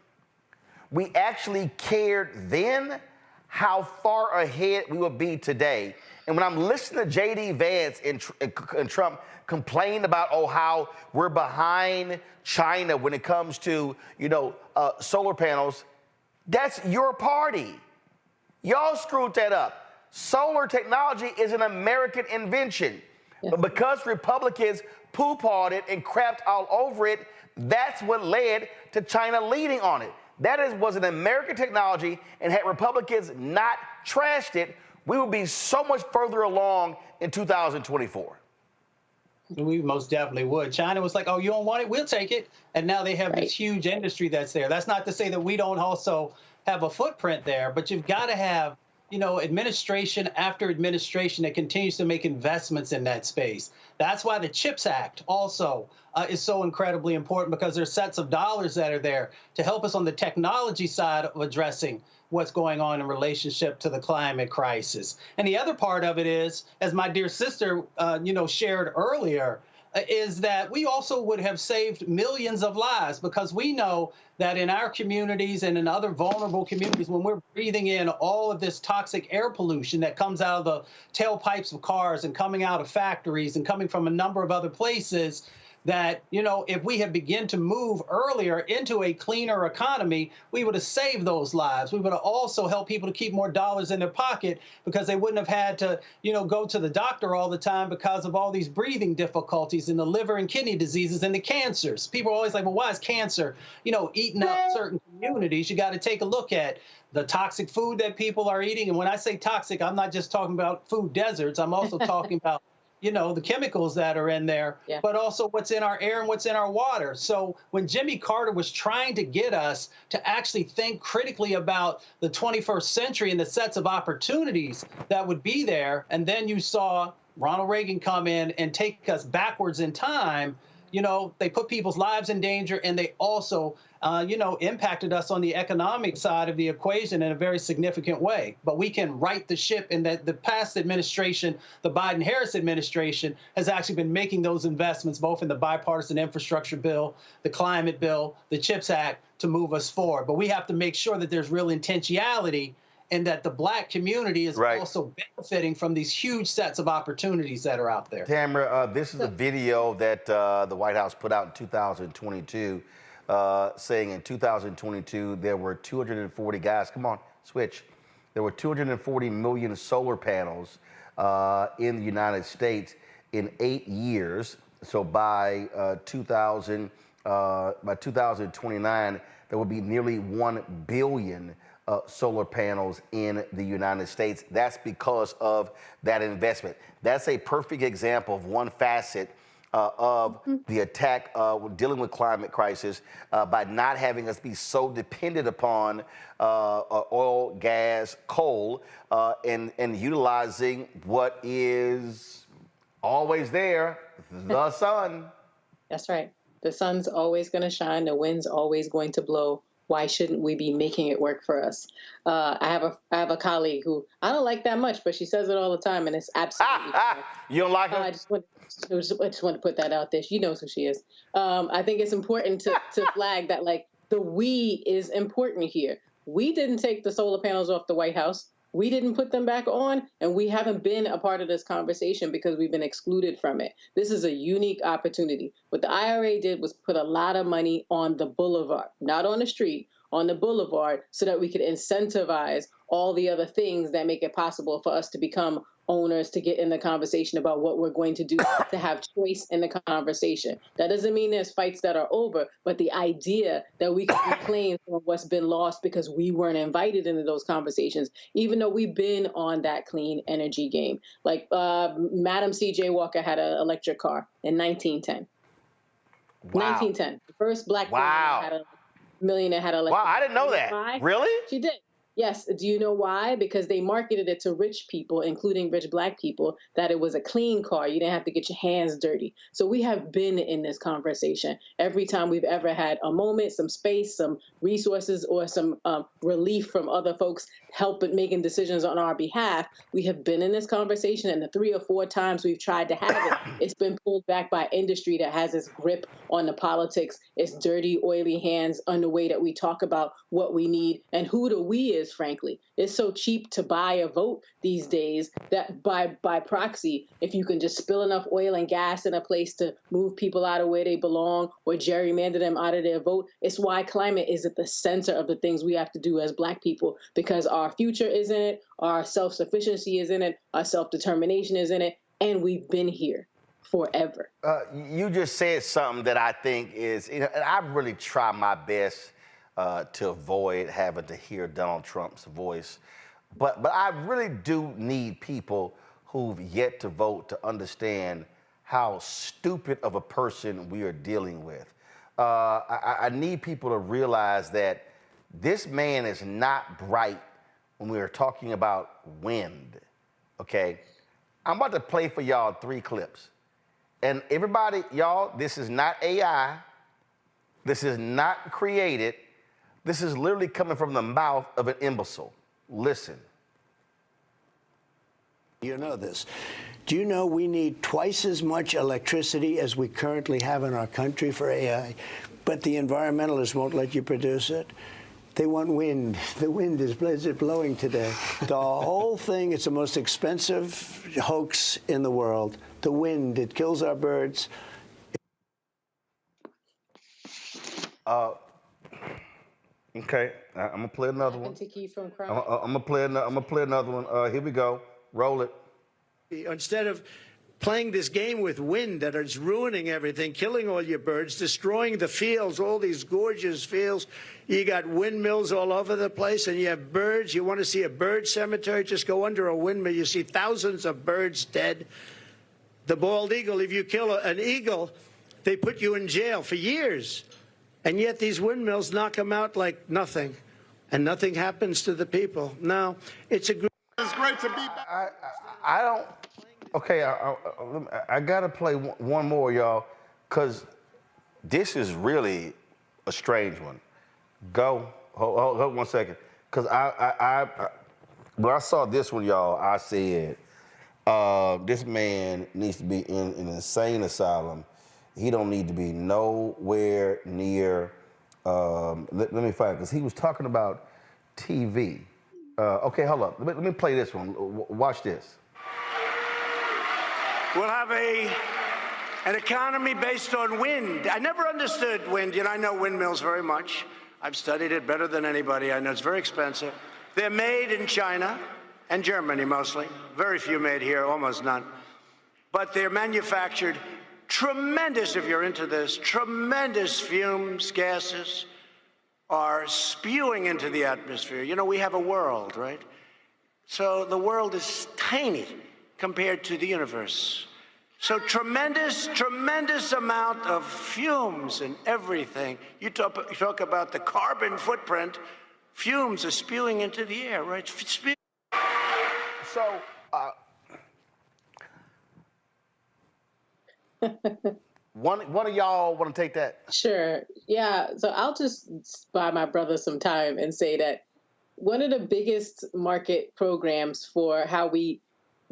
we actually cared then, how far ahead we would be today. And when I'm listening to J.D. Vance and Trump complain about, how we're behind China when it comes to, solar panels, that's your party. Y'all screwed that up. Solar technology is an American invention. Yes. But because Republicans poo-pawed it and crapped all over it, that's what led to China leading on it. That was an American technology, and had Republicans not trashed it, we would be so much further along in 2024. We most definitely would. China was like, oh, you don't want it? We'll take it. And now they have this huge industry that's there. That's not to say that we don't also have a footprint there, but you've got to have, administration after administration that continues to make investments in that space. That's why the CHIPS Act also is so incredibly important, because there's sets of dollars that are there to help us on the technology side of addressing what's going on in relationship to the climate crisis. And the other part of it is, as my dear sister, shared earlier, is that we also would have saved millions of lives, because we know that in our communities and in other vulnerable communities, when we're breathing in all of this toxic air pollution that comes out of the tailpipes of cars and coming out of factories and coming from a number of other places, that, if we had begun to move earlier into a cleaner economy, we would have saved those lives. We would have also helped people to keep more dollars in their pocket, because they wouldn't have had to, go to the doctor all the time because of all these breathing difficulties and the liver and kidney diseases and the cancers. People are always like, well, why is cancer, eating up certain communities? You got to take a look at the toxic food that people are eating. And when I say toxic, I'm not just talking about food deserts. I'm also talking about the chemicals that are in there, but also what's in our air and what's in our water. So when Jimmy Carter was trying to get us to actually think critically about the 21st century and the sets of opportunities that would be there, and then you saw Ronald Reagan come in and take us backwards in time, they put people's lives in danger, and they also, impacted us on the economic side of the equation in a very significant way. But we can right the ship in that the past administration, the Biden-Harris administration, has actually been making those investments, both in the bipartisan infrastructure bill, the climate bill, the CHIPS Act, to move us forward. But we have to make sure that there's real intentionality, and that the Black community is also benefiting from these huge sets of opportunities that are out there. Tamara, this is a video that the White House put out in 2022, saying in 2022 there were 240 guys. Come on, switch. There were 240 million solar panels in the United States in 8 years. So by 2029, there will be nearly 1 billion solar panels in the United States. That's because of that investment. That's a perfect example of one facet of the attack dealing with climate crisis by not having us be so dependent upon oil, gas, coal, and utilizing what is always there, the sun. That's right. The sun's always going to shine. The wind's always going to blow. Why shouldn't we be making it work for us? I have a colleague who I don't like that much, but she says it all the time, and it's absolutely true. You don't like her? I just want to put that out there. She knows who she is. I think it's important to flag that, like, the we is important here. We didn't take the solar panels off the White House. We didn't put them back on, and we haven't been a part of this conversation because we've been excluded from it. This is a unique opportunity. What the IRA did was put a lot of money on the boulevard, not on the street, on the boulevard, so that we could incentivize all the other things that make it possible for us to become owners, to get in the conversation about what we're going to do, to have choice in the conversation. That doesn't mean there's fights that are over, but the idea that we can reclaim some of what's been lost because we weren't invited into those conversations, even though we've been on that clean energy game. Like Madam C.J. Walker had an electric car in 1910. Wow. 1910. The first Black millionaire had an electric car. Wow, I didn't know that. Why? Really? She did. Yes. Do you know why? Because they marketed it to rich people, including rich Black people, that it was a clean car. You didn't have to get your hands dirty. So we have been in this conversation every time we've ever had a moment, some space, some resources, or some relief from other folks helping making decisions on our behalf. We have been in this conversation, and the 3 or 4 times we've tried to have it, it's been pulled back by industry that has its grip on the politics, its dirty, oily hands on the way that we talk about what we need and who the we is. Frankly, it's so cheap to buy a vote these days that by proxy, if you can just spill enough oil and gas in a place to move people out of where they belong or gerrymander them out of their vote, it's why climate is at the center of the things we have to do as Black people, because our future is in it, our self-sufficiency is in it, our self-determination is in it, and we've been here forever. You just said something that I think is, and I really try my best to avoid having to hear Donald Trump's voice. But I really do need people who've yet to vote to understand how stupid of a person we are dealing with. I need people to realize that this man is not bright when we are talking about wind, okay? I'm about to play for y'all 3 clips. And everybody, y'all, this is not AI. This is not created. This is literally coming from the mouth of an imbecile. Listen. You know this. Do you know we need twice as much electricity as we currently have in our country for AI, but the environmentalists won't let you produce it? They want wind. The wind is blowing today. The whole thing, it's the most expensive hoax in the world. The wind, it kills our birds. Okay, I'm gonna play another one. I'm gonna play another one. Here we go. Roll it. Instead of playing this game with wind that is ruining everything, killing all your birds, destroying the fields, all these gorgeous fields, you got windmills all over the place, and you have birds. You want to see a bird cemetery? Just go under a windmill. You see thousands of birds dead. The bald eagle, if you kill an eagle, they put you in jail for years. And yet these windmills knock them out like nothing, and nothing happens to the people. Now, it's great to be back. I don't. Okay, I gotta play one more, y'all, because this is really a strange one. Go. Hold 1 second, because when I saw this one, y'all, I said this man needs to be in an insane asylum. He don't need to be nowhere near, let me find it, because he was talking about TV. Okay, hold up. Let me play this one. Watch this. We'll have an economy based on wind. I never understood wind. You know, I know windmills very much. I've studied it better than anybody. I know it's very expensive. They're made in China and Germany mostly. Very few made here, almost none. But they're manufactured tremendous, if you're into this, tremendous fumes, gases are spewing into the atmosphere. You know, we have a world, right? So the world is tiny compared to the universe. So tremendous amount of fumes and everything. You talk about the carbon footprint, fumes are spewing into the air, right? So, one of y'all want to take that? Sure. Yeah. So I'll just buy my brother some time and say that one of the biggest market programs for how we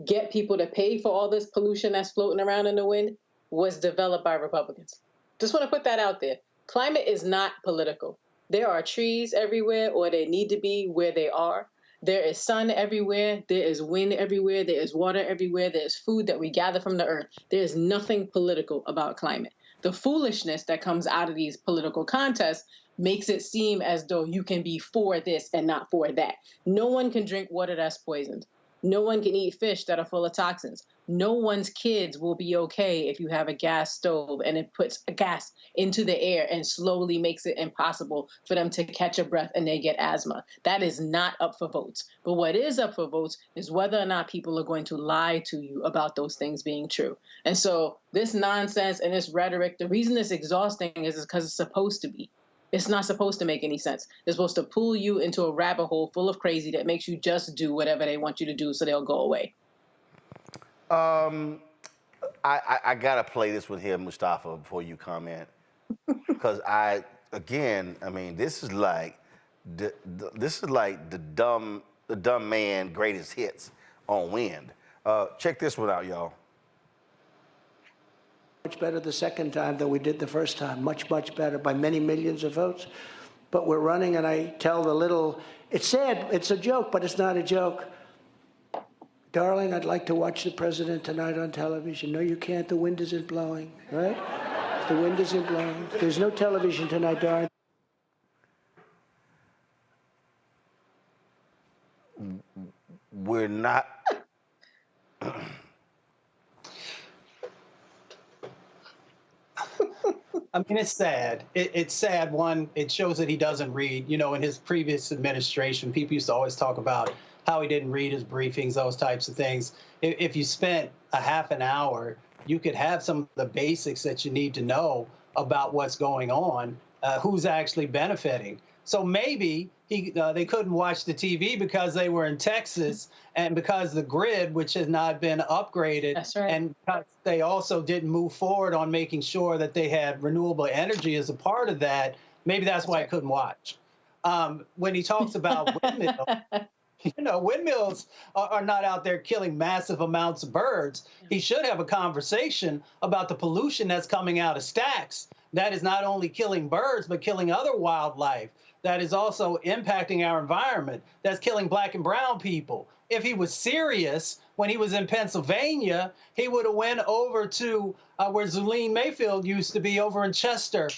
get people to pay for all this pollution that's floating around in the wind was developed by Republicans. Just want to put that out there. Climate is not political. There are trees everywhere, or they need to be where they are. There is sun everywhere. There is wind everywhere. There is water everywhere. There is food that we gather from the earth. There is nothing political about climate. The foolishness that comes out of these political contests makes it seem as though you can be for this and not for that. No one can drink water that's poisoned. No one can eat fish that are full of toxins. No one's kids will be okay if you have a gas stove and it puts a gas into the air and slowly makes it impossible for them to catch a breath and they get asthma. That is not up for votes. But what is up for votes is whether or not people are going to lie to you about those things being true. And so this nonsense and this rhetoric, the reason it's exhausting is because it's supposed to be. It's not supposed to make any sense. They're supposed to pull you into a rabbit hole full of crazy that makes you just do whatever they want you to do so they'll go away. I gotta play this with him, Mustafa, before you comment, because I mean, this is like the dumb man greatest hits on Wind. Check this one out, y'all. Much better the second time than we did the first time. Much, much better by many millions of votes. But we're running, and I tell the little, it's sad, it's a joke, but it's not a joke. Darling, I'd like to watch the president tonight on television. No, you can't. The wind isn't blowing, right? The wind isn't blowing. There's no television tonight, darling. We're not. I mean, it's sad. It's sad. One, it shows that he doesn't read. You know, in his previous administration, people used to always talk about how he didn't read his briefings, those types of things. If you spent a half an hour, you could have some of the basics that you need to know about what's going on, who's actually benefiting. So maybe they couldn't watch the TV because they were in Texas and because the grid, which has not been upgraded, That's right. and because they also didn't move forward on making sure that they had renewable energy as a part of that, maybe that's why I couldn't watch. When he talks about windmills, you know, windmills are not out there killing massive amounts of birds. He should have a conversation about the pollution that's coming out of stacks. That is not only killing birds, but killing other wildlife. That is also impacting our environment. That's killing black and brown people. If he was serious when he was in Pennsylvania, he would have went over to where Zulene Mayfield used to be over in Chester,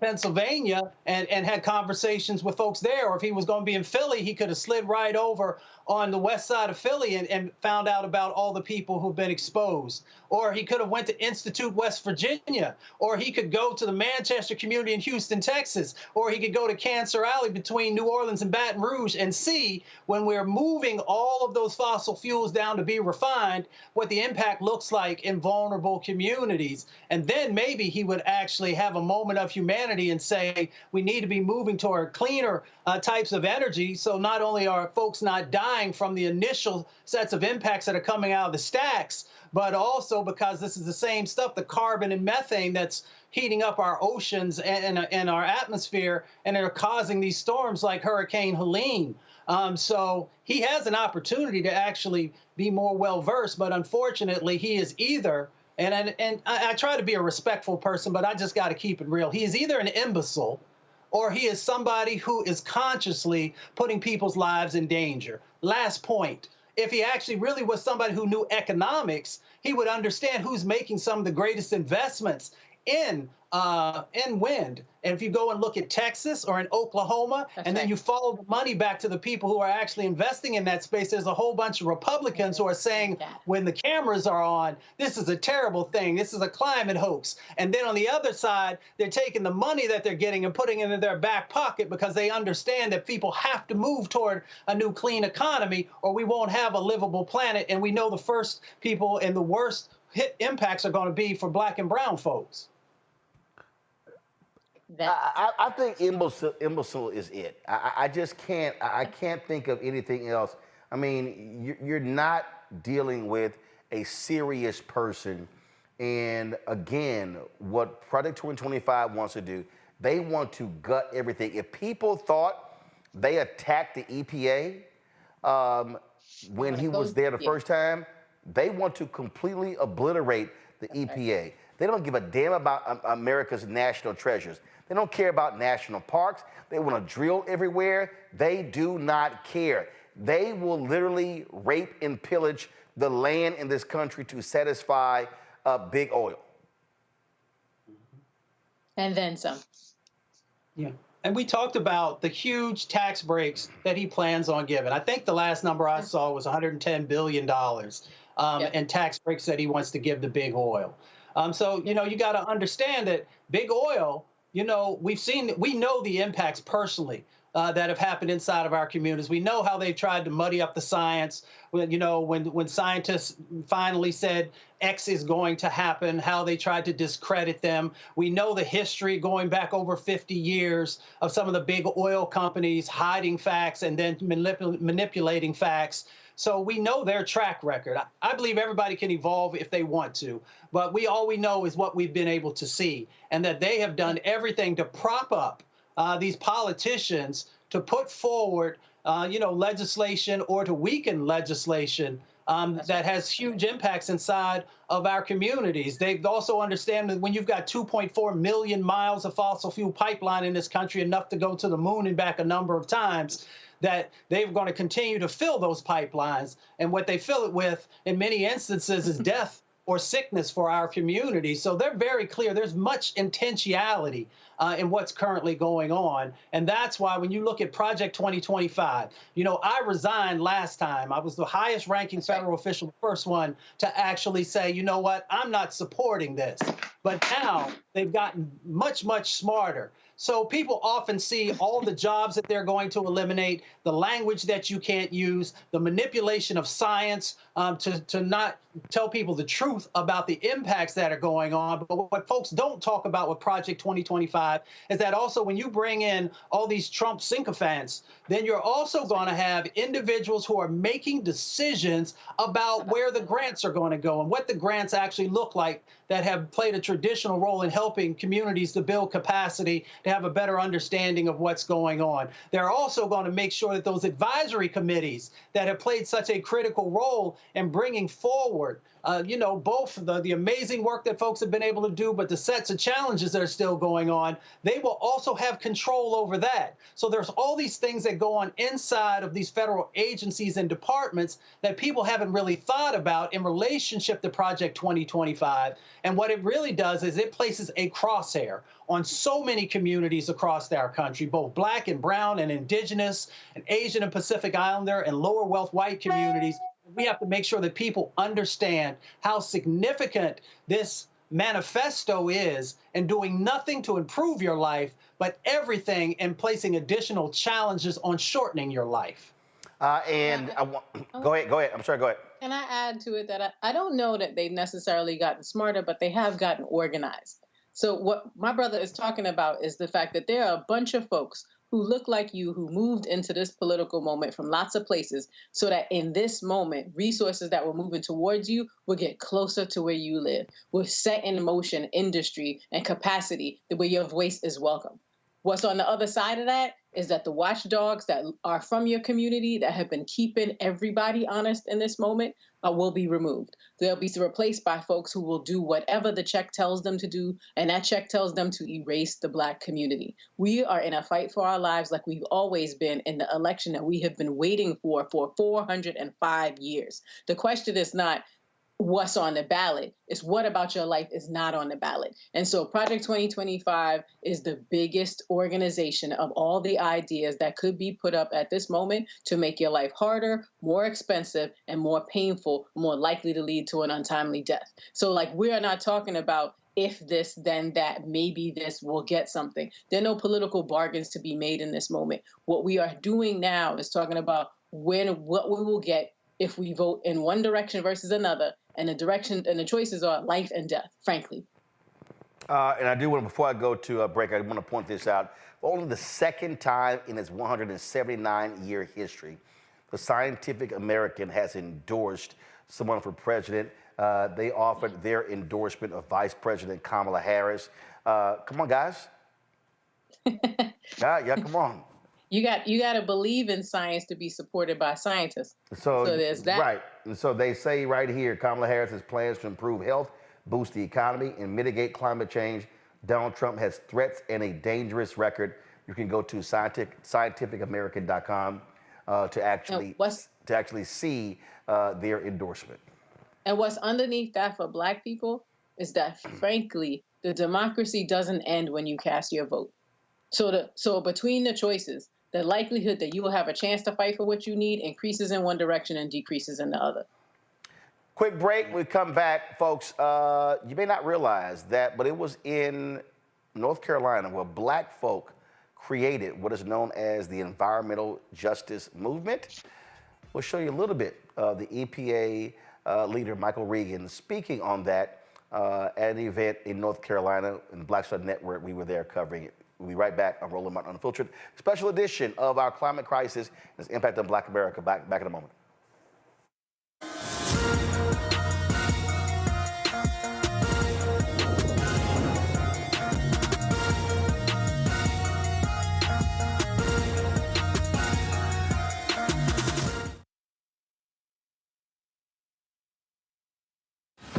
Pennsylvania, and had conversations with folks there. Or if he was going to be in Philly, he could have slid right over on the west side of Philly and found out about all the people who've been exposed. Or he could have went to Institute, West Virginia. Or he could go to the Manchester community in Houston, Texas. Or he could go to Cancer Alley between New Orleans and Baton Rouge and see, when we're moving all of those fossil fuels down to be refined, what the impact looks like in vulnerable communities. And then maybe he would actually have a moment of humanity and say, we need to be moving toward cleaner types of energy, so not only are folks not dying from the initial sets of impacts that are coming out of the stacks, but also because this is the same stuff, the carbon and methane that's heating up our oceans and our atmosphere, and are causing these storms like Hurricane Helene. So he has an opportunity to actually be more well-versed, but unfortunately he is either, and I try to be a respectful person, but I just got to keep it real. He is either an imbecile, or he is somebody who is consciously putting people's lives in danger. Last point. If he actually really was somebody who knew economics, he would understand who's making some of the greatest investments in wind. And if you go and look at Texas or in Oklahoma, then you follow the money back to the people who are actually investing in that space, there's a whole bunch of Republicans who are saying, when the cameras are on, this is a terrible thing. This is a climate hoax. And then on the other side, they're taking the money that they're getting and putting it in their back pocket because they understand that people have to move toward a new clean economy or we won't have a livable planet. And we know the first people and the worst hit impacts are going to be for black and brown folks. I think imbecile is it. I just can't. I can't think of anything else. I mean, you're not dealing with a serious person. And again, what Project 2025 wants to do, they want to gut everything. If people thought they attacked the EPA when he was there the first time, they want to completely obliterate the EPA. They don't give a damn about America's national treasures. They don't care about national parks. They want to drill everywhere. They do not care. They will literally rape and pillage the land in this country to satisfy big oil. And then some. Yeah. And we talked about the huge tax breaks that he plans on giving. I think the last number I saw was $110 billion in tax breaks that he wants to give to big oil. So, you know, you got to understand that big oil, you know, we know the impacts personally that have happened inside of our communities. We know how they tried to muddy up the science. When scientists finally said X is going to happen, how they tried to discredit them. We know the history going back over 50 years of some of the big oil companies hiding facts and then manipulating facts. So we know their track record. I believe everybody can evolve if they want to, but all we know is what we've been able to see, and that they have done everything to prop up these politicians to put forward, legislation or to weaken legislation that has huge impacts inside of our communities. They also understand that when you've got 2.4 million miles of fossil fuel pipeline in this country, enough to go to the moon and back a number of times, that they're going to continue to fill those pipelines. And what they fill it with, in many instances, is death or sickness for our community. So they're very clear. There's much intentionality in what's currently going on. And that's why when you look at Project 2025, I resigned last time. I was the highest ranking federal official, the first one to actually say, you know what, I'm not supporting this. But now they've gotten much, much smarter. So people often see all the jobs that they're going to eliminate, the language that you can't use, the manipulation of science to not tell people the truth about the impacts that are going on. But what folks don't talk about with Project 2025 is that also when you bring in all these Trump sycophants, then you're also going to have individuals who are making decisions about where the grants are going to go and what the grants actually look like that have played a traditional role in helping communities to build capacity, to have a better understanding of what's going on. They're also going to make sure that those advisory committees that have played such a critical role in bringing forward both the amazing work that folks have been able to do, but the sets of challenges that are still going on, they will also have control over that. So there's all these things that go on inside of these federal agencies and departments that people haven't really thought about in relationship to Project 2025. And what it really does is it places a crosshair on so many communities across our country, both Black and brown and indigenous and Asian and Pacific Islander and lower wealth white communities. We have to make sure that people understand how significant this manifesto is and doing nothing to improve your life, but everything in placing additional challenges on shortening your life. Go ahead. I'm sorry, go ahead. Can I add to it that I don't know that they've necessarily gotten smarter, but they have gotten organized. So what my brother is talking about is the fact that there are a bunch of folks who look like you, who moved into this political moment from lots of places, so that in this moment, resources that were moving towards you will get closer to where you live, will set in motion industry and capacity where your voice is welcome. What's on the other side of that is that the watchdogs that are from your community that have been keeping everybody honest in this moment will be removed. They'll be replaced by folks who will do whatever the check tells them to do, and that check tells them to erase the Black community. We are in a fight for our lives like we've always been in the election that we have been waiting for 405 years. The question is not what's on the ballot, it's what about your life is not on the ballot. And so Project 2025 is the biggest organization of all the ideas that could be put up at this moment to make your life harder, more expensive, and more painful, more likely to lead to an untimely death. So we are not talking about if this, then that, maybe this will get something. There are no political bargains to be made in this moment. What we are doing now is talking about what we will get if we vote in one direction versus another, and the direction and the choices are life and death, frankly. And I do want, before I go to a break, I want to point this out. For only the second time in its 179-year history, the Scientific American has endorsed someone for president. They offered their endorsement of Vice President Kamala Harris. Come on, guys. Yeah, come on. You got to believe in science to be supported by scientists. So there's that. Right. And so they say right here, Kamala Harris has plans to improve health, boost the economy, and mitigate climate change. Donald Trump has threats and a dangerous record. You can go to scientificamerican.com to actually see their endorsement. And what's underneath that for Black people is that, frankly, the democracy doesn't end when you cast your vote. So between the choices, the likelihood that you will have a chance to fight for what you need increases in one direction and decreases in the other. Quick break. We come back, folks. You may not realize that, but it was in North Carolina where Black folk created what is known as the environmental justice movement. We'll show you a little bit of the EPA leader, Michael Regan, speaking on that at an event in North Carolina in the Black Star Network. We were there covering it. We'll be right back on Roland Martin Unfiltered, special edition of our climate crisis and its impact on Black America. Back in a moment.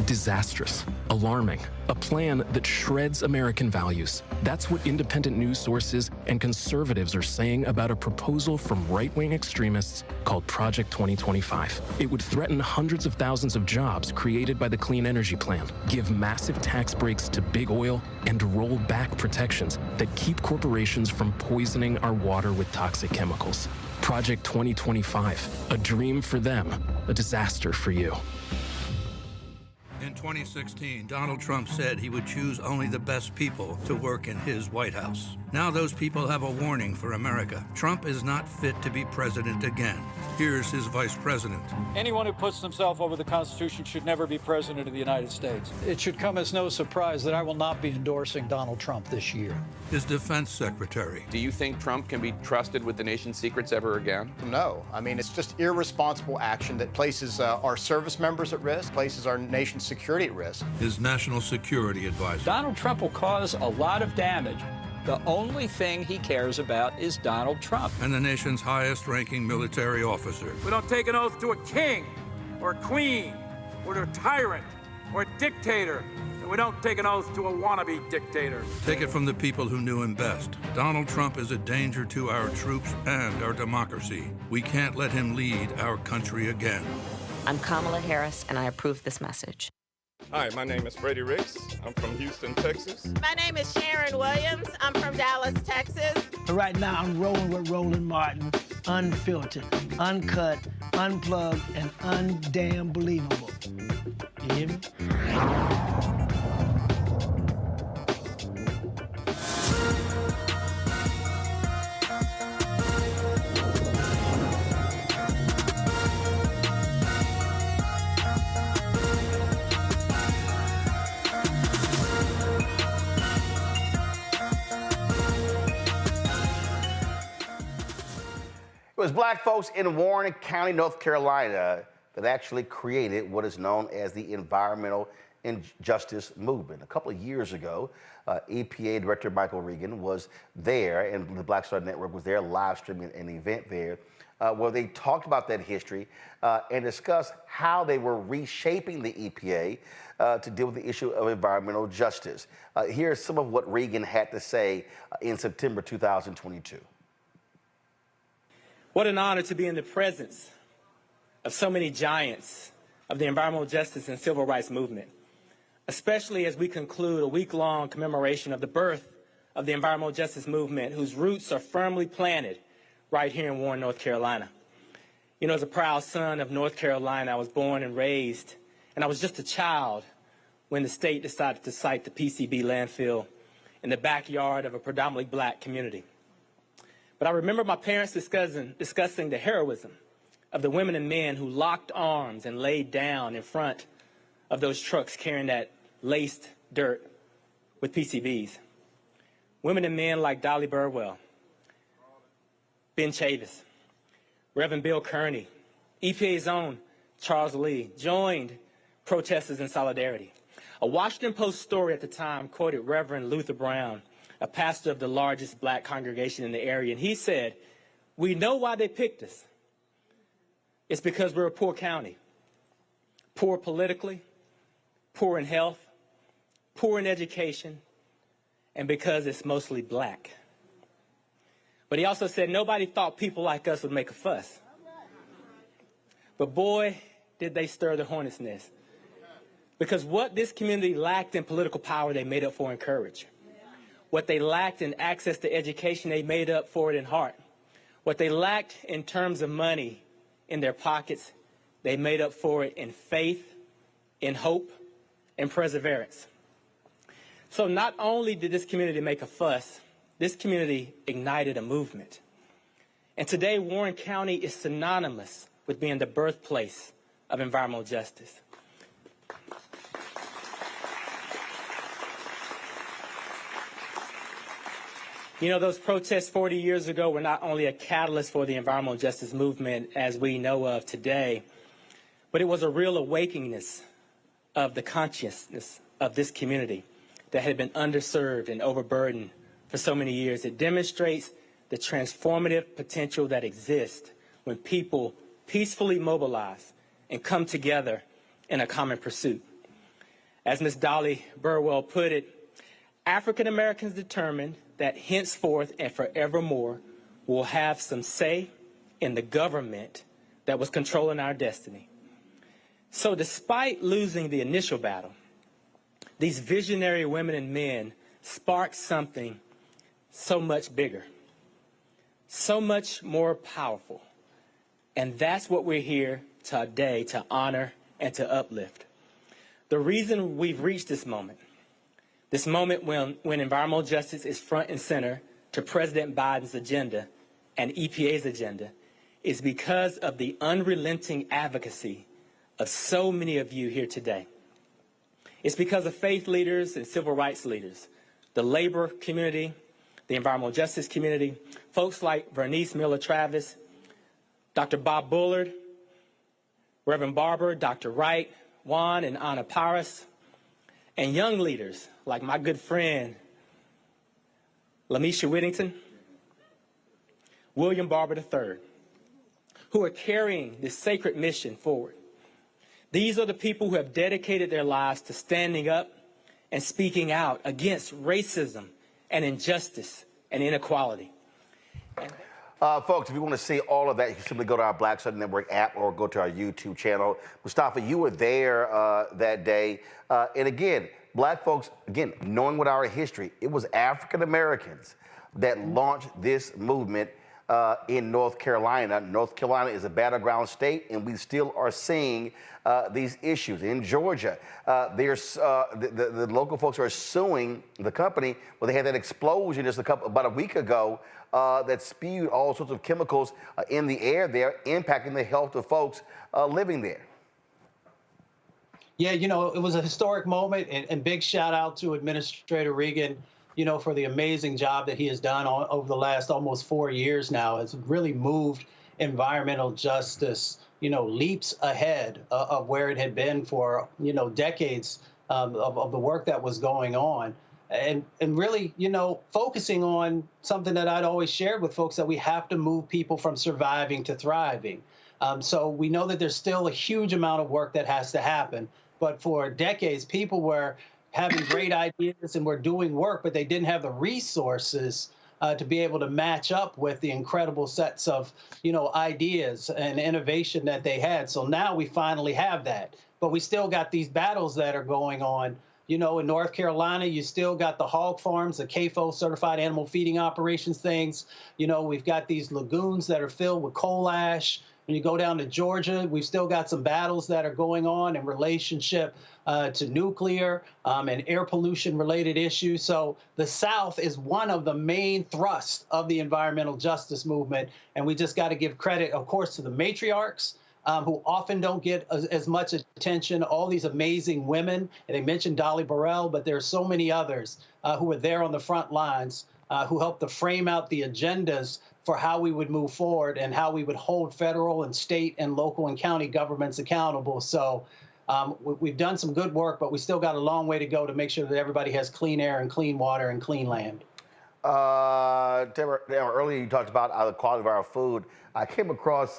Disastrous, alarming, a plan that shreds American values. That's what independent news sources and conservatives are saying about a proposal from right-wing extremists called Project 2025. It would threaten hundreds of thousands of jobs created by the Clean Energy Plan, give massive tax breaks to big oil, and roll back protections that keep corporations from poisoning our water with toxic chemicals. Project 2025, a dream for them, a disaster for you. In 2016, Donald Trump said he would choose only the best people to work in his White House. Now those people have a warning for America. Trump is not fit to be president again. Here's his vice president. Anyone who puts themselves over the Constitution should never be president of the United States. It should come as no surprise that I will not be endorsing Donald Trump this year. His defense secretary. Do you think Trump can be trusted with the nation's secrets ever again? No. I mean, it's just irresponsible action that places our service members at risk, places our nation's security at risk. His national security advisor. Donald Trump will cause a lot of damage. The only thing he cares about is Donald Trump. And the nation's highest-ranking military officer. We don't take an oath to a king or a queen or to a tyrant or a dictator. And we don't take an oath to a wannabe dictator. Take it from the people who knew him best. Donald Trump is a danger to our troops and our democracy. We can't let him lead our country again. I'm Kamala Harris, and I approve this message. Hi, my name is Freddie Ricks. I'm from Houston, Texas. My name is Sharon Williams. I'm from Dallas, Texas. Right now, I'm rolling with Roland Martin, unfiltered, uncut, unplugged, and undamn believable. You hear me? It was black folks in Warren County, North Carolina, that actually created what is known as the environmental justice movement. A couple of years ago, EPA Director Michael Regan was there, and the Black Star Network was there live streaming an event there where they talked about that history and discussed how they were reshaping the EPA to deal with the issue of environmental justice. Here's some of what Regan had to say in September 2022. What an honor to be in the presence of so many giants of the environmental justice and civil rights movement, especially as we conclude a week-long commemoration of the birth of the environmental justice movement, whose roots are firmly planted right here in Warren, North Carolina. You know, as a proud son of North Carolina, I was born and raised, and I was just a child when the state decided to site the PCB landfill in the backyard of a predominantly black community. But I remember my parents discussing the heroism of the women and men who locked arms and laid down in front of those trucks carrying that laced dirt with PCBs. Women and men like Dolly Burwell, Ben Chavis, Reverend Bill Kearney, EPA's own Charles Lee joined protesters in solidarity. A Washington Post story at the time quoted Reverend Luther Brown, a pastor of the largest black congregation in the area, and he said, "We know why they picked us. It's because we're a poor county, poor politically, poor in health, poor in education, and because it's mostly black." But he also said nobody thought people like us would make a fuss. But boy, did they stir the hornet's nest. Because what this community lacked in political power, they made up for in courage. What they lacked in access to education, they made up for it in heart. What they lacked in terms of money in their pockets, they made up for it in faith, in hope, and perseverance. So not only did this community make a fuss, this community ignited a movement. And today, Warren County is synonymous with being the birthplace of environmental justice. You know, those protests 40 years ago were not only a catalyst for the environmental justice movement as we know of today, but it was a real awakening of the consciousness of this community that had been underserved and overburdened for so many years. It demonstrates the transformative potential that exists when people peacefully mobilize and come together in a common pursuit. As Ms. Dolly Burwell put it, African Americans determined that henceforth and forevermore will have some say in the government that was controlling our destiny. So despite losing the initial battle, these visionary women and men sparked something so much bigger, so much more powerful. And that's what we're here today to honor and to uplift. The reason we've reached this moment when environmental justice is front and center to President Biden's agenda and EPA's agenda, is because of the unrelenting advocacy of so many of you here today. It's because of faith leaders and civil rights leaders, the labor community, the environmental justice community, folks like Vernice Miller-Travis, Dr. Bob Bullard, Reverend Barber, Dr. Wright, Juan and Anna Paris, and young leaders like my good friend Lamisha Whittington, William Barber III, who are carrying this sacred mission forward. These are the people who have dedicated their lives to standing up and speaking out against racism and injustice and inequality. Folks, if you want to see all of that, you can simply go to our Black Star Network app or go to our YouTube channel. Mustafa, you were there that day. And again, black folks, again, knowing what our history, it was African Americans that launched this movement in North Carolina. North Carolina is a battleground state, and we still are seeing these issues. In Georgia, the local folks are suing the company. Well, they had that explosion just about a week ago that spewed all sorts of chemicals in the air there, impacting the health of folks living there. Yeah, you know, it was a historic moment, and big shout out to Administrator Regan, you know, for the amazing job that he has done over the last almost 4 years now. It's really moved environmental justice, you know, leaps ahead of where it had been for, you know, decades of the work that was going on. And really, you know, focusing on something that I'd always shared with folks, that we have to move people from surviving to thriving. So we know that there's still a huge amount of work that has to happen. But for decades, people were having great ideas and were doing work, but they didn't have the resources to be able to match up with the incredible sets of, you know, ideas and innovation that they had. So now we finally have that. But we still got these battles that are going on. You know, in North Carolina, you still got the hog farms, the CAFO, certified animal feeding operations things. You know, we've got these lagoons that are filled with coal ash. When you go down to Georgia, we've still got some battles that are going on in relationship to nuclear and air pollution related issues. So the South is one of the main thrusts of the environmental justice movement. And we just got to give credit, of course, to the matriarchs, who often don't get as much attention, all these amazing women. And they mentioned Dolly Burwell, but there are so many others who are there on the front lines who helped to frame out the agendas for how we would move forward and how we would hold federal and state and local and county governments accountable. So we've done some good work, but we still got a long way to go to make sure that everybody has clean air and clean water and clean land. Deborah, earlier you talked about the quality of our food. I came across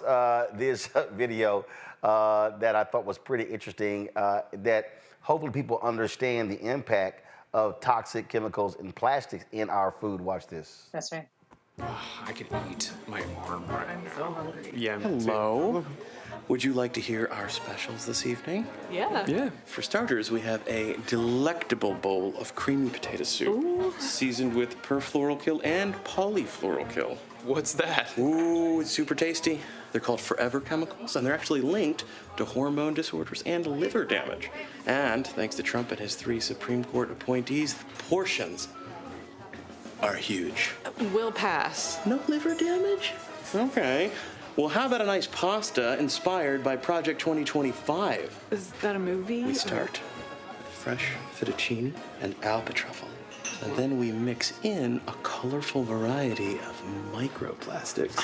this video that I thought was pretty interesting, that hopefully people understand the impact of toxic chemicals and plastics in our food. Watch this. That's right. I could eat my arm right now. I'm so hungry. Yeah. Hello. Would you like to hear our specials this evening? Yeah. Yeah. For starters, we have a delectable bowl of creamy potato soup, seasoned with perfluorokill and polyfluorokill. What's that? Ooh, it's super tasty. They're called forever chemicals, and they're actually linked to hormone disorders and liver damage. And thanks to Trump and his 3 Supreme Court appointees, portions are huge. Will pass. No liver damage? Okay. Well, how about a nice pasta inspired by Project 2025? Is that a movie? We start with fresh fettuccine and alba truffle. And then we mix in a colorful variety of microplastics.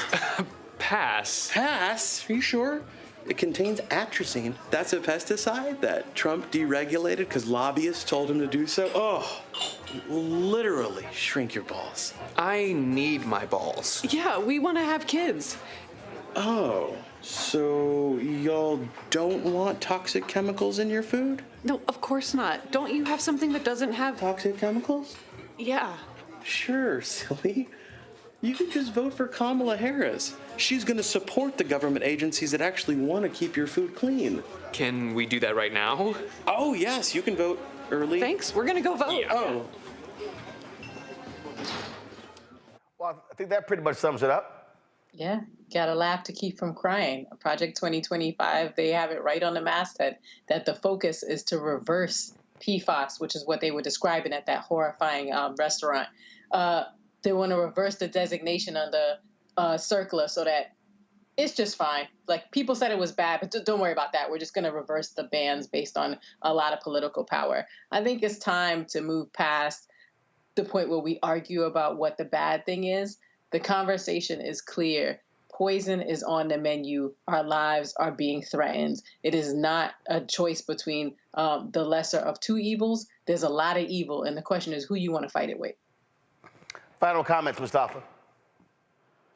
Pass. Pass? Are you sure? It contains atrazine. That's a pesticide that Trump deregulated because lobbyists told him to do so. Oh, it will literally shrink your balls. I need my balls. Yeah, we want to have kids. Oh, so y'all don't want toxic chemicals in your food? No, of course not. Don't you have something that doesn't have toxic chemicals? Yeah. Sure, silly. You could just vote for Kamala Harris. She's going to support the government agencies that actually want to keep your food clean. Can we do that right now? Oh, yes, you can vote early. Thanks, we're going to go vote. Yeah. Oh. Well, I think that pretty much sums it up. Yeah, gotta laugh to keep from crying. Project 2025, they have it right on the masthead that the focus is to reverse PFAS, which is what they were describing at that horrifying restaurant. They want to reverse the designation on the circular so that it's just fine. Like, people said it was bad, but don't worry about that. We're just going to reverse the bans based on a lot of political power. I think it's time to move past the point where we argue about what the bad thing is. The conversation is clear. Poison is on the menu. Our lives are being threatened. It is not a choice between the lesser of two evils. There's a lot of evil, and the question is who you want to fight it with. Final comments, Mustafa.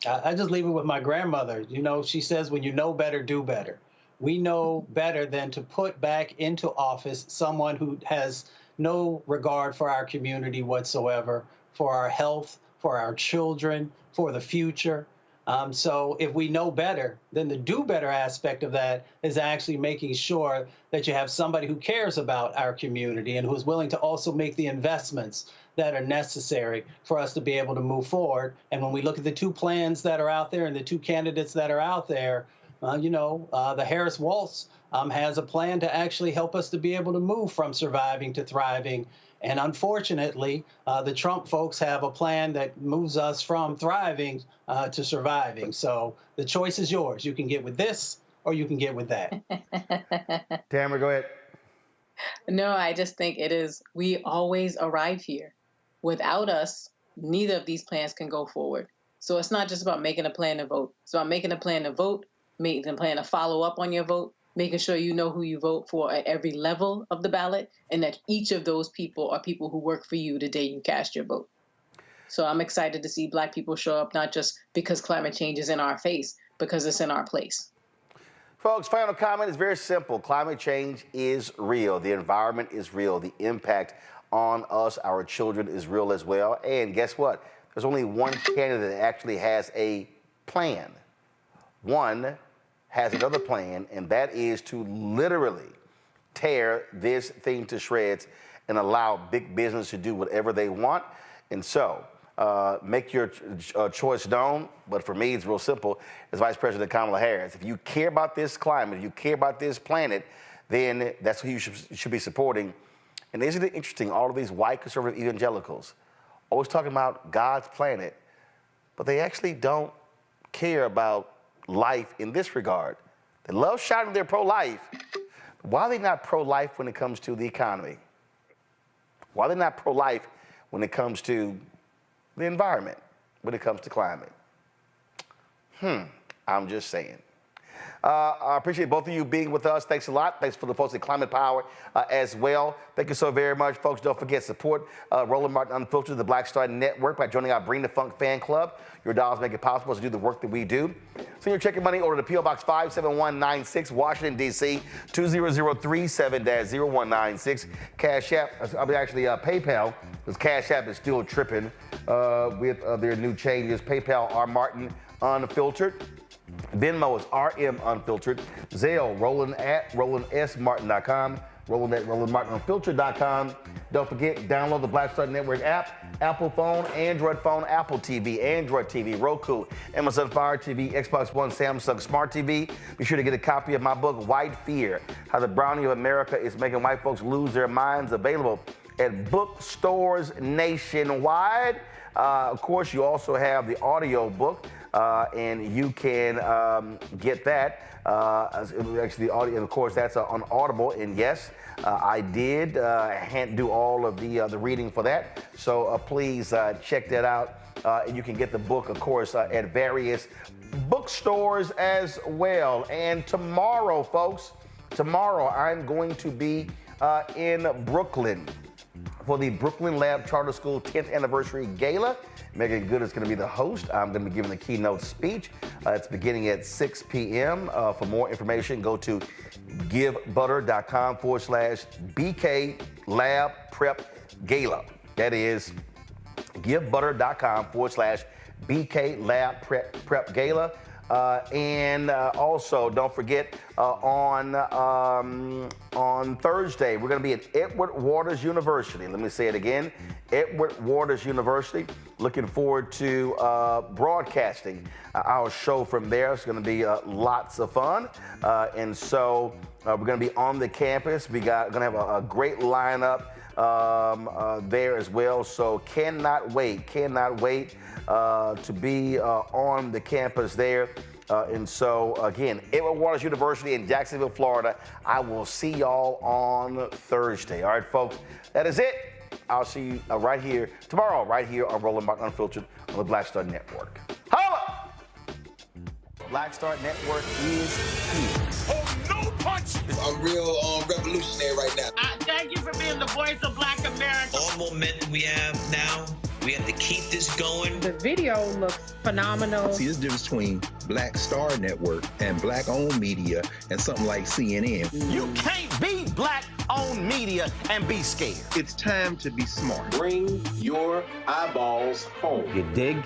I just leave it with my grandmother. You know, she says, when you know better, do better. We know better than to put back into office someone who has no regard for our community whatsoever, for our health, for our children, for the future. So if we know better, then the do better aspect of that is actually making sure that you have somebody who cares about our community and who's willing to also make the investments that are necessary for us to be able to move forward. And when we look at the two plans that are out there and the two candidates that are out there, the Harris-Walz has a plan to actually help us to be able to move from surviving to thriving. And unfortunately, the Trump folks have a plan that moves us from thriving to surviving. So the choice is yours. You can get with this or you can get with that. Tamara, go ahead. No, I just think it is, we always arrive here. Without us, neither of these plans can go forward. So it's not just about making a plan to vote. It's about making a plan to vote, making a plan to follow up on your vote, making sure you know who you vote for at every level of the ballot, and that each of those people are people who work for you the day you cast your vote. So I'm excited to see Black people show up, not just because climate change is in our face, because it's in our place. Folks, final comment is very simple. Climate change is real. The environment is real. The impact on us, our children, is real as well. And guess what? There's only one candidate that actually has a plan. One has another plan, and that is to literally tear this thing to shreds and allow big business to do whatever they want. And so make your choice known. But for me, it's real simple. As Vice President Kamala Harris, if you care about this climate, if you care about this planet, then that's who you should be supporting. And isn't it interesting, all of these white conservative evangelicals always talking about God's planet, but they actually don't care about life in this regard. They love shouting they're pro-life. Why are they not pro-life when it comes to the economy? Why are they not pro-life when it comes to the environment, when it comes to climate? I'm just saying. I appreciate both of you being with us. Thanks a lot. Thanks for the folks at Climate Power as well. Thank you so very much, folks. Don't forget, support Roland Martin Unfiltered, the Black Star Network, by joining our Bring the Funk fan club. Your dollars make it possible to do the work that we do. Send your check and money order to P.O. Box 57196, Washington, D.C., 20037-0196. Cash App, actually PayPal, because Cash App is still tripping with their new changes. PayPal, R. Martin Unfiltered. Venmo is RM Unfiltered. Zelle, Roland at RolandSMartin.com. Roland at RolandMartinUnfiltered.com. Don't forget, download the Black Star Network app. Apple phone, Android phone, Apple TV, Android TV, Roku, Amazon Fire TV, Xbox One, Samsung Smart TV. Be sure to get a copy of my book, White Fear, How the Browning of America is Making White Folks Lose Their Minds, available at bookstores nationwide. Of course, you also have the audio book, and you can get that. Actually, the audio, and of course, that's on Audible. And yes, I did do all of the reading for that. So please check that out. And you can get the book, of course, at various bookstores as well. And tomorrow, folks, I'm going to be in Brooklyn for the Brooklyn Lab Charter School 10th Anniversary Gala. Megan Good is going to be the host. I'm going to be giving the keynote speech. It's beginning at 6 p.m. For more information, go to givebutter.com/BK Lab Prep Gala. That is givebutter.com/BK Lab Prep Gala. And also, don't forget, on Thursday, we're going to be at Edward Waters University. Let me say it again, Edward Waters University. Looking forward to broadcasting our show from there. It's going to be lots of fun. And so we're going to be on the campus. We're going to have a great lineup there as well. So cannot wait to be on the campus there. And so, again, Edward Waters University in Jacksonville, Florida. I will see y'all on Thursday. All right, folks, that is it. I'll see you right here tomorrow, right here on Roland Martin Unfiltered on the Black Star Network. Holla! Black Star Network is here. Oh, no punch! I'm real revolutionary right now. Thank you for being the voice of Black America. All momentum we have now, we have to keep this going. The video looks phenomenal. See, there's a difference between Black Star Network and black-owned media and something like CNN. You can't be black-owned media and be scared. It's time to be smart. Bring your eyeballs home. You dig?